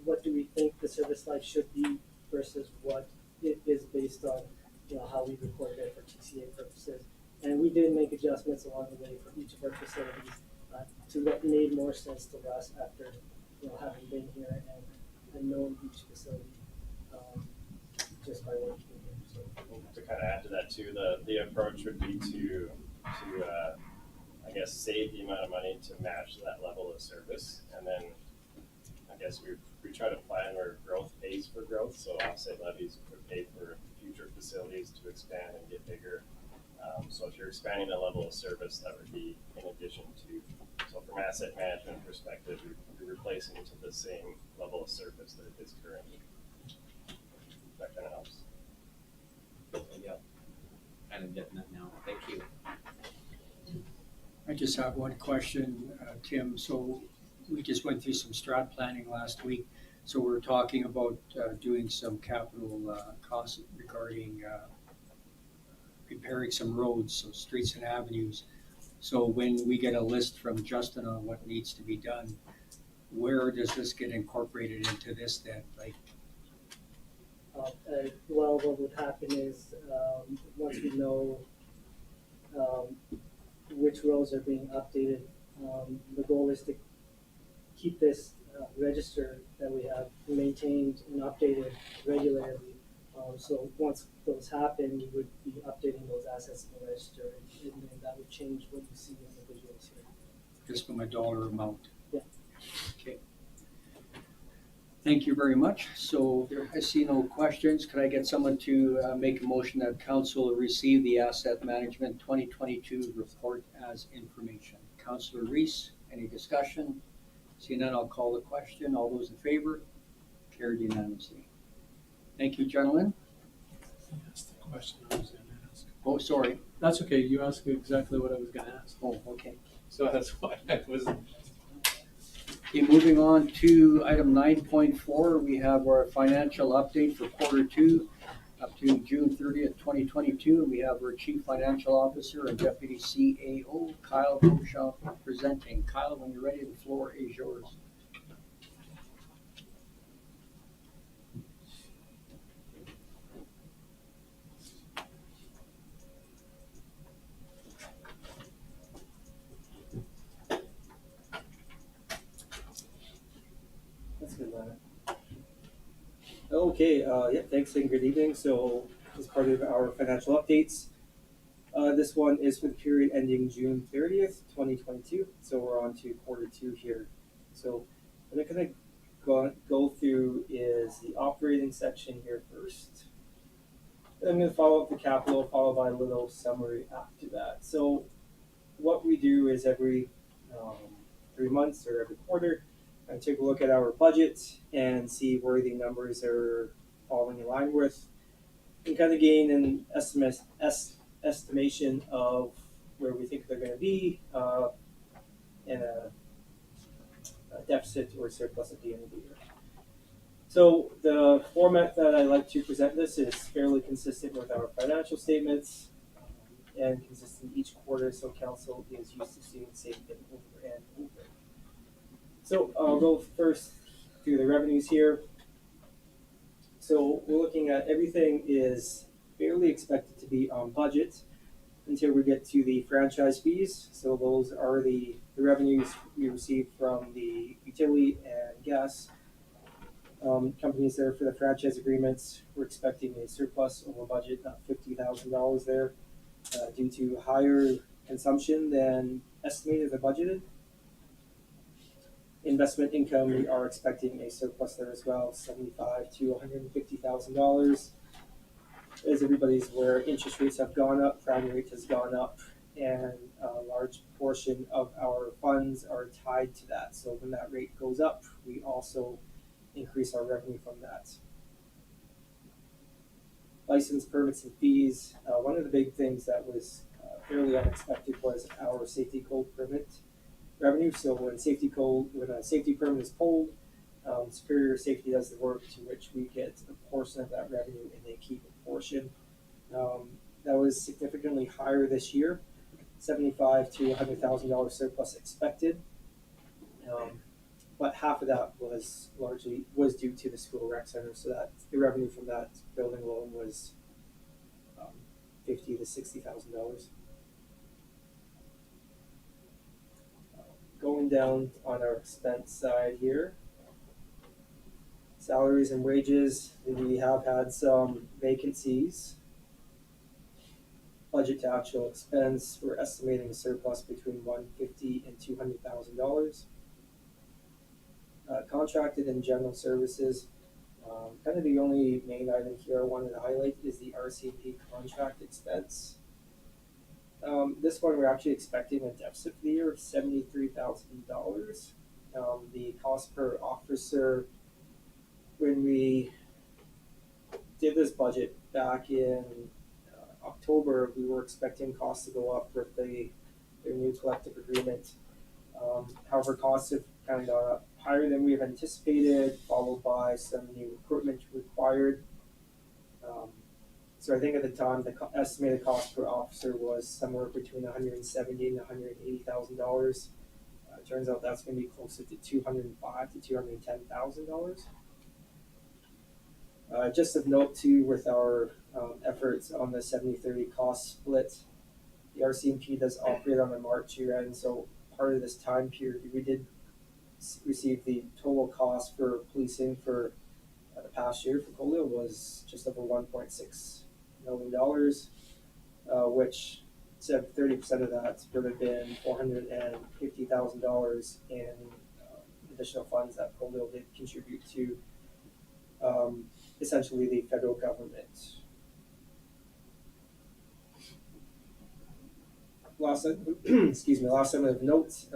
What do we think the service life should be versus what it is based on, how we recorded it for TCA purposes. And we did make adjustments along the way for each of our facilities to what made more sense to us after, having been here and known each facility just by working here. So to kind of add to that too, the approach would be to I guess save the amount of money to match that level of service, and then I guess we try to plan where growth pays for growth. So offset levies would pay for future facilities to expand and get bigger. So if you're expanding the level of service, that would be in addition to. So from asset management perspective, you're replacing to the same level of service that it is currently. That kind of helps. Yeah, kind of getting that now. Thank you. I just have one question, Tim. So we just went through some strat planning last week. So we're talking about doing some capital costs regarding repairing some roads, so streets and avenues. So when we get a list from Justin on what needs to be done, where does this get incorporated into this then? Like, well, what would happen is once we know which roads are being updated, the goal is to keep this register that we have maintained and updated regularly. So once those happen, we would be updating those assets in the register, and then that would change what you see in the visuals here. just from a dollar amount? Yeah. Okay. Thank you very much. So I see no questions. Could I get someone to make a motion that council receive the asset management 2022 report as information? Councillor Reis, any discussion? Seeing none, I'll call the question. All those in favor? Carried unanimously. Thank you, gentlemen. That's the question I was going to ask. Oh, sorry. That's okay. You asked exactly what I was going to ask. Oh, okay. So that's why I was. Okay, moving on to item 9.4, we have our financial update for Q2 up to June 30th, 2022. We have our Chief Financial Officer and Deputy CAO, Kyle Beauchamp, presenting. Kyle, when you're ready, the floor is yours. That's good, Lana. Okay, thanks and good evening. So as part of our financial updates, this one is for the period ending June 30th, 2022. So we're on to Q2 here. So I'm going to go through is the operating section here first. I'm going to follow up the capital, followed by a little summary after that. So what we do is every 3 months or every quarter, I take a look at our budget and see where the numbers are falling in line with, and kind of gain an estimation of where we think they're going to be in a deficit or surplus at the end of the year. So the format that I like to present this is fairly consistent with our financial statements and consistent each quarter, so council is used to seeing the same thing over and over. So I'll go first through the revenues here. So we're looking at everything is fairly expected to be on budget until we get to the franchise fees. So those are the revenues we receive from the utility and gas companies there for the franchise agreements. We're expecting a surplus over budget of $50,000 there due to higher consumption than estimated or budgeted. Investment income, we are expecting a surplus there as well, $75,000 to $150,000. As everybody's aware, interest rates have gone up, prime rate has gone up, and a large portion of our funds are tied to that. So when that rate goes up, we also increase our revenue from that. License, permits, and fees. One of the big things that was fairly unexpected was our safety code permit revenue. So when a safety permit is pulled, Superior Safety does the work, to which we get a portion of that revenue and they keep a portion. That was significantly higher this year, $75,000 to $100,000 surplus expected. But half of that was due to the school rec center, so that the revenue from that building alone was $50,000 to $60,000. Going down on our expense side here, salaries and wages, we have had some vacancies. Budget to actual expense, we're estimating a surplus between $150,000 and $200,000. Contracted and general services, kind of the only main item here I wanted to highlight is the RCMP contract expense. This one we're actually expecting a deficit for the year of $73,000. The cost per officer, when we did this budget back in October, we were expecting costs to go up with their new collective agreement. However, costs have kind of gone up higher than we have anticipated, followed by some new equipment required. So I think at the time the estimated cost per officer was somewhere between $170,000 and $180,000. It turns out that's going to be closer to $205,000 to $210,000. Just of note too, with our efforts on the 70-30 cost split, the RCMP does operate on a March year end, so part of this time period we did receive the total cost for policing for the past year for Colio was just over $1.6 million, which said 30% of that would have been $450,000 in additional funds that Colio did contribute to essentially the federal government. Last item of note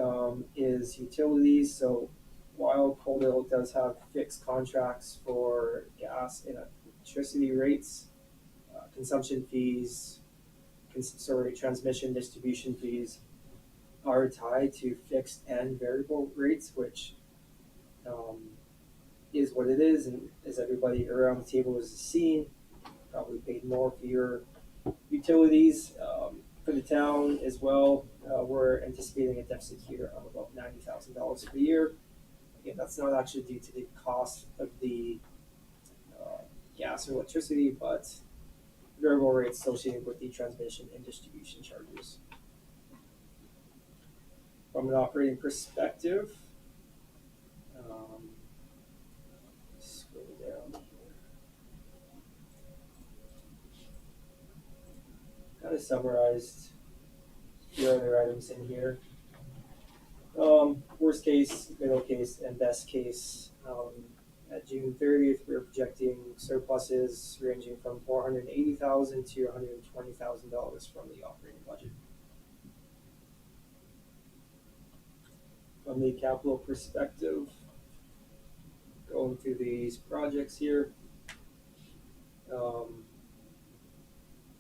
is utilities. So while Coldale does have fixed contracts for gas and electricity rates, consumption fees, transmission distribution fees are tied to fixed and variable rates, which is what it is, and as everybody around the table has seen, probably paid more for your utilities. For the town as well, we're anticipating a deficit here of about $90,000 for the year. Again, that's not actually due to the cost of the gas or electricity, but variable rates associated with the transmission and distribution charges. From an operating perspective, scroll down here. Kind of summarized the other items in here. worst case, middle case, and best case. At June 30th, we're projecting surpluses ranging from $480,000 to $120,000 from the operating budget. From the capital perspective, going through these projects here.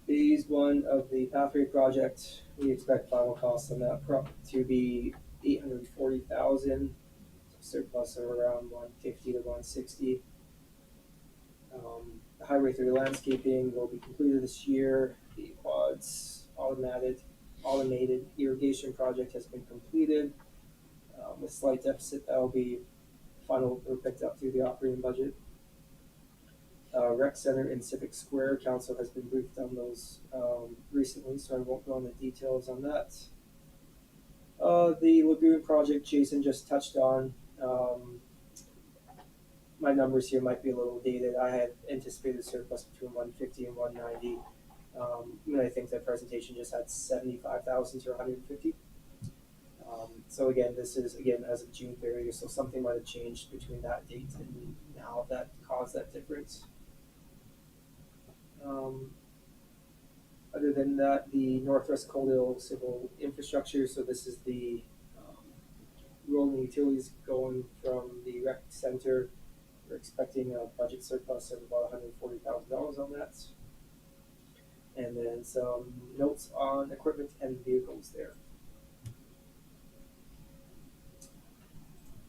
Phase 1 of the pathway project, we expect final costs on that to be $840,000, surplus of around $150 to $160. The highway through landscaping will be completed this year. The quads automated irrigation project has been completed. With slight deficit that will be final or picked up through the operating budget. Rec Center and Civic Square, Council has been briefed on those recently, so I won't go into details on that. The Lagoon project Jason just touched on. My numbers here might be a little dated. I had anticipated surplus between 150 and 190. And I think the presentation just had 75,000 to 150. So again, this is as of June 30th, so something might have changed between that date and now that caused that difference. Other than that, the Northwest Coldale civil infrastructure, so this is the rolling utilities going from the rec center. We're expecting a budget surplus of about $140,000 on that. And then some notes on equipment and vehicles there.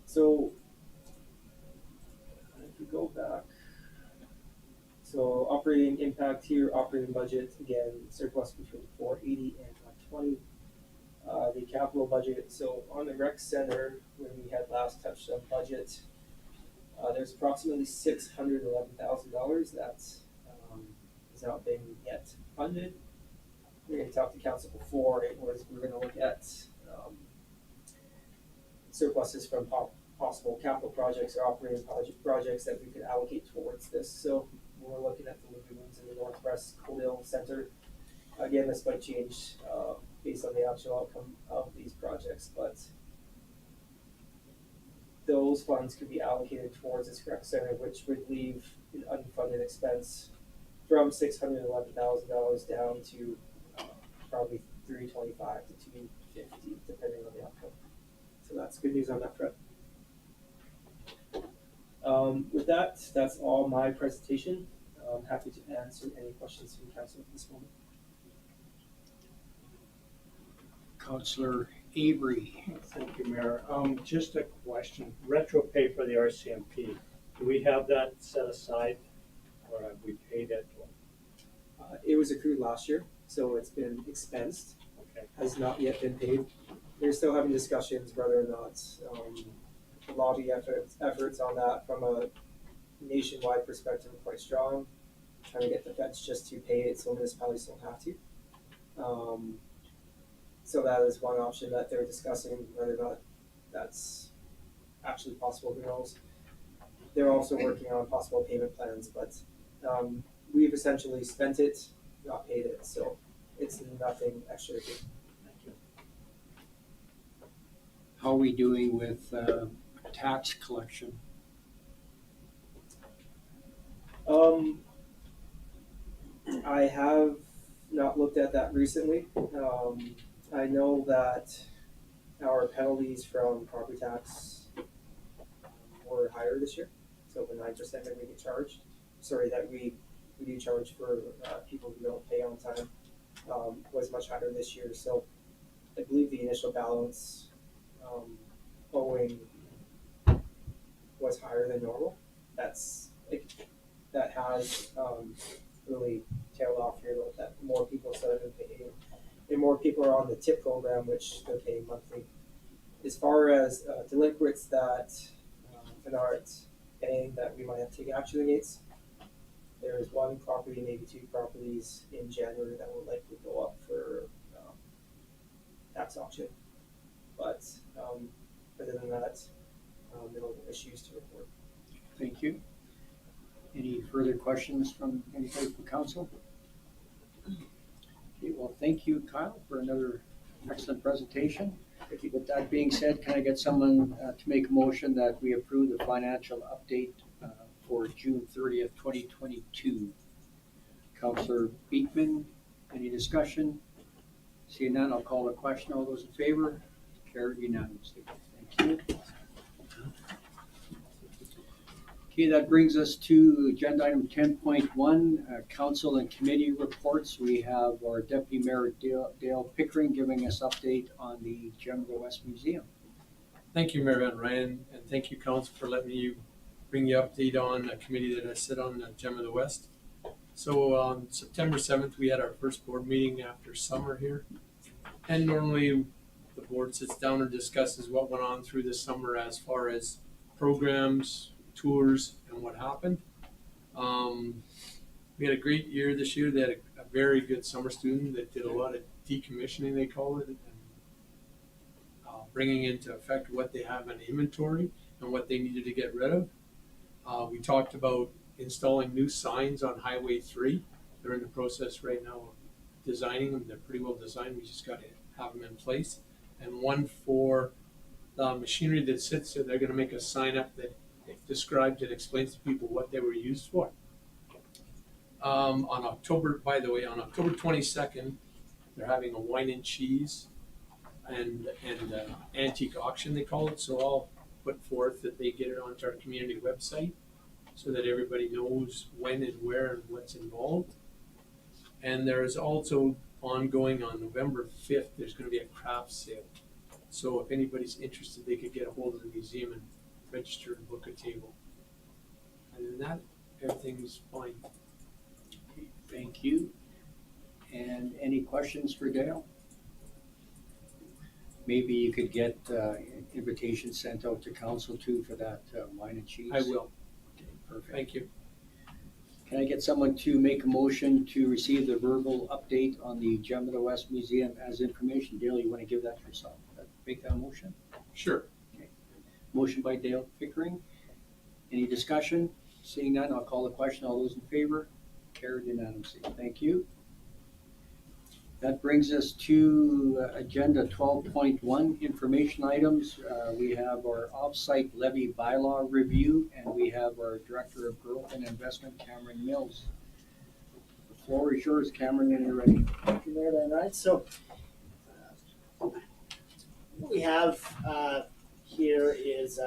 So if we go back, so operating impact here, operating budget, again, surplus between 480 and 120. The capital budget, so on the rec center, when we had last touched on budget, there's approximately $611,000 that has not been yet funded. We had talked to council before, we're going to look at surpluses from possible capital projects or operating projects that we could allocate towards this. So we're looking at the lagoons in the Northwest Coldale Center. Again, this might change based on the actual outcome of these projects, but those funds could be allocated towards this rec center, which would leave an unfunded expense from $611,000 down to probably $325 to $250, depending on the outcome. So that's good news on that front. With that, that's all my presentation. I'm happy to answer any questions from council at this moment. Councillor Avery. Thank you, Mayor. Just a question. Retro pay for the RCMP. Do we have that set aside, or have we paid it? It was accrued last year, so it's been expensed. Okay. Has not yet been paid. They're still having discussions whether or not the lobby efforts on that from a nationwide perspective are quite strong. Trying to get the feds just to pay it so municipalities don't have to. So that is one option that they're discussing, whether or not that's actually possible, who knows. They're also working on possible payment plans, but we've essentially spent it, not paid it, so it's nothing extra to do. Thank you. How are we doing with tax collection? I have not looked at that recently. I know that our penalties from property tax were higher this year. So the 9% that we get charged, that we do charge for people who don't pay on time was much higher this year. So I believe the initial balance owing was higher than normal. That has really tailed off here, that more people started paying, and more people are on the TIP program, which they're paying monthly. As far as delinquents that aren't paying, that we might have to take action against, there is one property, maybe two properties in January that will likely go up for tax auction. But other than that, no issues to report. Thank you. Any further questions from anybody from council? Okay, well, thank you, Kyle, for another excellent presentation. With that being said, can I get someone to make a motion that we approve the financial update for June 30th, 2022? Councillor Beekman, any discussion? Seeing none, I'll call the question. All those in favor? Carried unanimously. Thank you. Okay, that brings us to agenda item 10.1, council and committee reports. We have our Deputy Mayor Dale Pickering giving us update on the Gem of the West Museum. Thank you, Mayor Van Rijn, and thank you, Council, for letting me bring you update on a committee that I sit on, the Gem of the West. So on September 7th, we had our first board meeting after summer here. And normally the board sits down and discusses what went on through the summer as far as programs, tours, and what happened. We had a great year this year. They had a very good summer student that did a lot of decommissioning, they call it, and bringing into effect what they have in inventory and what they needed to get rid of. We talked about installing new signs on Highway 3. They're in the process right now of designing them. They're pretty well designed. We just got to have them in place. And one for the machinery that sits there, they're going to make a sign up that describes and explains to people what they were used for. On October 22nd, they're having a wine and cheese and antique auction, they call it. So I'll put forth that they get it onto our community website so that everybody knows when and where and what's involved. And there's also ongoing on November 5th, there's going to be a craft sale. So if anybody's interested, they could get a hold of the museum and register and book a table. Other than that, everything's fine. Okay, thank you. And any questions for Dale? Maybe you could get invitation sent out to council too for that wine and cheese. I will. Okay, perfect. Thank you. Can I get someone to make a motion to receive the verbal update on the Gem of the West Museum as information? Dale, you want to give that yourself? Make that motion? Sure. Okay. Motion by Dale Pickering. Any discussion? Seeing none, I'll call the question. All those in favor? Carried unanimously. Thank you. That brings us to agenda 12.1, information items. We have our off-site levy bylaw review, and we have our Director of Growth and Investment, Cameron Mills. The floor is yours, Cameron, when you're ready. Thank you, Mayor Van Rijn. So what we have here is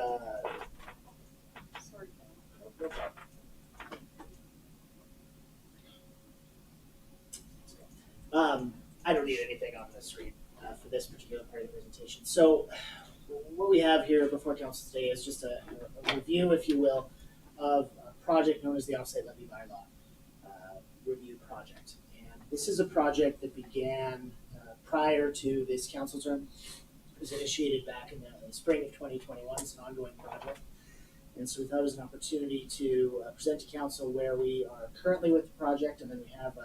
I don't need anything on the screen for this particular part of the presentation. So what we have here before council today is just a review, if you will, of a project known as the Offsite Levy Bylaw Review Project. And this is a project that began prior to this council term. It was initiated back in the spring of 2021. It's an ongoing project. And so we thought it was an opportunity to present to council where we are currently with the project, and then we have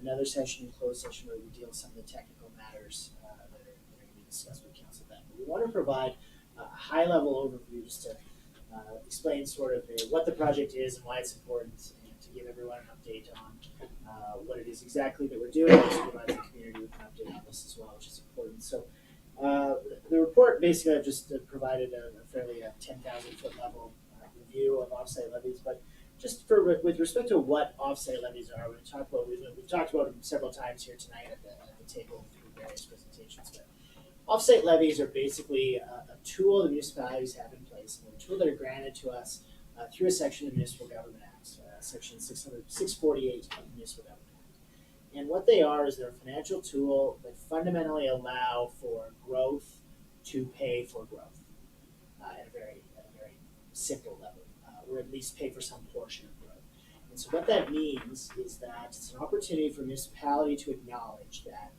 another session, in closed session, where we deal with some of the technical matters that are going to be discussed with council then. But we want to provide a high-level overview just to explain sort of what the project is and why it's important, and to give everyone an update on what it is exactly that we're doing, and to provide the community with an update on this as well, which is important. So the report, basically, I've just provided a fairly 10,000-foot level review of offsite levies, but just with respect to what offsite levies are, we've talked about them several times here tonight at the table through various presentations. But offsite levies are basically a tool the municipalities have in place, and a tool that are granted to us through a section of Municipal Government Acts, section 648 of the Municipal Government Act. And what they are is they're a financial tool that fundamentally allow for growth to pay for growth at a very simple level. Or at least pay for some portion of growth. And so what that means is that it's an opportunity for municipality to acknowledge that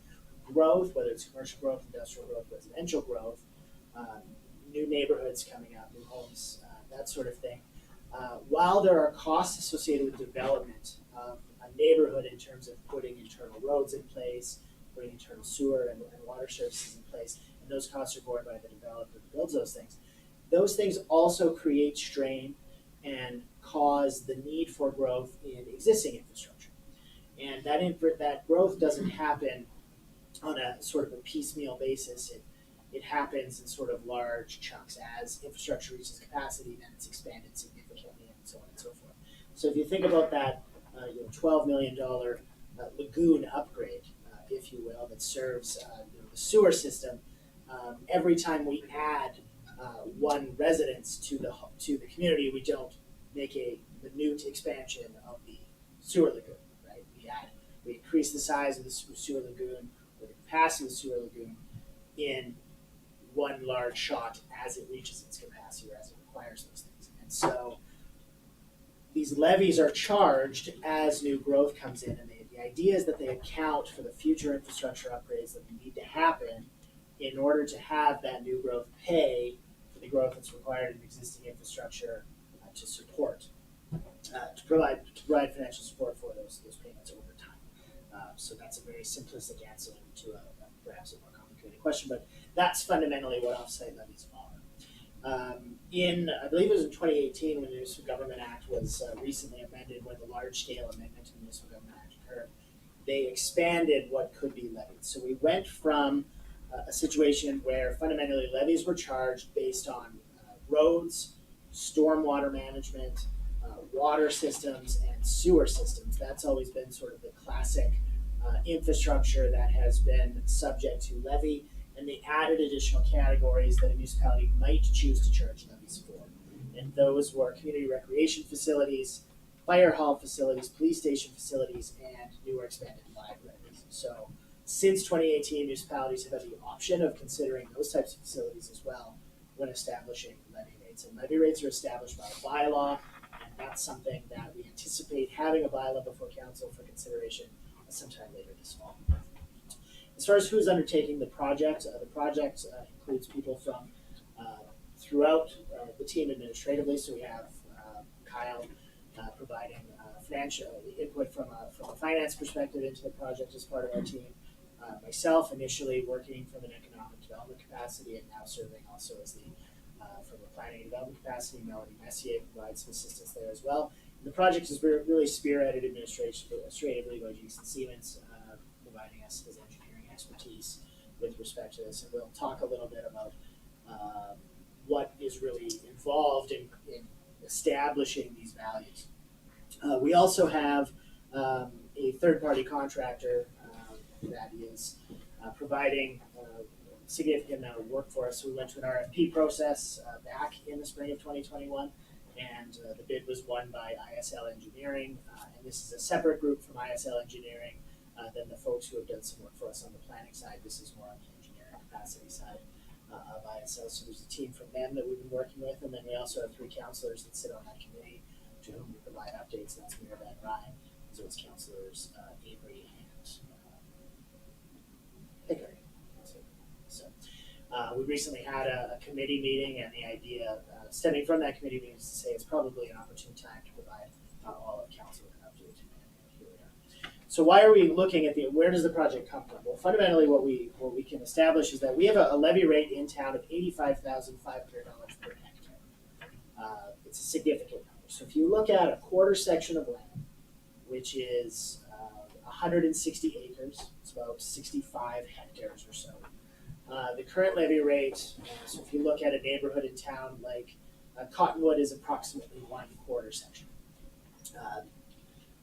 growth, whether it's commercial growth, industrial growth, residential growth, new neighborhoods coming up, new homes, that sort of thing, while there are costs associated with development of a neighborhood in terms of putting internal roads in place, putting internal sewer and water services in place, and those costs are borne by the developer who builds those things also create strain and cause the need for growth in existing infrastructure. And that growth doesn't happen on a sort of a piecemeal basis. it happens in sort of large chunks. As infrastructure reaches capacity, then it's expanded significantly, and so on and so forth. So if you think about that, $12 million lagoon upgrade, if you will, that serves the sewer system, every time we add one residence to the community, we don't make a minute expansion of the sewer lagoon, right? We increase the size of the sewer lagoon or the capacity of the sewer lagoon in one large shot as it reaches its capacity or as it requires those things. And so these levies are charged as new growth comes in, and the idea is that they account for the future infrastructure upgrades that need to happen in order to have that new growth pay for the growth that's required in existing infrastructure to support, to provide financial support for those payments over time. So that's a very simplistic answer to perhaps a more complicated question, but that's fundamentally what off-site levies are. I believe it was in 2018 when the Municipal Government Act was recently amended, when the large-scale amendment to the Municipal Government Act occurred, they expanded what could be levied. So we went from a situation where fundamentally levies were charged based on roads, stormwater management, water systems, and sewer systems. That's always been sort of the classic infrastructure that has been subject to levy, and they added additional categories that a municipality might choose to charge levies for. And those were community recreation facilities, fire hall facilities, police station facilities, and newer expanded libraries. So since 2018, municipalities have had the option of considering those types of facilities as well when establishing levy rates. And levy rates are established by a bylaw, and that's something that we anticipate having a bylaw before council for consideration sometime later this fall. As far as who's undertaking the project includes people from throughout the team administratively. So we have Kyle providing financial input from a finance perspective into the project as part of our team. Myself initially working from an economic development capacity, and now serving also as from a planning and development capacity. Melody Messier provides some assistance there as well. And the project is really spearheaded administratively by Jason Siemens, providing us his engineering expertise with respect to this. And we'll talk a little bit about what is really involved in establishing these values. We also have a third-party contractor that is providing a significant amount of work for us. So we went to an RFP process back in the spring of 2021, and the bid was won by ISL Engineering, and this is a separate group from ISL Engineering than the folks who have done some work for us on the planning side. This is more on the engineering capacity side of ISL. So there's a team from them that we've been working with, and then we also have 3 councillors that sit on that committee to whom we provide updates. That's Mayor Van Rijn, as well as councillors Avery and Pecuniary. So we recently had a committee meeting, and the idea stemming from that committee meeting is to say it's probably an opportune time to provide all of council with an update. And here we are. So why are we looking at where does the project come from? Well, fundamentally, what we can establish is that we have a levy rate in town of $85,500 per hectare. It's a significant number. So if you look at a quarter section of land, which is 160 acres, it's about 65 hectares or so. The current levy rate, so if you look at a neighborhood in town like Cottonwood, is approximately 1/4 section.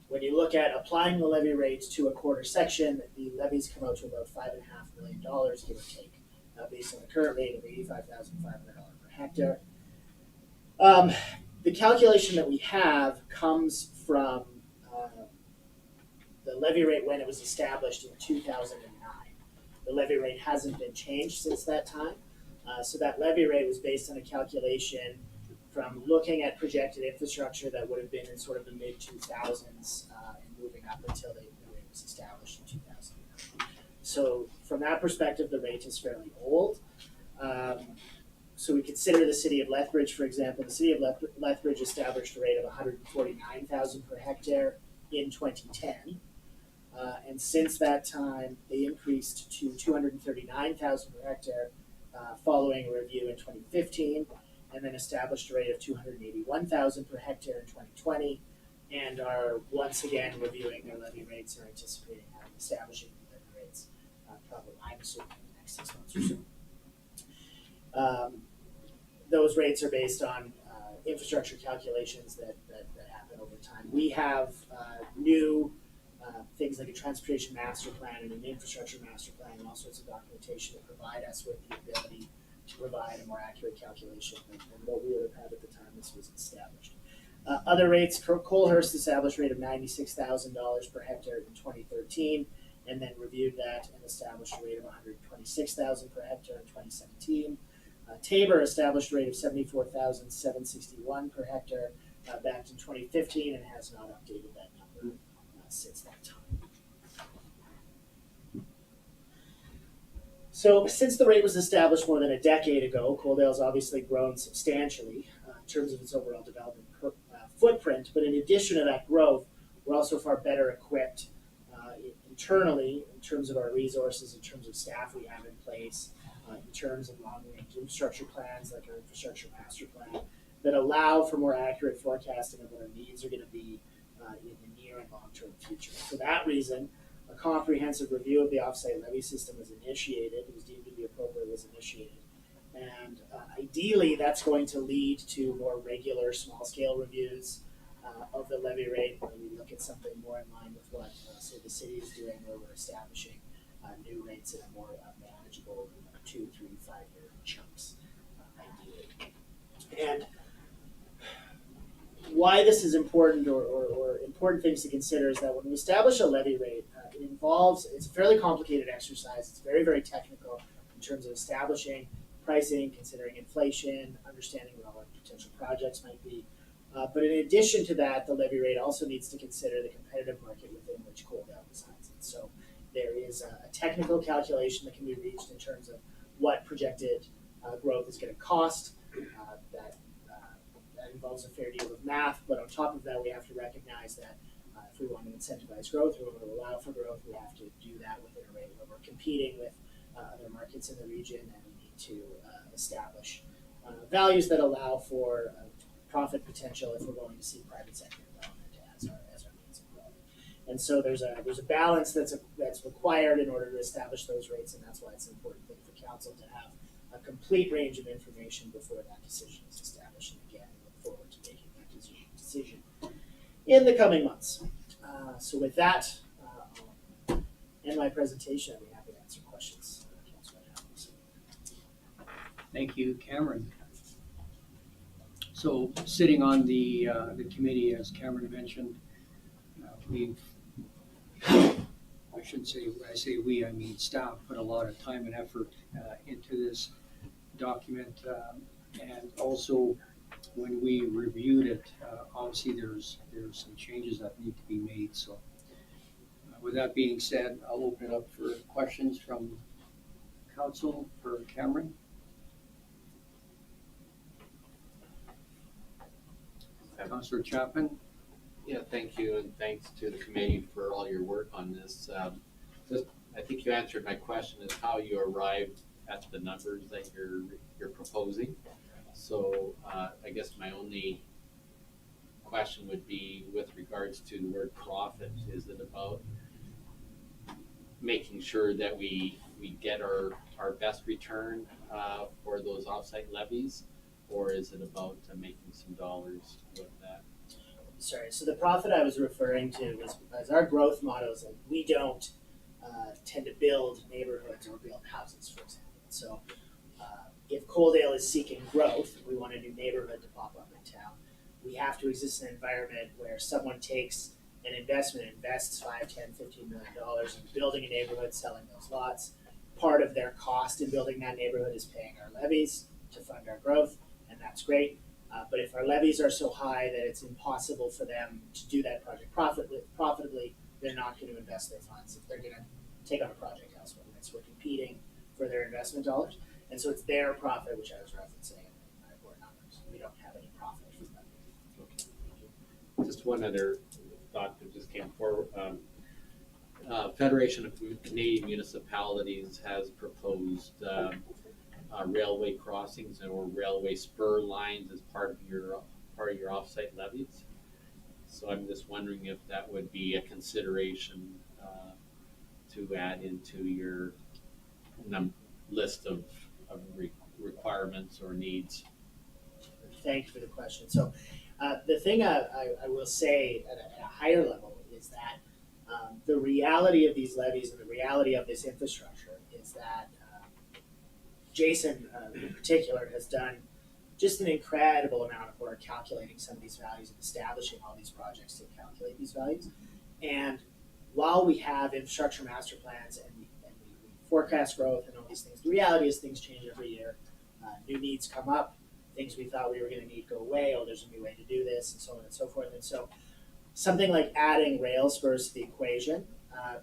When you look at applying the levy rate to a quarter section, the levies come out to about $5.5 million, give or take, based on the current rate of $85,500 per hectare. The calculation that we have comes from the levy rate when it was established in 2009. The levy rate hasn't been changed since that time. So that levy rate was based on a calculation from looking at projected infrastructure that would have been in sort of the mid-2000s and moving up until the rate was established in 2009. So from that perspective, the rate is fairly old. So we consider the city of Lethbridge, for example. The city of Lethbridge established a rate of $149,000 per hectare in 2010. And since that time, they increased to $239,000 per hectare following a review in 2015, and then established a rate of $281,000 per hectare in 2020, and are once again reviewing their levy rates or anticipating establishing the levy rates, probably, I'm assuming, in the next 6 months or so. Those rates are based on infrastructure calculations that happen over time. We have new things like a transportation master plan and an infrastructure master plan and all sorts of documentation that provide us with the ability to provide a more accurate calculation than what we would have had at the time this was established. Other rates, Colehurst established a rate of $96,000 per hectare in 2013, and then reviewed that and established a rate of $126,000 per hectare in 2017. Tabor established a rate of $74,761 per hectare back in 2015 and has not updated that number since that time. So since the rate was established more than a decade ago, Coaldale's obviously grown substantially in terms of its overall development footprint, but in addition to that growth, we're also far better equipped internally in terms of our resources, in terms of staff we have in place, in terms of long-range infrastructure plans like our infrastructure master plan that allow for more accurate forecasting of what our needs are going to be in the near and long-term future. For that reason, a comprehensive review of the offsite levy system was initiated. It was deemed to be appropriate, was initiated. And ideally, that's going to lead to more regular small-scale reviews of the levy rate, where we look at something more in line with what, say, the city is doing, where we're establishing new rates in a more manageable 2, 3, 5 year chunks, ideally. And why this is important, or important things to consider, is that when we establish a levy rate, it's a fairly complicated exercise. It's very, very technical in terms of establishing pricing, considering inflation, understanding what all our potential projects might be. But in addition to that, the levy rate also needs to consider the competitive market within which Coaldale resides in. So there is a technical calculation that can be reached in terms of what projected growth is going to cost. That involves a fair deal of math, but on top of that, we have to recognize that if we want to incentivize growth, we want to allow for growth, we have to do that within a rate where we're competing with other markets in the region, and we need to establish values that allow for profit potential if we're going to see private sector development as our means of growth. And so there's a balance that's required in order to establish those rates, and that's why it's an important thing for council to have a complete range of information before that decision is established. And again, we look forward to making that decision in the coming months. So with that, I'll end my presentation. I'd be happy to answer questions. Thank you, Cameron. So sitting on the committee, as Cameron mentioned, we've, I shouldn't say, when I say we, I mean staff, put a lot of time and effort into this document. And also when we reviewed it, obviously there's some changes that need to be made. So with that being said, I'll open it up for questions from council for Cameron. Councillor Chapman. Yeah, thank you, and thanks to the committee for all your work on this. I think you answered my question, is how you arrived at the numbers that you're proposing. So I guess my only question would be with regards to the word profit. Is it about making sure that we get our best return for those offsite levies, or is it about making some dollars with that? Sorry, so the profit I was referring to was our growth motto is that we don't tend to build neighborhoods or build houses, for example. So if Coaldale is seeking growth, we want a new neighborhood to pop up in town, we have to exist in an environment where someone takes an investment, invests $5, $10, $15 million in building a neighborhood, selling those lots. Part of their cost in building that neighborhood is paying our levies to fund our growth, and that's great. But if our levies are so high that it's impossible for them to do that project profitably, they're not going to invest their funds if they're going to take on a project elsewhere. So we're competing for their investment dollars. And so it's their profit, which I was referencing in my board numbers. We don't have any profit from that. Okay. Just one other thought that just came forward. Federation of Canadian Municipalities has proposed railway crossings or railway spur lines as part of your offsite levies. So I'm just wondering if that would be a consideration to add into your list of requirements or needs? Thank you for the question. So the thing I will say at a higher level is that the reality of these levies and the reality of this infrastructure is that Jason in particular has done just an incredible amount of work calculating some of these values and establishing all these projects to calculate these values. And while we have infrastructure master plans and we forecast growth and all these things, the reality is things change every year. New needs come up, things we thought we were going to need go away, oh, there's a new way to do this, and so on and so forth. And so something like adding rail spurs to the equation,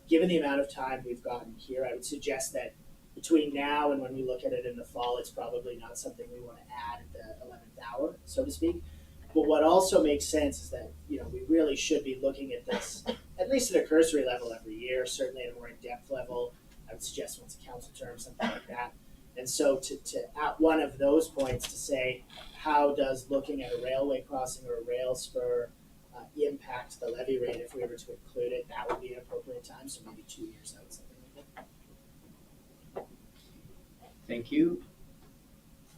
given the amount of time we've gotten here, I would suggest that between now and when we look at it in the fall, it's probably not something we want to add at the 11th hour, so to speak. But what also makes sense is that, you know, we really should be looking at this, at least at a cursory level every year, certainly at a more in-depth level. I would suggest once a council term, something like that. And so to at one of those points to say, how does looking at a railway crossing or a rail spur impact the levy rate if we were to include it, that would be an appropriate time, so maybe 2 years out, something like that. Thank you.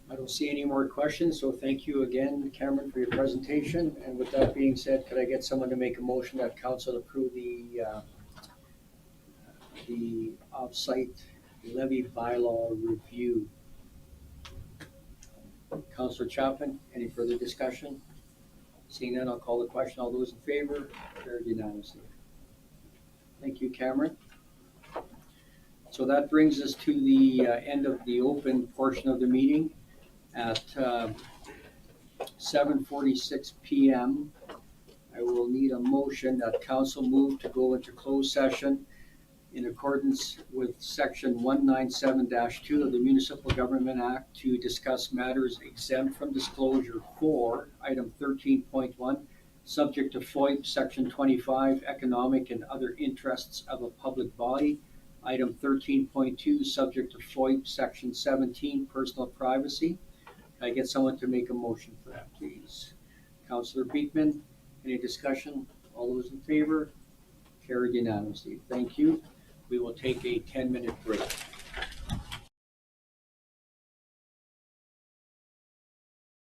I don't see any more questions, so thank you again, Cameron, for your presentation. And with that being said, could I get someone to make a motion that council approve the off-site levy bylaw review? Councillor Chapman, any further discussion? Seeing none, I'll call the question. All those in favor, carried unanimously. Thank you, Cameron. So that brings us to the end of the open portion of the meeting at 7:46 p.m. I will need a motion that council move to go into closed session in accordance with section 197-2 of the Municipal Government Act to discuss matters exempt from disclosure for item 13.1, subject to Fyfe section 25, economic and other interests of a public body. Item 13.2, subject to Fyfe section 17, personal privacy. Can I get someone to make a motion for that, please? Councillor Beekman, any discussion? All those in favor? Carried unanimously. Thank you. We will take a 10-minute break.